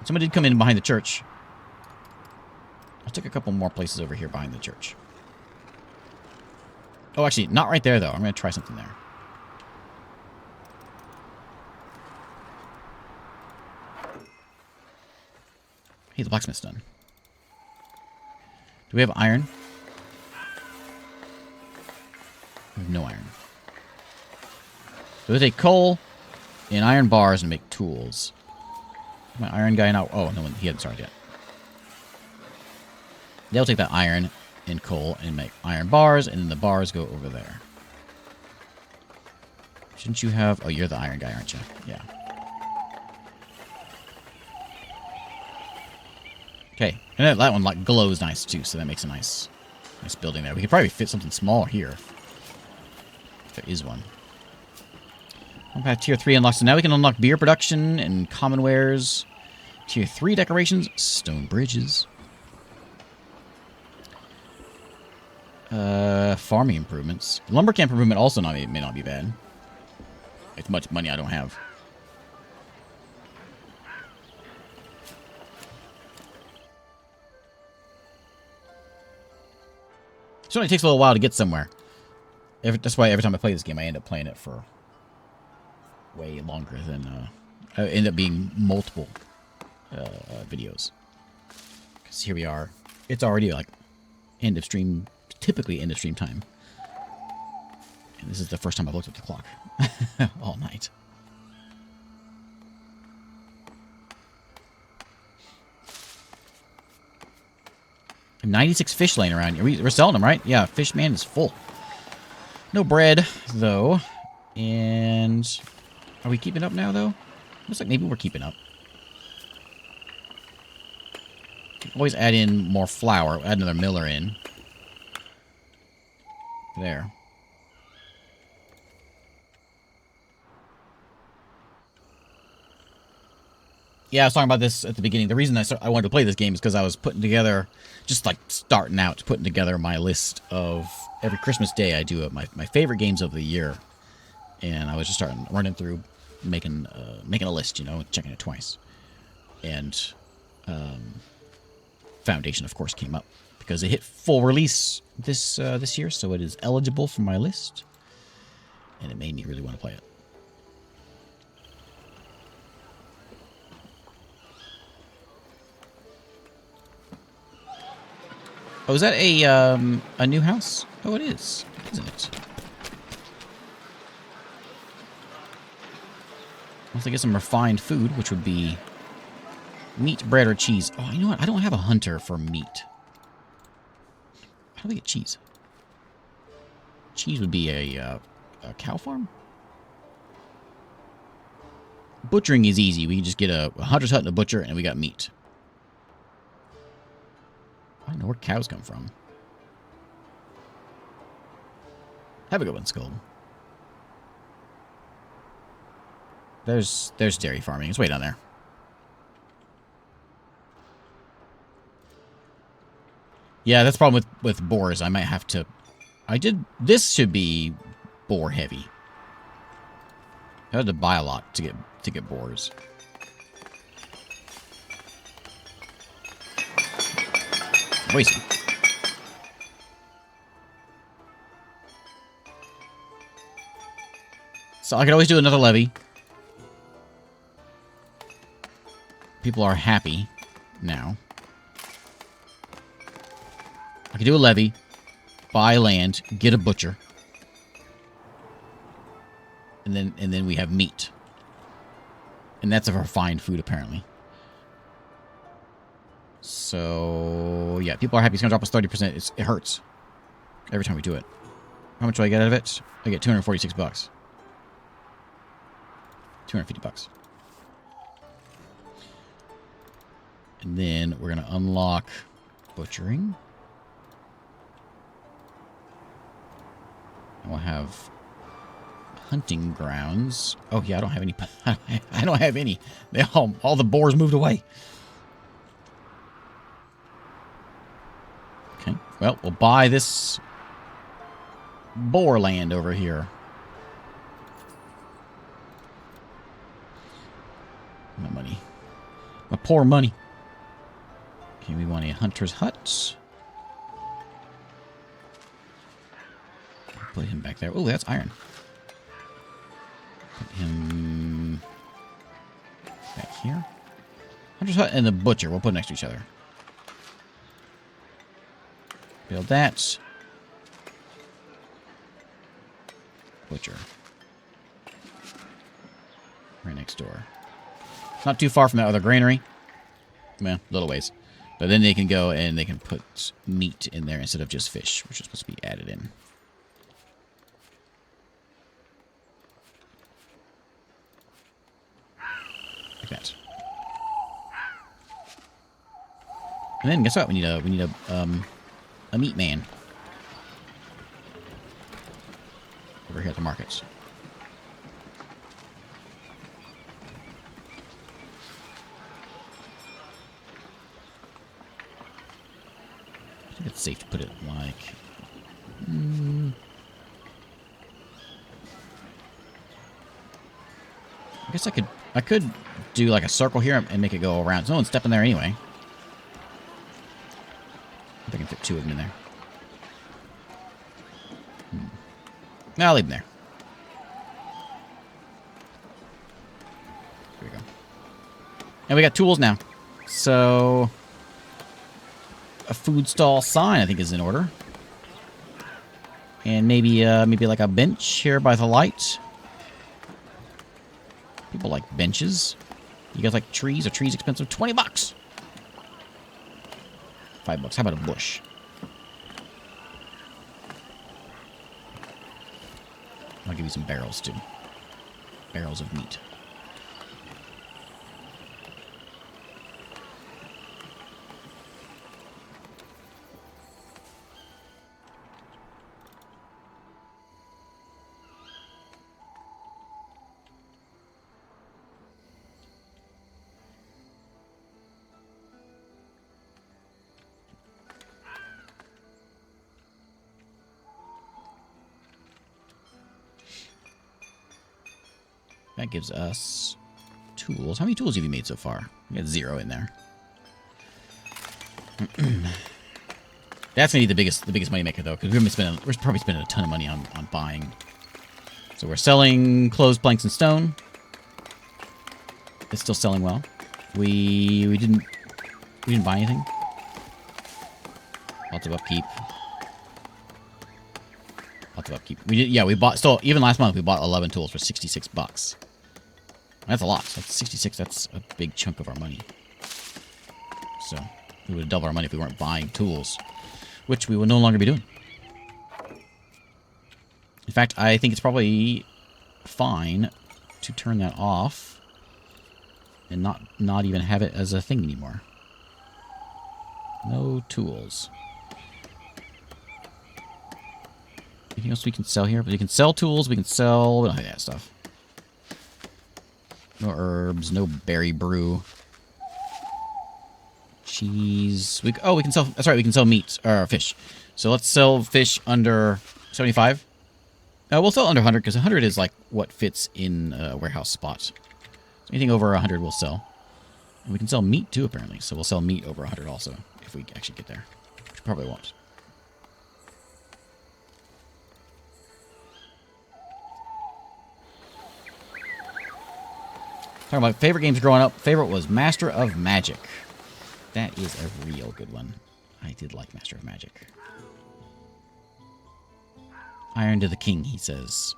Someone did come in behind the church. I'll take a couple more places over here behind the church. Oh, actually, not right there, though. I'm going to try something there. Hey, the blacksmith's done. Do we have iron? We have no iron. So we'll take coal and iron bars and make tools. My iron guy now. Oh, no, he hasn't started yet. They'll take that iron and coal and make iron bars, and then the bars go over there. Shouldn't you have... Oh, you're the iron guy, aren't you? Yeah. Okay. And that one like glows nice, too, so that makes a nice building there. We could probably fit something small here. If there is one. Tier 3 unlocked. So now we can unlock beer production and common wares. Tier 3 decorations. Stone bridges. Farming improvements. Lumber camp improvement also may not be bad. It's much money I don't have. So it takes a little while to get somewhere. That's why every time I play this game, I end up playing it for way longer than... I end up being multiple videos. Because here we are. It's already like end of stream, typically end of stream time. And this is the first time I've looked at the clock all night. And 96 fish laying around. We're selling them, right? Yeah, fish man is full. No bread, though. And are we keeping up now, though? Looks like maybe we're keeping up. Always add in more flour. Add another miller in. There. Yeah, I was talking about this at the beginning. The reason I wanted to play this game is because I was putting together, just like starting out, putting together my list of every Christmas day I do my favorite games of the year. And I was just running through, making a list, you know, checking it twice. And Foundation, of course, came up because it hit full release this year, so it is eligible for my list. And it made me really want to play it. Oh, is that a new house? Oh, it is, isn't it? Once I get some refined food, which would be meat, bread, or cheese. Oh, you know what? I don't have a hunter for meat. How do we get cheese? Cheese would be a cow farm? Butchering is easy. We can just get a hunter's hut and a butcher, and we got meat. I don't know where cows come from. Have a good one, Skull. There's dairy farming. It's way down there. Yeah, that's the problem with boars. I might have to... This should be boar heavy. I had to buy a lot to get boars. Wasting. So I could always do another levy. People are happy now. I could do a levy, buy land, get a butcher, and then we have meat. And that's of our fine food, apparently. So yeah, people are happy. It's gonna drop us 30%. It hurts every time we do it. How much do I get out of it? I get 246 bucks. 250 bucks. And then we're gonna unlock butchering. And we'll have hunting grounds. Oh yeah, I don't have any. I don't have any. All the boars moved away. Okay. Well, we'll buy this boar land over here. My money. My poor money. Okay, we want a hunter's hut. Put him back there. Oh, that's iron. Put him back here. Hunter's hut and the butcher. We'll put next to each other. Build that. Butcher. Right next door. Not too far from that other granary. Well, little ways. But then they can go and they can put meat in there instead of just fish, which is supposed to be added in. Like that. And then guess what? We need a meat man over here at the markets. I think it's safe to put it like... I guess I could do like a circle here and make it go around. No one's stepping there anyway. I can fit two of them in there. No, I'll leave them there. Here we go. And we got tools now. So... a food stall sign, I think, is in order. And maybe like a bench here by the light. People like benches. You guys like trees? Are trees expensive? 20 bucks! $5. How about a bush? I'll give you some barrels, too. Barrels of meat. That gives us tools. How many tools have you made so far? We got 0 in there. That's gonna be the biggest money maker though, because we're probably spending a ton of money on buying. So we're selling clothes, planks, and stone. It's still selling well. We didn't buy anything. Lots of upkeep. Lots of upkeep. We bought, still, even last month, we bought 11 tools for 66 bucks. That's a lot. That's 66. That's a big chunk of our money. So, we would have doubled our money if we weren't buying tools, which we will no longer be doing. In fact, I think it's probably fine to turn that off and not even have it as a thing anymore. No tools. Anything else we can sell here? But we can sell tools. We can sell... We don't have that stuff. No herbs. No berry brew. cheese. We can sell. That's right. We can sell meat or fish. So let's sell fish under 75. We'll sell under 100 because 100 is like what fits in a warehouse spot. So anything over 100 we'll sell. And we can sell meat too, apparently. So we'll sell meat over 100 also if we actually get there, which we probably won't. Talking about favorite games growing up. Favorite was Master of Magic. That is a real good one. I did like Master of Magic. Iron to the King, he says.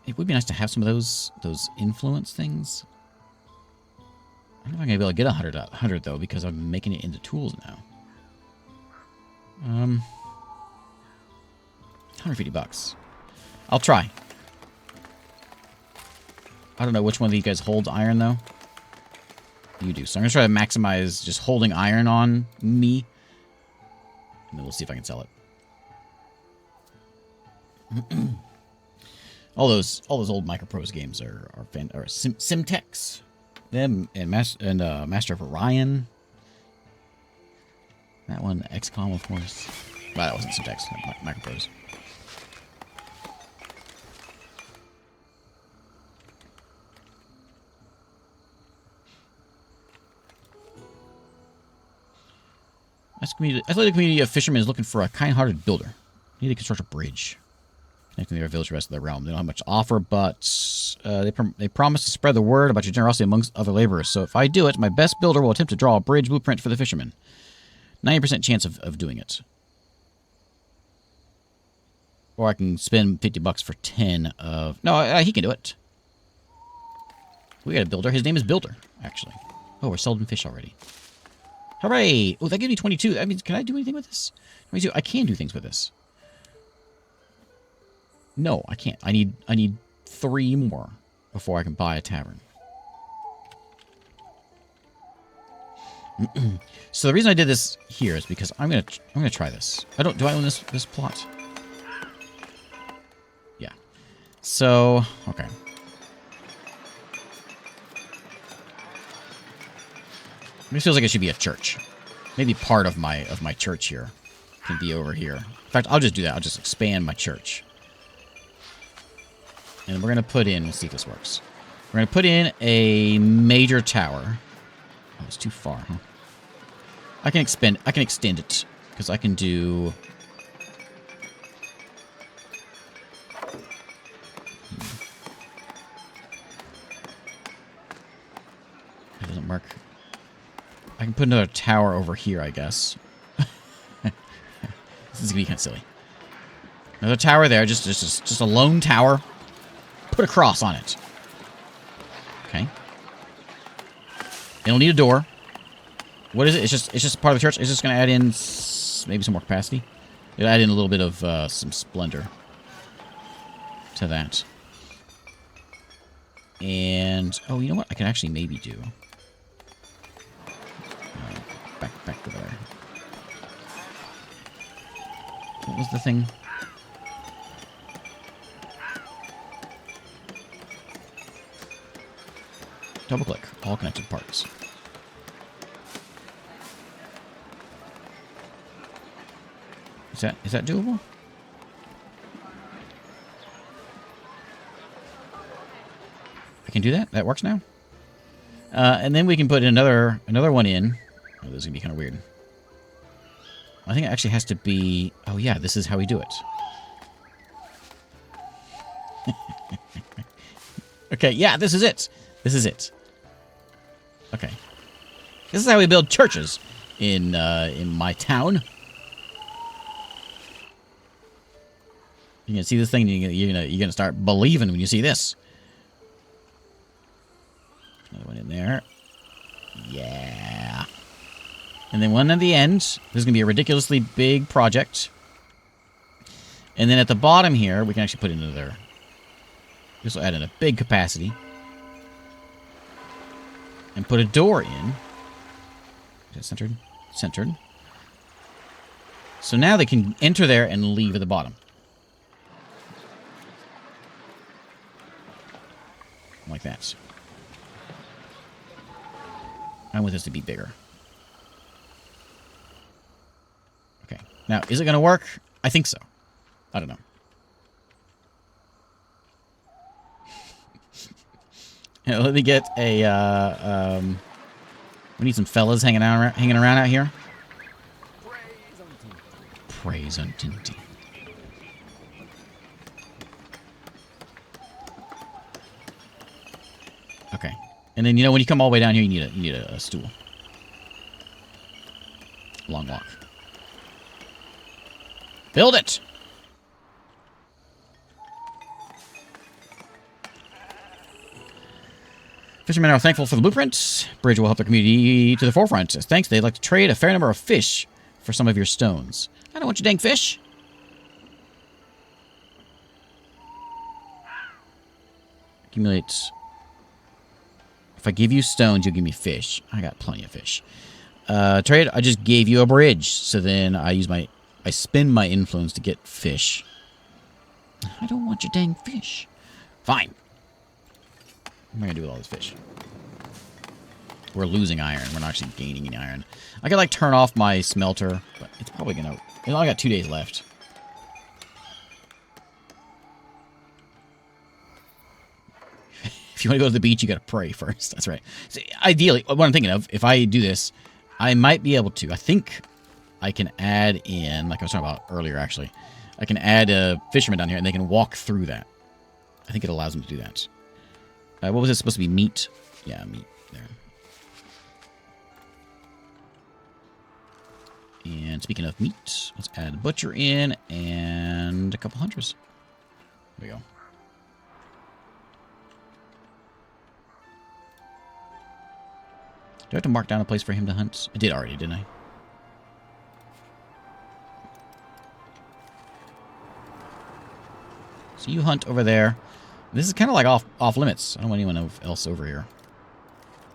It would be nice to have some of those influence things. I don't know if I'm going to be able to get 100 though, because I'm making it into tools now. 150 bucks. I'll try. I don't know which one of you guys holds iron, though. You do. So I'm going to try to maximize just holding iron on me. And then we'll see if I can sell it. all those old Microprose games are Simtex. Them and Master of Orion. That one, XCOM, of course. Well, that wasn't Simtex, Microprose. Athletic community of fishermen is looking for a kind-hearted builder. Need to construct a bridge connecting their village to the rest of the realm. They don't have much to offer, but they promise to spread the word about your generosity amongst other laborers. So if I do it, my best builder will attempt to draw a bridge blueprint for the fishermen. 90% chance of doing it. Or I can spend 50 bucks for 10 of... No, he can do it. We got a builder. His name is Builder, actually. Oh, we're selling fish already. Hooray! Oh, that gave me 22. I mean, can I do anything with this? I can do things with this. No, I can't. I need 3 more before I can buy a tavern. So the reason I did this here is because I'm gonna try this. Do I own this plot? Yeah. So okay. This feels like it should be a church. Maybe part of my church here can be over here. In fact, I'll just do that. I'll just expand my church. And we're going to put in... Let's see if this works. We're going to put in a major tower. Oh, it's too far, huh? I can extend it. Because I can do... It doesn't work. I can put another tower over here, I guess. This is going to be kind of silly. Another tower there, just a lone tower. Put a cross on it. Okay. It'll need a door. What is it? It's just part of the church. It's just going to add in maybe some more capacity. It'll add in a little bit of some splendor to that. And oh, you know what? I can actually maybe do. Back to there. What was the thing? Double click. All connected parts. Is that doable? I can do that? That works now? And then we can put another one in. Oh, this is going to be kind of weird. I think it actually has to be... Oh, yeah, this is how we do it. Okay, yeah, this is it. This is it. Okay. This is how we build churches in my town. You're gonna see this thing, you're gonna start believing when you see this. Another one in there. Yeah. And then one at the end. This is gonna be a ridiculously big project. And then at the bottom here, we can actually put in another. This will add in a big capacity. And put a door in. Is that centered? Centered. So now they can enter there and leave at the bottom. Like that. I want this to be bigger. Now, is it going to work? I think so. I don't know. Yeah, let me get a, we need some fellas hanging around out here. Praise untinty. Okay. And then, you know, when you come all the way down here, you need a stool. Long walk. Build it! Fishermen are thankful for the blueprint. Bridge will help the community to the forefront. As thanks, they'd like to trade a fair number of fish for some of your stones. I don't want your dang fish. Accumulate. If I give you stones, you'll give me fish. I got plenty of fish. Trade, I just gave you a bridge. So then I spend my influence to get fish. I don't want your dang fish. Fine. What am I going to do with all this fish? We're losing iron. We're not actually gaining any iron. I could, like, turn off my smelter, but it's probably going to... I only got 2 days left. If you want to go to the beach, you got to pray first. That's right. So, ideally, what I'm thinking of, if I do this, I might be able to... I think I can add in, like I was talking about earlier, actually. I can add a fisherman down here, and they can walk through that. I think it allows them to do that. What was it supposed to be? Meat? Yeah, meat. There. And speaking of meat, let's add a butcher in and a couple hunters. There we go. Do I have to mark down a place for him to hunt? I did already, didn't I? So you hunt over there. This is kind of like off limits. I don't want anyone else over here.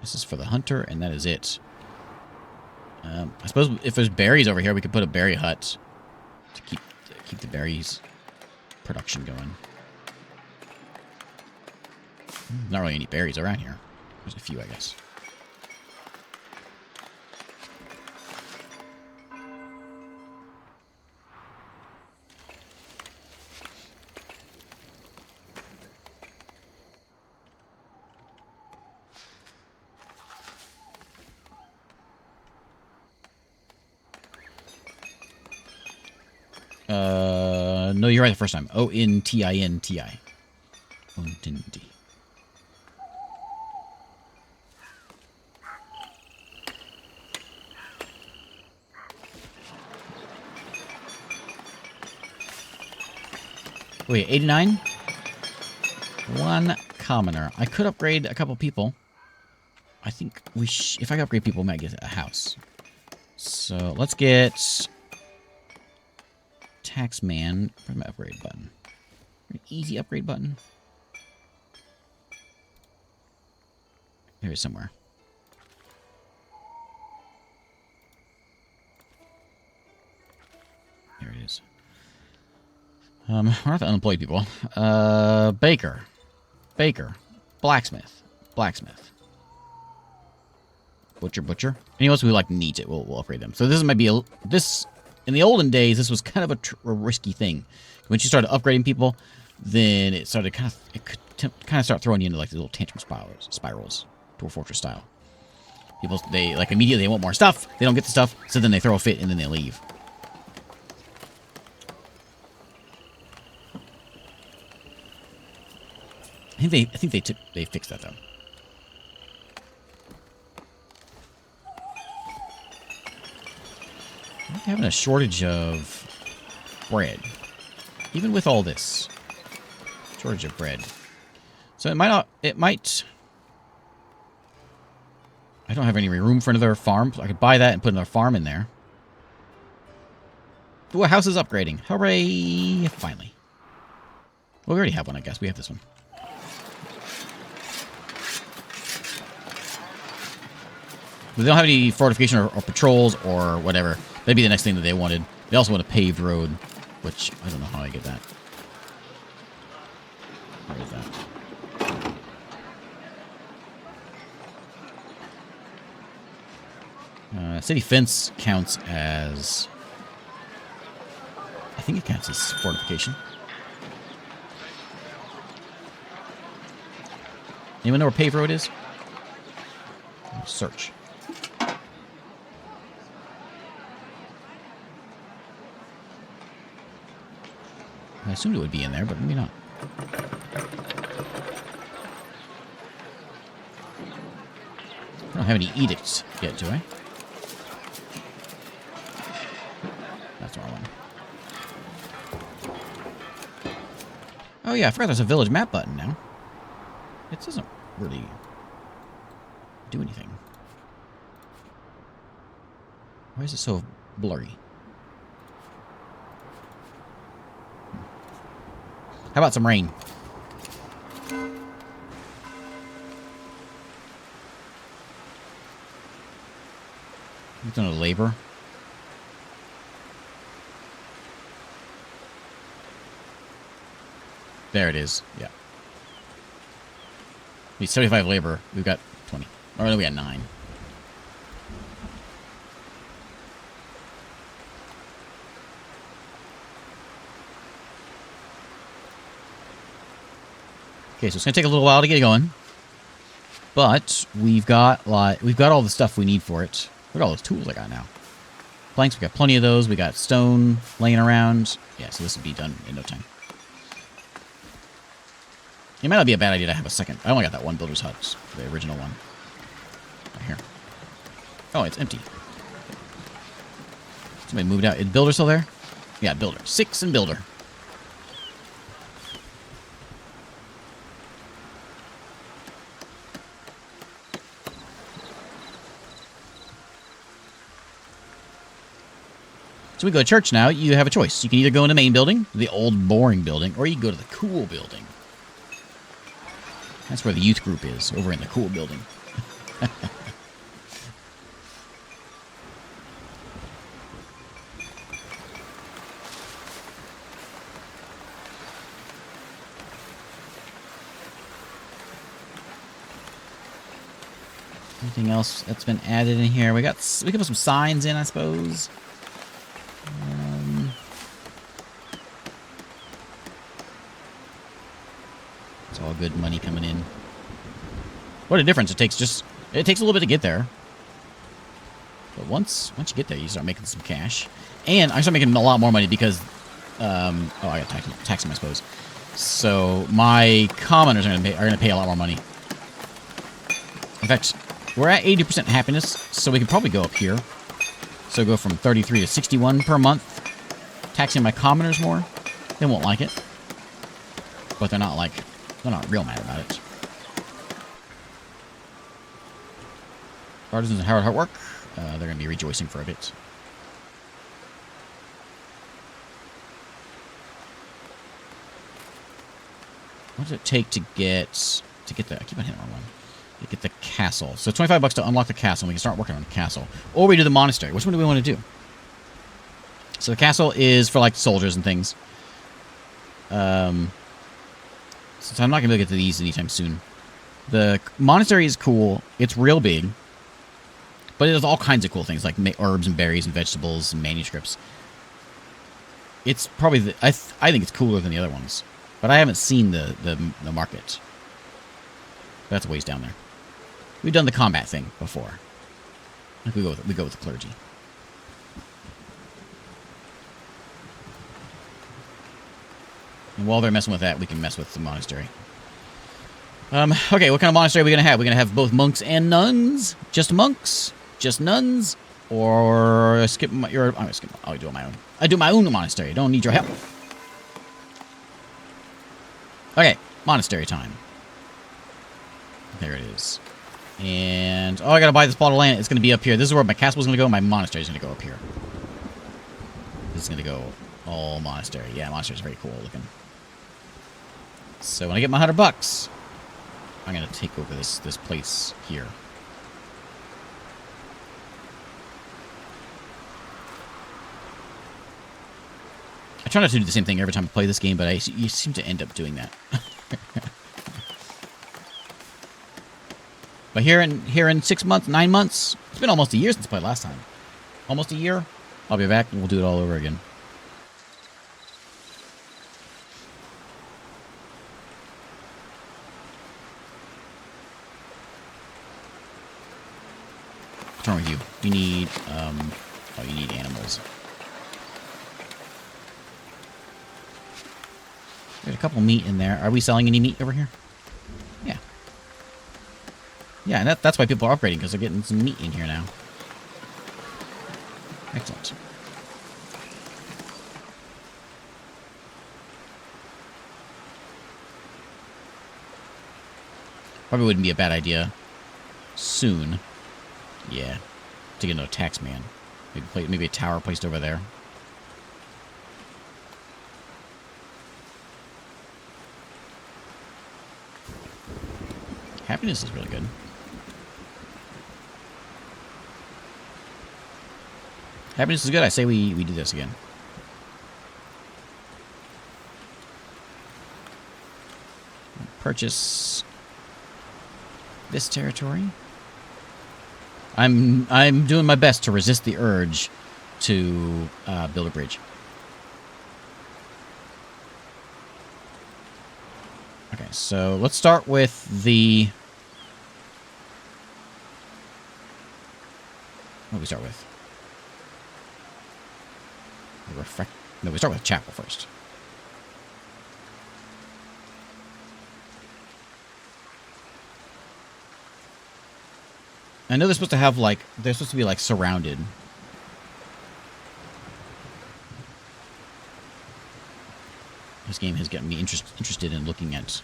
This is for the hunter, and that is it. I suppose if there's berries over here, we could put a berry hut to keep the berries production going. Not really any berries around here. There's a few, I guess. No, you're right the first time. O-N-T-I-N-T-I. Ontinti. Wait, 89? One commoner. I could upgrade a couple people. I think if I upgrade people, we might get a house. So, let's get... Taxman. Where's my upgrade button? An easy upgrade button. There it is somewhere. There it is. We're not the unemployed people. Baker. Baker. Blacksmith. Blacksmith. Butcher. Butcher. Anyone else who like needs it, we'll upgrade them. So this might be this. In the olden days, this was kind of a risky thing. Once you started upgrading people, then it started kind of start throwing you into like the little tantrum spirals, Dwarf Fortress style. People like immediately they want more stuff. They don't get the stuff, so then they throw a fit and then they leave. I think they fixed that though. We're having a shortage of bread. Even with all this. Shortage of bread. So it might... I don't have any room for another farm. So I could buy that and put another farm in there. Ooh, a house is upgrading. Hooray! Finally. Well, we already have one, I guess. We have this one. But they don't have any fortification or patrols or whatever. That'd be the next thing that they wanted. They also want a paved road, which I don't know how I get that. Where is that? City fence counts as think it counts as fortification. Anyone know where paved road is? Search. I assumed it would be in there, but maybe not. I don't have any edicts yet, do I? That's the wrong one. Oh yeah, I forgot there's a village map button now. It doesn't really do anything. Why is it so blurry? How about some rain? We've done a labor. There it is. Yeah. We need 75 labor. We've got 20. Or no, we got 9. Okay, so it's gonna take a little while to get going, but we've got all the stuff we need for it. Look at all those tools I got now. Planks, we got plenty of those. We got stone laying around. Yeah, so this will be done in no time. It might not be a bad idea to have a second. I only got that one builder's hut, the original one. Right here. Oh, it's empty. Somebody moved out. Is builder still there? Yeah, builder. 6 and builder. So we go to church now. You have a choice. You can either go in the main building, the old boring building, or you can go to the cool building. That's where the youth group is, over in the cool building. Anything else that's been added in here? We can put some signs in, I suppose. It's all good money coming in. What a difference it takes! It takes a little bit to get there, but once you get there, you start making some cash, and I start making a lot more money because oh, I got taxing, I suppose. So my commoners are gonna pay a lot more money. In fact, we're at 80% happiness, so we could probably go up here. So go from 33 to 61 per month. Taxing my commoners more. They won't like it. But they're not real mad about it. Artisans and hard work. They're going to be rejoicing for a bit. What does it take to get the... I keep on hitting the wrong one. To get the castle. So $25 to unlock the castle, and we can start working on the castle. Or we do the monastery. Which one do we want to do? So the castle is for, like, soldiers and things. So I'm not going to be able to get to these anytime soon. The monastery is cool. It's real big. But it does all kinds of cool things, like herbs and berries and vegetables and manuscripts. It's probably... I think it's cooler than the other ones. But I haven't seen the market. That's a ways down there. We've done the combat thing before. I think we go with the clergy. And while they're messing with that, we can mess with the monastery. Okay, what kind of monastery are we going to have? We're going to have both monks and nuns? Just monks? Just nuns? Or skip your... I'm going to skip... I'll do it on my own. I do my own monastery. Don't need your help. Okay, monastery time. There it is. And... oh, I gotta buy this plot of land. It's gonna be up here. This is where my castle's gonna go. My monastery's gonna go up here. This is gonna go all monastery. Yeah, monastery's very cool looking. So when I get my $100, I'm gonna take over this place here. I try not to do the same thing every time I play this game, but you seem to end up doing that. But here in 6 months, 9 months, it's been almost a year since I played last time. Almost a year. I'll be back and we'll do it all over again. What's wrong with you? You need, oh, you need animals. There's a couple meat in there. Are we selling any meat over here? Yeah. Yeah, and that's why people are upgrading, because they're getting some meat in here now. Excellent. Probably wouldn't be a bad idea soon. Yeah. To get another tax man. Maybe a tower placed over there. Happiness is really good. Happiness is good. I say we do this again. Purchase this territory. I'm doing my best to resist the urge to build a bridge. Okay, so let's start with the... What do we start with? No, we start with chapel first. I know they're supposed to have, like... They're supposed to be, like, surrounded. This game has gotten me interested in looking at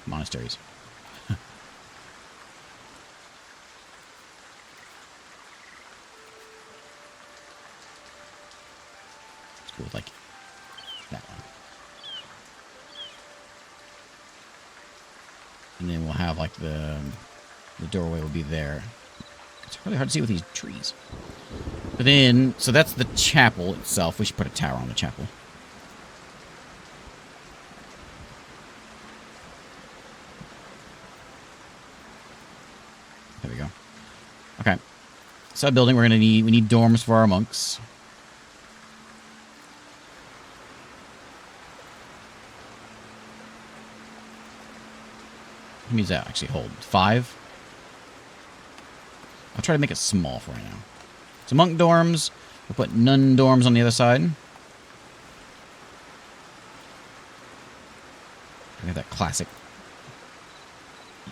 monasteries. Let's go with, like, that one. And then we'll have, like, the doorway will be there. It's really hard to see with these trees. But then, so that's the chapel itself. We should put a tower on the chapel. There we go. Okay. Side building, we need dorms for our monks. How many does that actually hold? 5? I'll try to make it small for right now. So monk dorms. We'll put nun dorms on the other side. We have that classic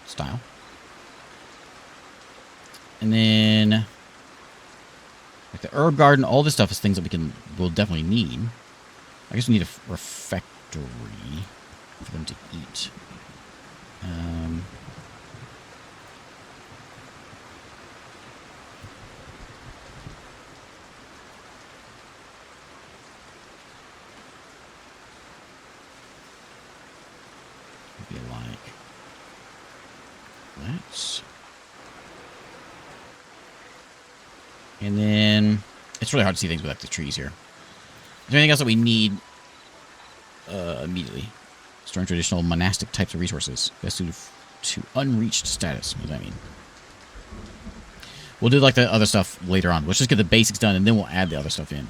style. And then like the herb garden, all this stuff is things that we'll definitely need. I guess we need a refectory for them to eat. Maybe like that. And then it's really hard to see things without the trees here. Is there anything else that we need immediately? Storing traditional monastic types of resources. Best suited to unreached status. What does that mean? We'll do like the other stuff later on. Let's just get the basics done, and then we'll add the other stuff in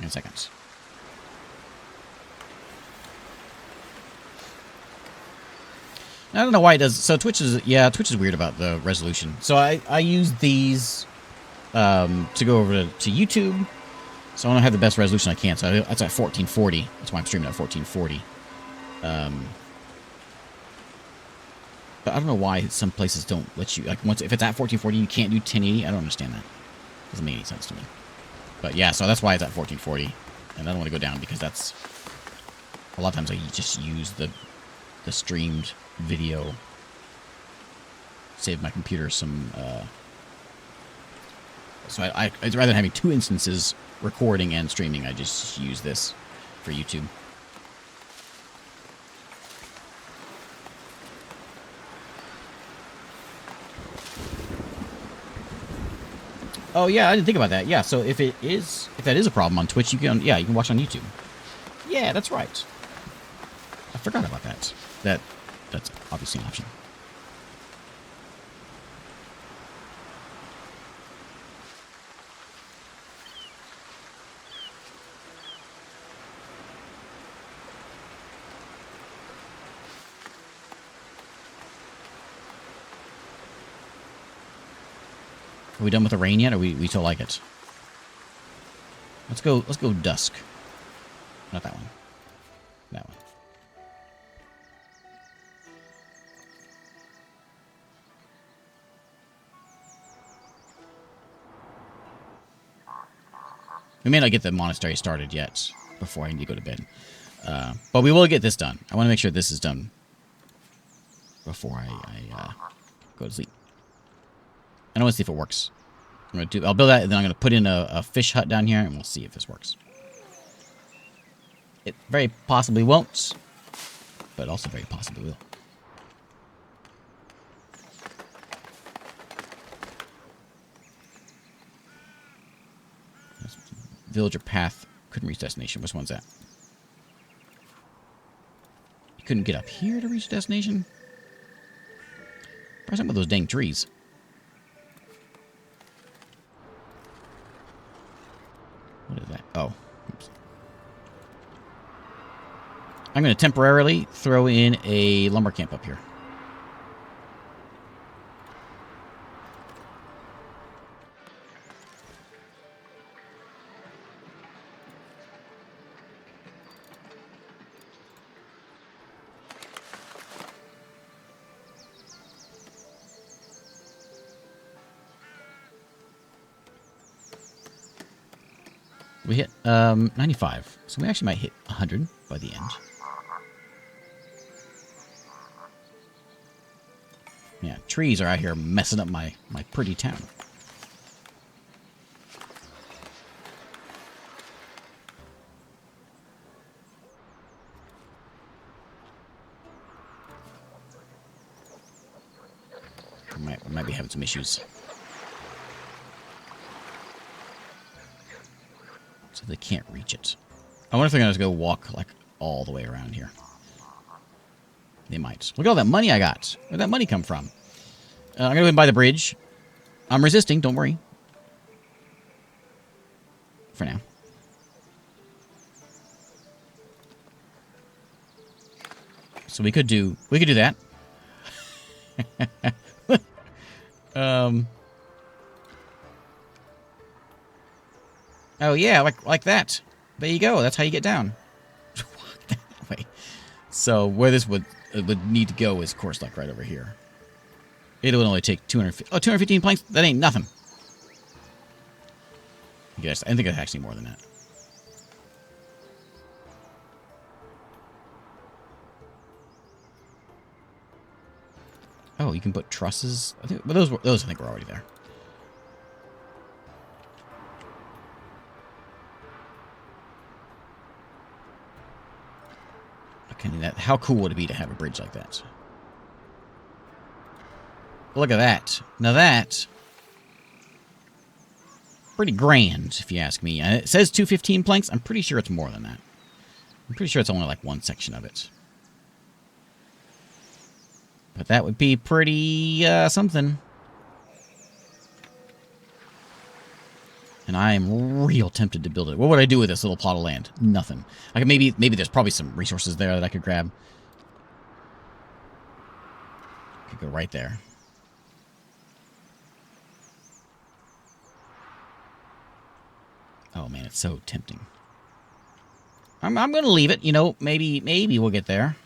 a second. I don't know why it does. So Twitch is weird about the resolution. So I use these to go over to YouTube. So I want to have the best resolution I can. So that's at 1440. That's why I'm streaming at 1440. But I don't know why some places don't let you, like, if it's at 1440, you can't do 1080. I don't understand that. Doesn't make any sense to me. But yeah, so that's why it's at 1440. And I don't want to go down because that's, a lot of times I just use the streamed video. Save my computer some, so I'd rather than having 2 instances recording and streaming, I just use this for YouTube. Oh yeah, I didn't think about that. Yeah, so if that is a problem on Twitch, you can watch on YouTube. Yeah, that's right. I forgot about that. That's obviously an option. Are we done with the rain yet, or we still like it? Let's go dusk. Not that one. That one. We may not get the monastery started yet before I need to go to bed. But we will get this done. I want to make sure this is done before I go to sleep. And I want to see if it works. I'll build that, and then I'm going to put in a fish hut down here, and we'll see if this works. It very possibly won't, but also very possibly will. Villager path. Couldn't reach destination. Which one's that? You couldn't get up here to reach destination? Probably some of those dang trees. What is that? Oh. Oops. I'm going to temporarily throw in a lumber camp up here. We hit 95, so we actually might hit 100 by the end. Yeah, trees are out here messing up my pretty town. We might be having some issues. So they can't reach it. I wonder if they're going to go walk, like, all the way around here. They might. Look at all that money I got. Where'd that money come from? I'm going to go and buy the bridge. I'm resisting, don't worry. For now. So we could do that. Oh yeah, like that. There you go. That's how you get down. Walk that way. So where this would need to go is, of course, like right over here. It would only take 215 planks. That ain't nothing. Yes, I think it's actually more than that. Oh, you can put trusses. I think, but those I think were already there. How cool would it be to have a bridge like that? Look at that. Now that... pretty grand, if you ask me. It says 215 planks. I'm pretty sure it's more than that. I'm pretty sure it's only like one section of it. But that would be pretty something. And I am real tempted to build it. What would I do with this little plot of land? Nothing. I could maybe there's probably some resources there that I could grab. Could go right there. Oh man, it's so tempting. I'm gonna leave it. You know, maybe we'll get there.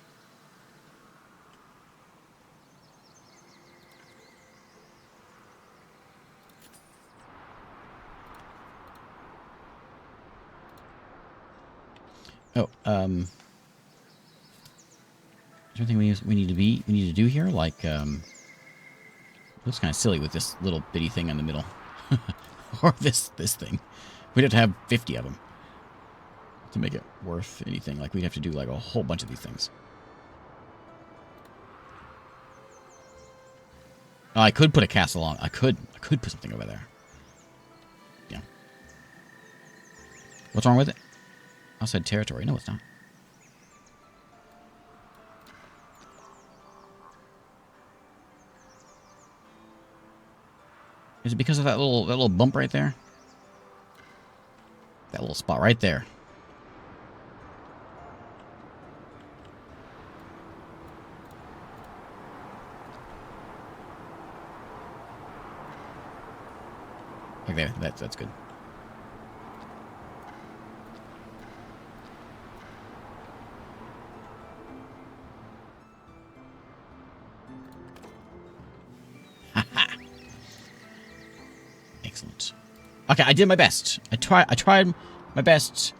Oh, is there anything we need to do here? Like, looks kind of silly with this little bitty thing in the middle, or this thing. We'd have to have 50 of them to make it worth anything. Like, we'd have to do like a whole bunch of these things. Oh, I could put a castle on. I could put something over there. Yeah. What's wrong with it? Outside territory. No, it's not. Is it because of that little bump right there? That little spot right there. Okay, that's good. Excellent. Okay, I did my best. I tried my best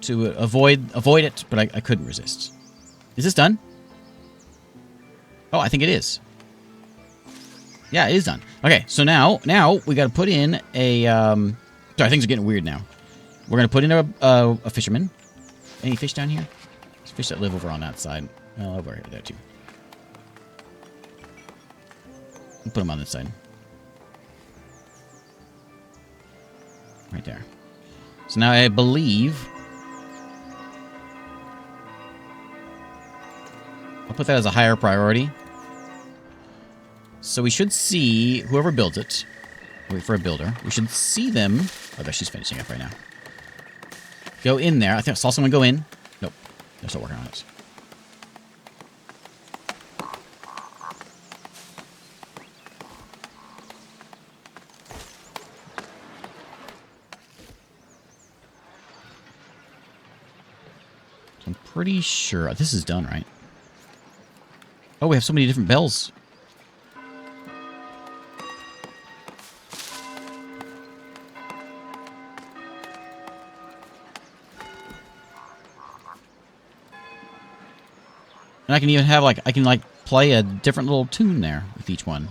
to avoid it, but I couldn't resist. Is this done? Oh, I think it is. Yeah, it is done. Okay, so now we got to put in a. Sorry, things are getting weird now. We're gonna put in a fisherman. Any fish down here? There's fish that live over on that side. Oh, over here, there too. We'll put them on this side. Right there. So now I believe I'll put that as a higher priority. So we should see whoever builds it. Wait for a builder. We should see them. Oh, there, she's finishing up right now. Go in there. I think I saw someone go in. Nope. They're still working on it. So I'm pretty sure this is done, right? Oh, we have so many different bells. And I can even have, I can play a different little tune there with each one.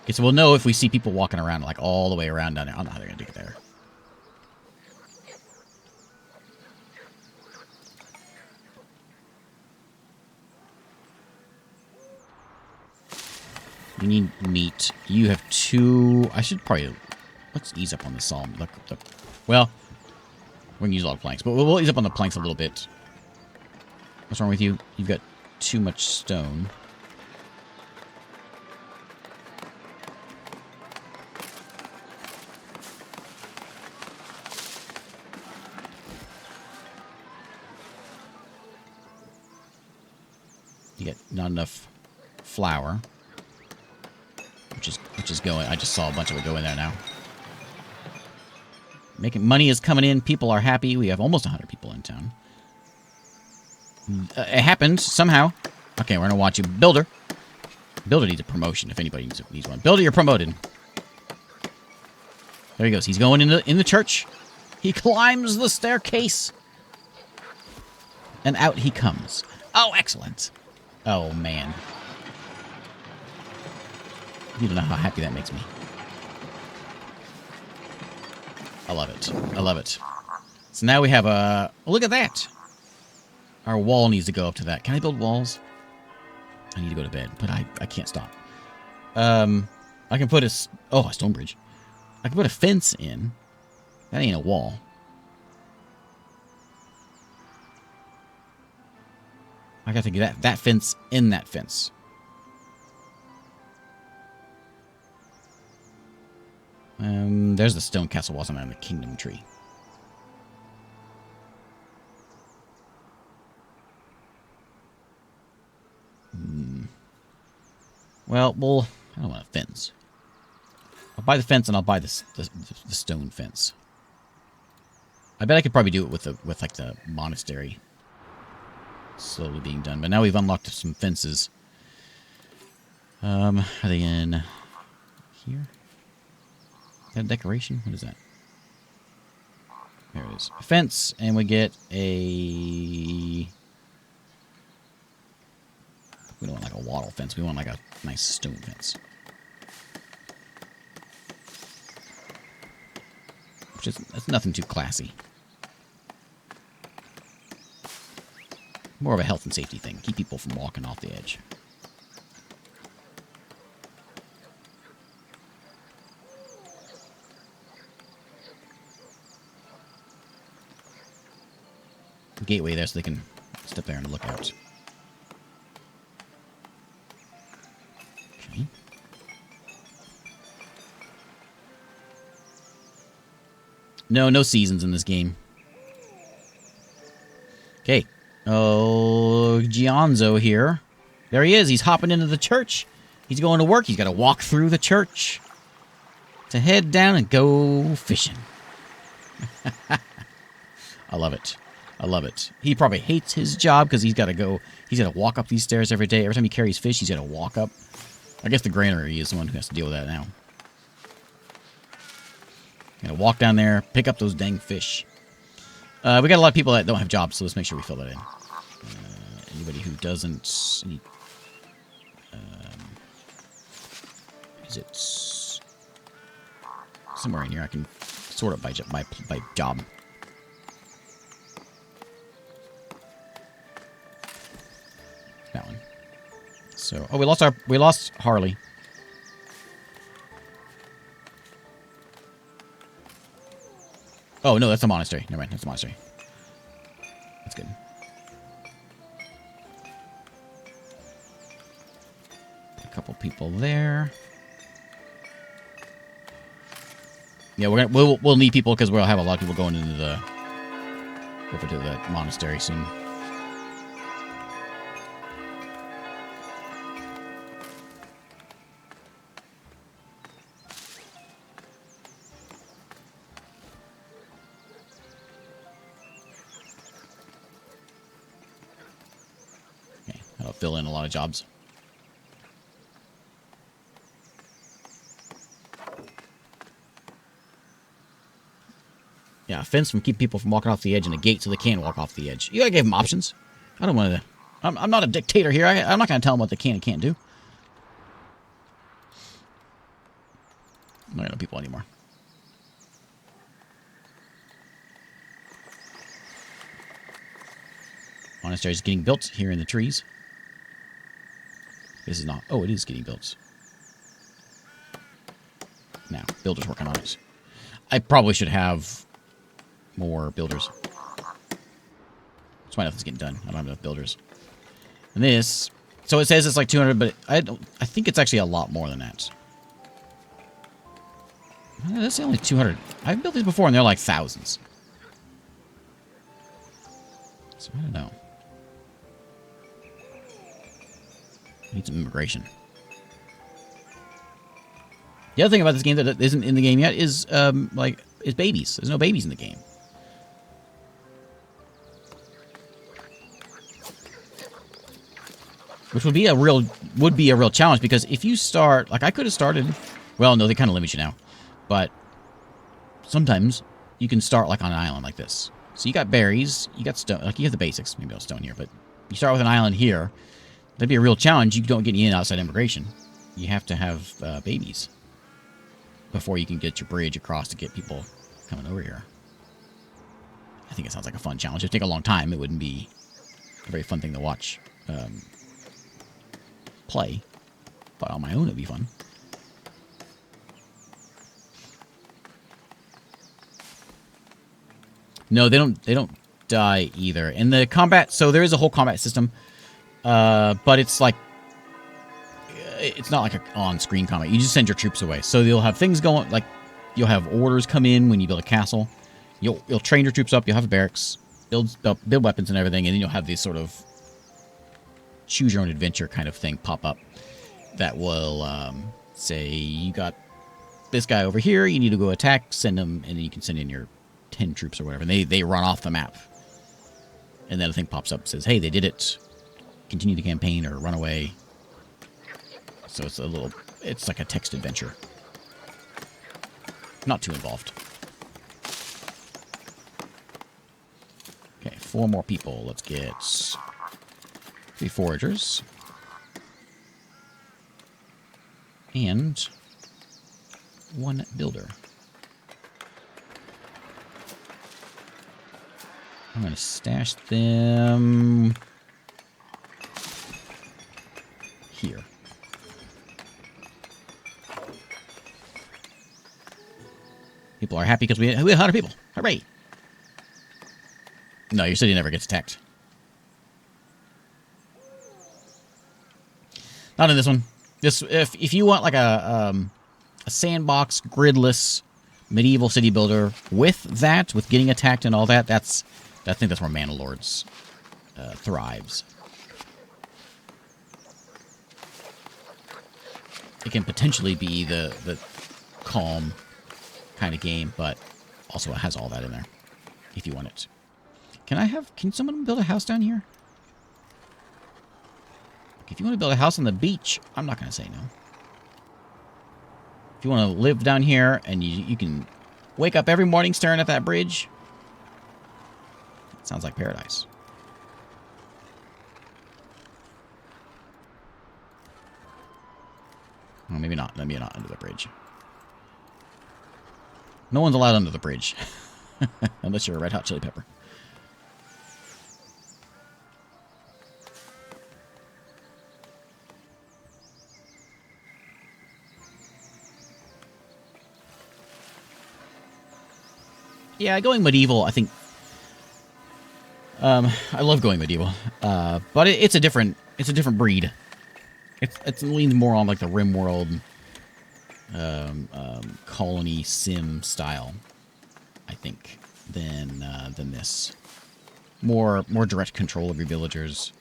Okay, so we'll know if we see people walking around, all the way around down there. I don't know how they're going to get there. You need meat. You have 2... I should probably... Let's ease up on the psalm. Well... We're going to use a lot of planks, but we'll ease up on the planks a little bit. What's wrong with you? You've got too much stone. You get not enough flour, which is going. I just saw a bunch of it go in there now. Making money is coming in. People are happy. We have almost 100 people in town. It happened somehow. Okay, we're gonna watch you, Builder. Builder needs a promotion. If anybody needs one, Builder, you're promoted. There he goes. He's going in the church. He climbs the staircase, and out he comes. Oh, excellent. Oh man, you don't know how happy that makes me. I love it. I love it. So now we have a... Oh, look at that. Our wall needs to go up to that. Can I build walls? I need to go to bed, but I can't stop. I can put a stone bridge. I can put a fence in. That ain't a wall. I got to get that fence in that fence. There's the stone castle walls on the kingdom tree. Well, I don't want a fence. I'll buy the fence and I'll buy the stone fence. I bet I could probably do it with the monastery slowly being done. But now we've unlocked some fences. Are they in here? Is that a decoration? What is that? There it is. A fence, and we get a... We don't want a wattle fence. We want a nice stone fence. That's nothing too classy. More of a health and safety thing. Keep people from walking off the edge. Gateway there so they can step there and look out. Okay. No seasons in this game. Okay. Oh, Gianzo here There he is. He's hopping into the church. He's going to work. He's got to walk through the church to head down and go fishing. I love it. I love it. He probably hates his job because he's got to go. He's got to walk up these stairs every day. Every time he carries fish, he's got to walk up. I guess the granary is the one who has to deal with that now. Got to walk down there, pick up those dang fish. We got a lot of people that don't have jobs, so let's make sure we fill that in. Anybody who doesn't... is it... somewhere in here I can sort it by job. That one. So, oh, we lost Harley. Oh no, that's a monastery. Never mind, that's a monastery. That's good. A couple people there. Yeah, we'll need people because we'll have a lot of people going into the over to the monastery soon. Okay, that'll fill in a lot of jobs. Yeah, a fence from keep people from walking off the edge and a gate so they can walk off the edge. You gotta give them options. I don't want to... I'm not a dictator here. I'm not gonna tell them what they can and can't do. I'm not gonna people anymore. Monastery is getting built here in the trees. This is not... oh, it is getting built. Now, builders working on it. I probably should have... more builders. That's why nothing's getting done. I don't have enough builders. And this, so it says it's like 200, but I think it's actually a lot more than that. That's only 200. I've built these before, and they're like thousands. So I don't know. Need some immigration. The other thing about this game that isn't in the game yet is is babies. There's no babies in the game. Which would be a real challenge, because if you start, like I could have started, well, no, they kind of limit you now, but sometimes you can start like on an island like this. So you got berries, you got stone, like you have the basics, maybe no stone here, but you start with an island here. That'd be a real challenge. You don't get any in outside immigration. You have to have babies before you can get your bridge across to get people coming over here. I think it sounds like a fun challenge. It'd take a long time. It wouldn't be a very fun thing to watch. Play, but on my own it'd be fun. No, they don't die either. And the combat, so there is a whole combat system, but it's like it's not like an on-screen combat. You just send your troops away. So you'll have things going, like you'll have orders come in when you build a castle. You'll train your troops up. You'll have barracks, build weapons and everything, and then you'll have these sort of choose your own adventure kind of thing pop up that will say you got this guy over here, you need to go attack, send him, and then you can send in your 10 troops or whatever, and they run off the map, and then a thing pops up and says, hey, they did it, continue the campaign or run away. So it's like a text adventure, not too involved. Okay, 4 more people. Let's get 3 foragers. And 1 builder. I'm going to stash them here. People are happy because we had 100 people. Hooray! No, your city never gets attacked. Not in this one. This, if you want like a sandbox, gridless, medieval city builder with that, with getting attacked and all that, I think that's where Mana Lords thrives. it can potentially be the calm kind of game, but also it has all that in there if you want it. Can someone build a house down here? If you want to build a house on the beach, I'm not going to say no. If you want to live down here and you can wake up every morning staring at that bridge, it sounds like paradise. Well, maybe not. Maybe not under the bridge. No one's allowed under the bridge. Unless you're a Red Hot Chili Pepper. Yeah, going medieval, I think... I love going medieval. But it's a different breed. It leans more on like the RimWorld colony sim style, I think, than this. More direct control of your villagers.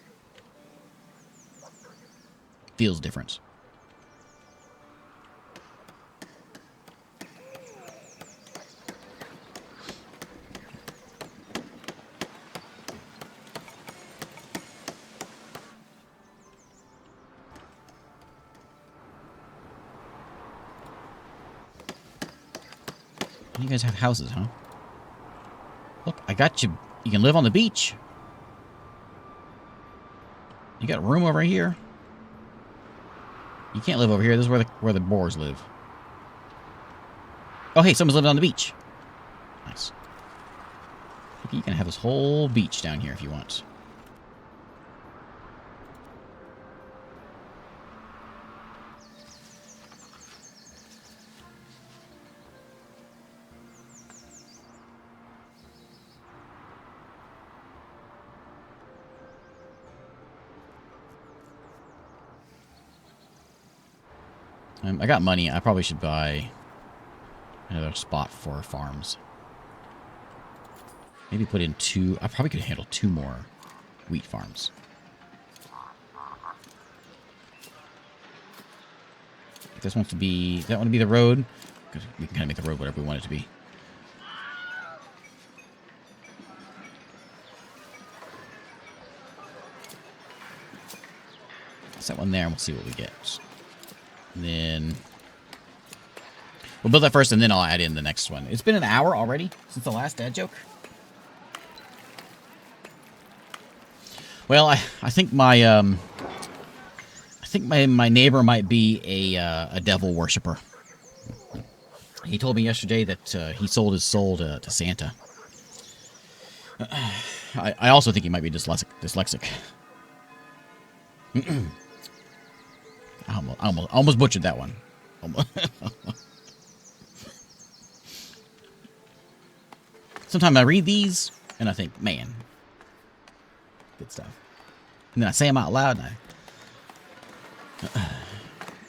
Feels different. You guys have houses, huh? Look, I got you. You can live on the beach. You got room over here. You can't live over here. This is where the boars live. Oh, hey, someone's living on the beach. Nice. You can have this whole beach down here if you want. I got money. I probably should buy another spot for farms. Maybe put in 2. I probably could handle 2 more wheat farms. If this wants to be... Does that want to be the road? Because we can kind of make the road whatever we want it to be. Set that one there and we'll see what we get. And then we'll build that first, and then I'll add in the next one. It's been an hour already since the last dad joke. Well, I think my my neighbor might be a devil worshiper. He told me yesterday that he sold his soul to Santa. I also think he might be dyslexic. I almost butchered that one. Sometimes I read these and I think, man, good stuff. And then I say them out loud and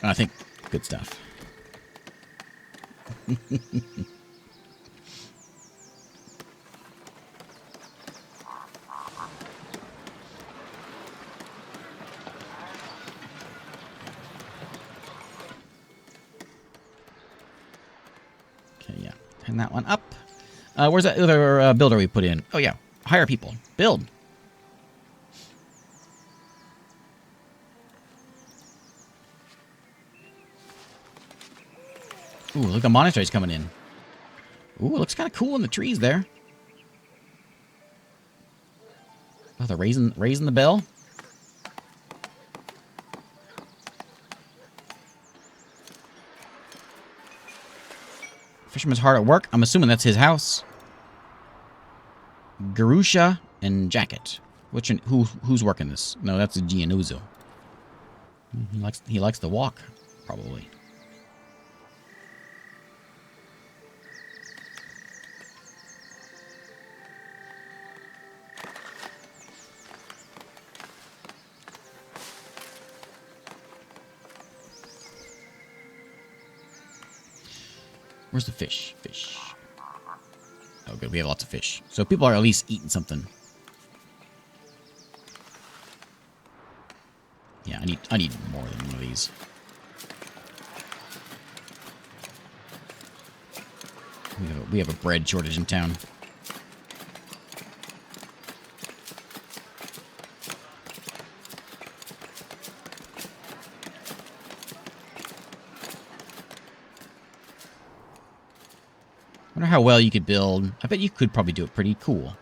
I think, good stuff. And that one up. Where's that other builder we put in? Oh, yeah. Hire people. Build. Ooh, look, the monastery's coming in. Ooh, it looks kind of cool in the trees there. Oh, they're raising the bell. Fisherman's hard at work. I'm assuming that's his house. Garusha and Jacket. Who's working this? No, that's a Gianuzo. He likes to walk, probably. Where's the fish? Fish. Oh, good. We have lots of fish. So people are at least eating something. Yeah, I need more than one of these. We have a bread shortage in town. I wonder how well you could build. I bet you could probably do it pretty cool.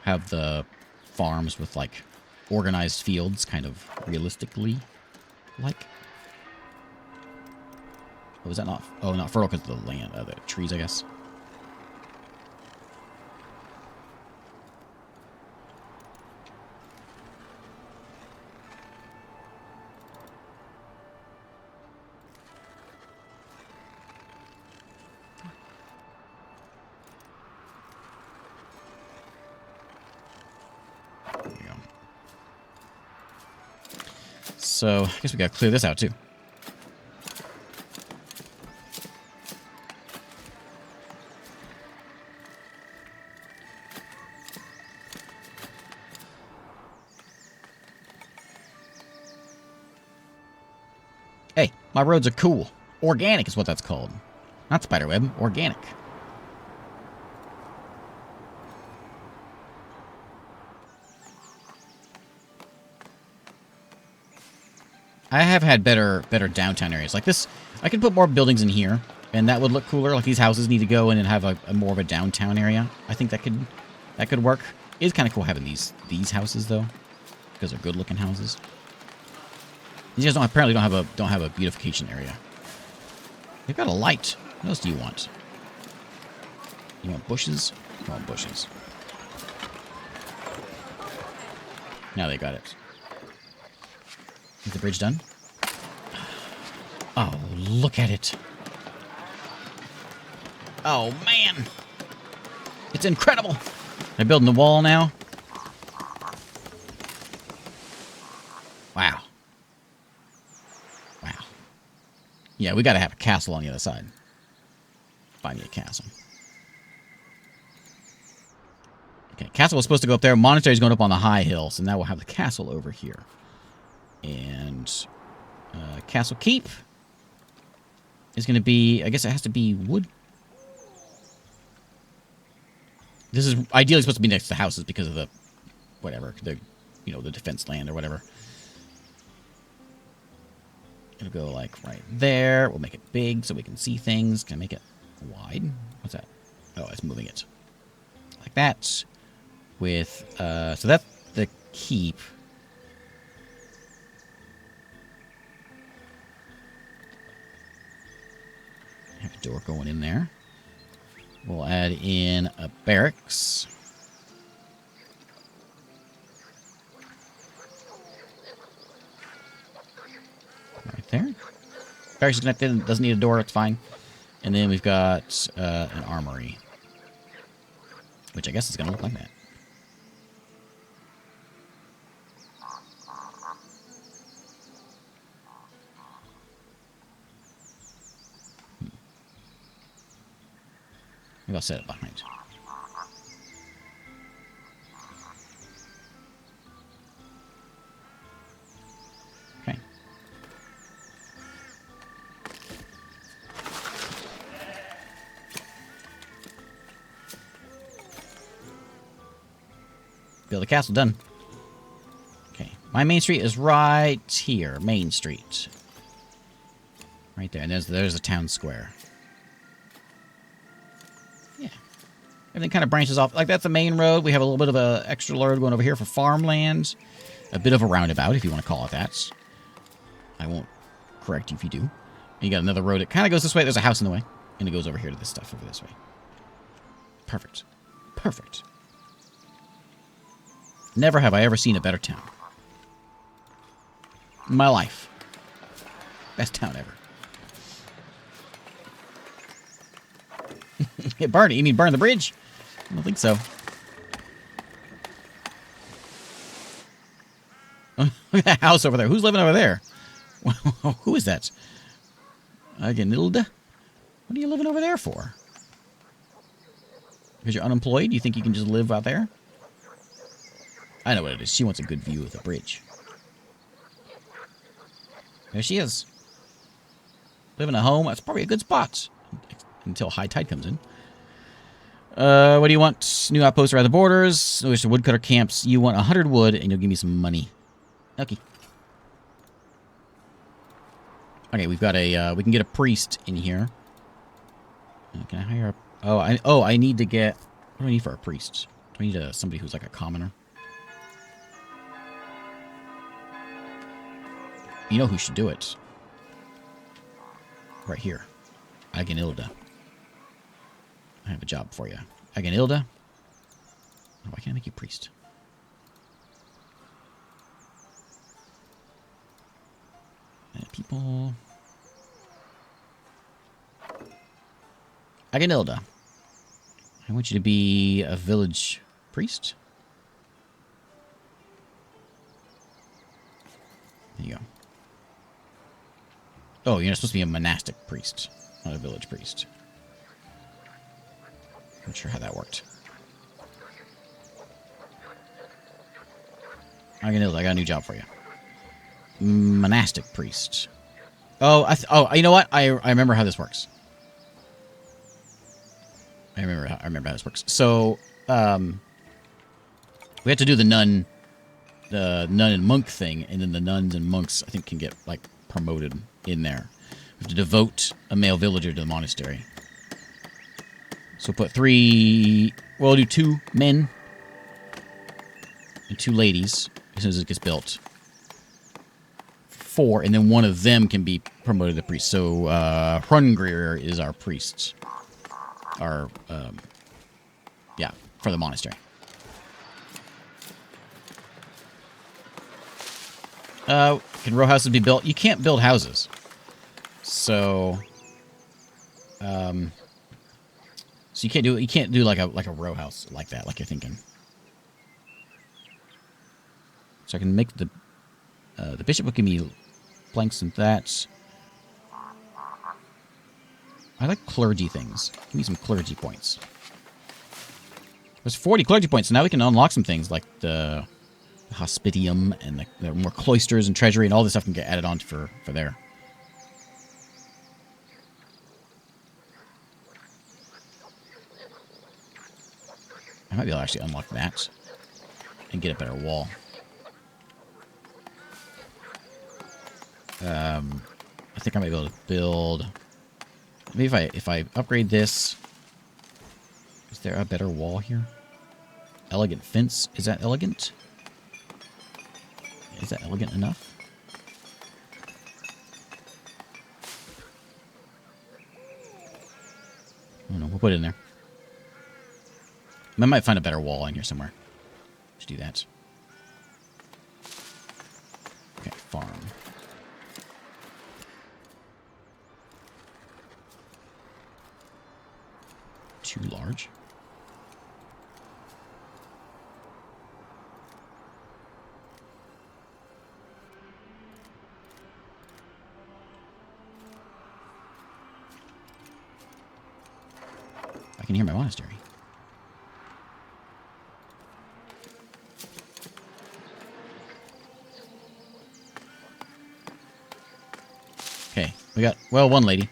Have the farms with, like, organized fields, kind of realistically, like. Oh, was that not? Oh, not fertile because of the land, the trees, I guess. There we go. So I guess we gotta clear this out too. Hey, my roads are cool. Organic is what that's called. Not spiderweb, organic. I have had better downtown areas. Like this, I could put more buildings in here, and that would look cooler. Like these houses need to go in and have a more of a downtown area. I think that could work. It's kind of cool having these houses though, because they're good looking houses. These guys apparently don't have a beautification area. They've got a light. What else do you want? You want bushes? You want bushes. Now they got it. Is the bridge done? Oh, look at it. Oh, man. It's incredible. They're building the wall now. Wow. Wow. Yeah, we got to have a castle on the other side. Find me a castle. Okay, castle was supposed to go up there. Monastery's going up on the high hill, so now we'll have the castle over here. And Castle Keep is going to be, I guess it has to be wood. This is ideally supposed to be next to houses because of the, whatever, the, you know, the defense land or whatever. It'll go like right there. We'll make it big so we can see things. Can I make it wide? What's that? Oh, it's moving it. Like that. With, so that's the keep. Have a door going in there. We'll add in a barracks. Right there. Barracks is connected. Doesn't need a door. It's fine. And then we've got an armory. Which I guess is going to look like that. Maybe I'll set it behind. Okay. Build a castle, done. Okay. My main street is right here. Main Street. Right there. And there's the town square. Everything kind of branches off. Like, that's the main road. We have a little bit of an extra road going over here for farmland. A bit of a roundabout, if you want to call it that. I won't correct you if you do. And you got another road. It kind of goes this way. There's a house in the way. And it goes over here to this stuff over this way. Perfect. Perfect. Never have I ever seen a better town. In my life. Best town ever. It burned it. You mean burn the bridge? I don't think so. Look at that house over there. Who's living over there? Who is that? Agenilda? What are you living over there for? Because you're unemployed? You think you can just live out there? I know what it is. She wants a good view of the bridge. There she is. Living at home. That's probably a good spot. Until high tide comes in. What do you want? New outposts around the borders. Wish the woodcutter camps. You want 100 wood, and you'll give me some money. Okay. Okay, we've got a, we can get a priest in here. Can I hire a... I need to get... What do I need for a priest? Do I need somebody who's like a commoner? You know who should do it? Right here. Aganilda. I have a job for you. Aganilda? Oh, why can't I make you priest? People... Aganilda. I want you to be a village priest. There you go. Oh, you're supposed to be a monastic priest, not a village priest. Not sure how that worked. Aganilda, I got a new job for you. Monastic priest. Oh, you know what? I remember how this works. I remember how this works. So, we have to do the nun and monk thing, and then the nuns and monks, I think, can get, like, promoted in there. We have to devote a male villager to the monastery. So put 3... Well, we'll do 2 men and 2 ladies as soon as it gets built. 4, and then one of them can be promoted to priest. So, Hrungrir is our priest. Our, yeah, for the monastery. Can row houses be built? You can't build houses. So, so you can't do like a row house like that, like you're thinking. So I can make the bishop will give me planks and that. I like clergy things. Give me some clergy points. There's 40 clergy points, so now we can unlock some things like the hospitium and the more cloisters and treasury and all this stuff can get added on for there. I might be able to actually unlock that and get a better wall. I think I might be able to build... Maybe if I upgrade this... Is there a better wall here? Elegant fence. Is that elegant? Is that elegant enough? I don't know. We'll put it in there. I might find a better wall in here somewhere. Let's do that. Okay, farm. Too large. I can hear my monastery. Okay, we got, well, one lady.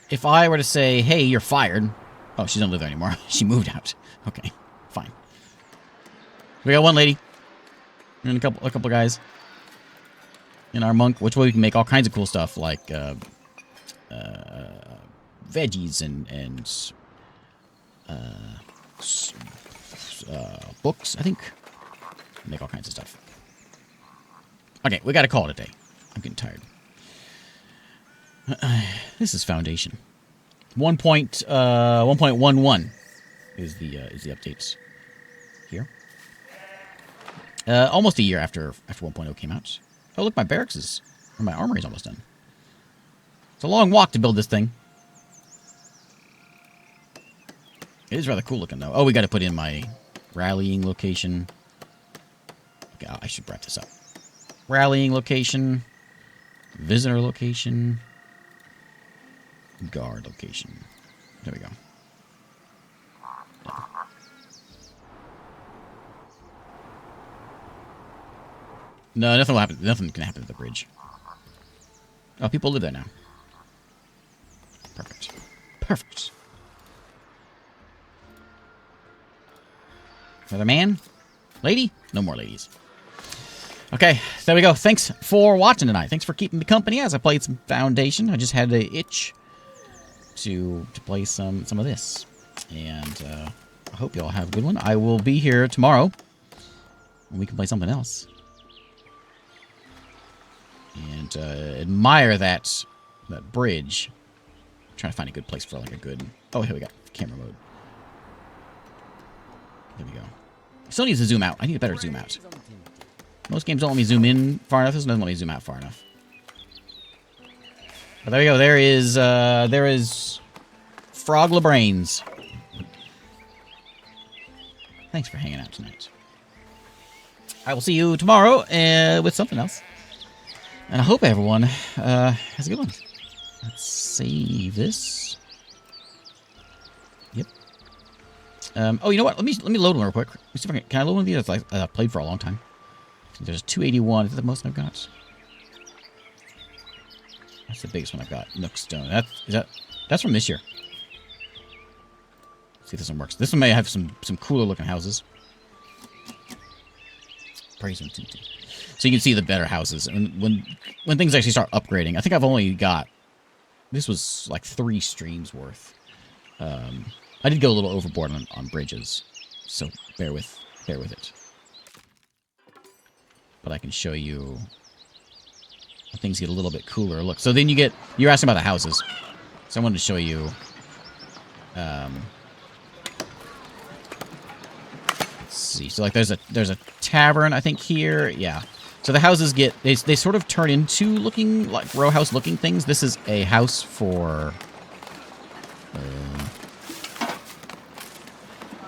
If I were to say, hey, you're fired... Oh, she doesn't live there anymore. She moved out. Okay, fine. We got one lady. And a couple of guys. And our monk, which way we can make all kinds of cool stuff, like veggies and books, I think. Make all kinds of stuff. Okay, we gotta call it a day. I'm getting tired. This is Foundation. 1.11 is the updates here. Almost a year after 1.0 came out. Oh, look, my barracks is, or my armory is almost done. It's a long walk to build this thing. It is rather cool looking, though. Oh, we got to put in my rallying location. Okay, I should wrap this up. Rallying location. Visitor location. Guard location. There we go. Yeah. No, nothing will happen. Nothing can happen to the bridge. Oh, people live there now. Perfect. Perfect. Another man? Lady? No more ladies. Okay, there we go. Thanks for watching tonight. Thanks for keeping me company as I played some Foundation. I just had an itch to play some of this. And I hope you all have a good one. I will be here tomorrow and we can play something else. And admire that bridge. I'm trying to find a good place for like a good... Oh, here we go. Camera mode. There we go. Still needs to zoom out. I need a better zoom out. Most games don't let me zoom in far enough. This doesn't let me zoom out far enough. But there we go. There is Frog LaBrains. Thanks for hanging out tonight. I will see you tomorrow with something else. And I hope everyone has a good one. Let's save this. Yep. Oh, you know what? Let me load one real quick. Let me see if I can I load one of these that I've played for a long time? There's 281. Is that the most I've got? That's the biggest one I've got. Nookstone. That's from this year. Let's see if this one works. This one may have some cooler looking houses. Praise him, Tintin. So you can see the better houses. And when things actually start upgrading, I think I've only got... This was like 3 streams worth. I did go a little overboard on bridges. So bear with it. But I can show you how things get a little bit cooler. Look, so then you're asking about the houses. So I wanted to show you... let's see. So like there's a tavern, I think, here. Yeah. So the houses they sort of turn into looking like row house looking things. This is a house for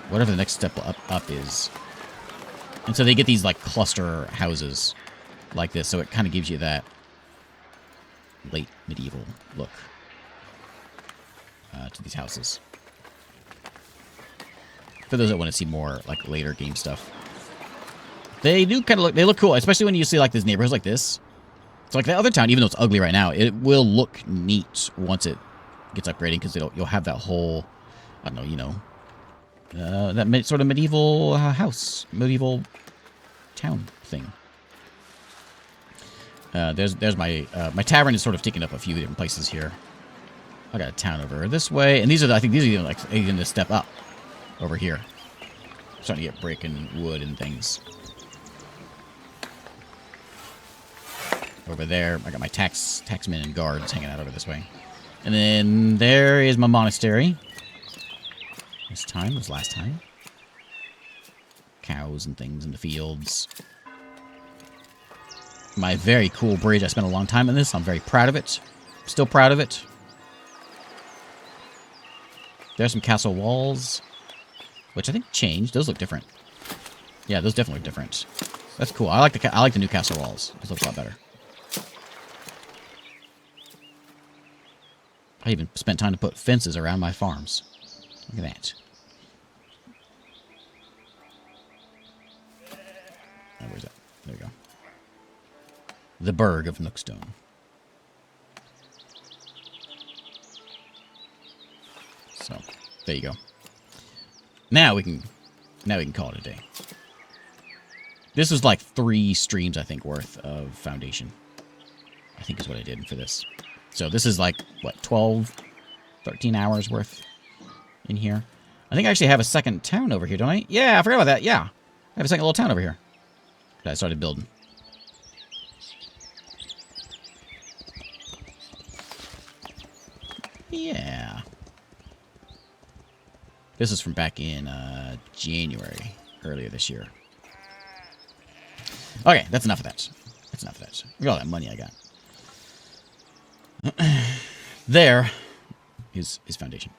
whatever the next step up is. And so they get these like cluster houses like this. So it kind of gives you that late medieval look to these houses. For those that want to see more like later game stuff. They do kind of look cool, especially when you see like these neighborhoods like this. So like the other town, even though it's ugly right now, it will look neat once it gets upgraded because you'll have that whole, I don't know, that sort of medieval house, medieval town thing. There's my my tavern is sort of taking up a few different places here. I got a town over this way, and I think these are even a step up over here. I'm starting to get brick and wood and things. Over there, I got my taxmen and guards hanging out over this way. And then there is my monastery. Was last time. Cows and things in the fields. My very cool bridge. I spent a long time on this. I'm very proud of it. Still proud of it. There's some castle walls, which I think changed. Those look different. Yeah, those definitely look different. That's cool. I like the new castle walls. Those look a lot better. I even spent time to put fences around my farms. Look at that. Oh, where's that? There we go. The Burg of Nookstone. So, there you go. Now we can call it a day. This was like 3 streams, I think, worth of Foundation. I think is what I did for this. So this is like, what, 12, 13 hours worth in here. I think I actually have a second town over here, don't I? Yeah, I forgot about that. Yeah. I have a second little town over here that I started building. Yeah. This is from back in January, earlier this year. Okay, that's enough of that. That's enough of that. Look at all that money I got. There is Foundation.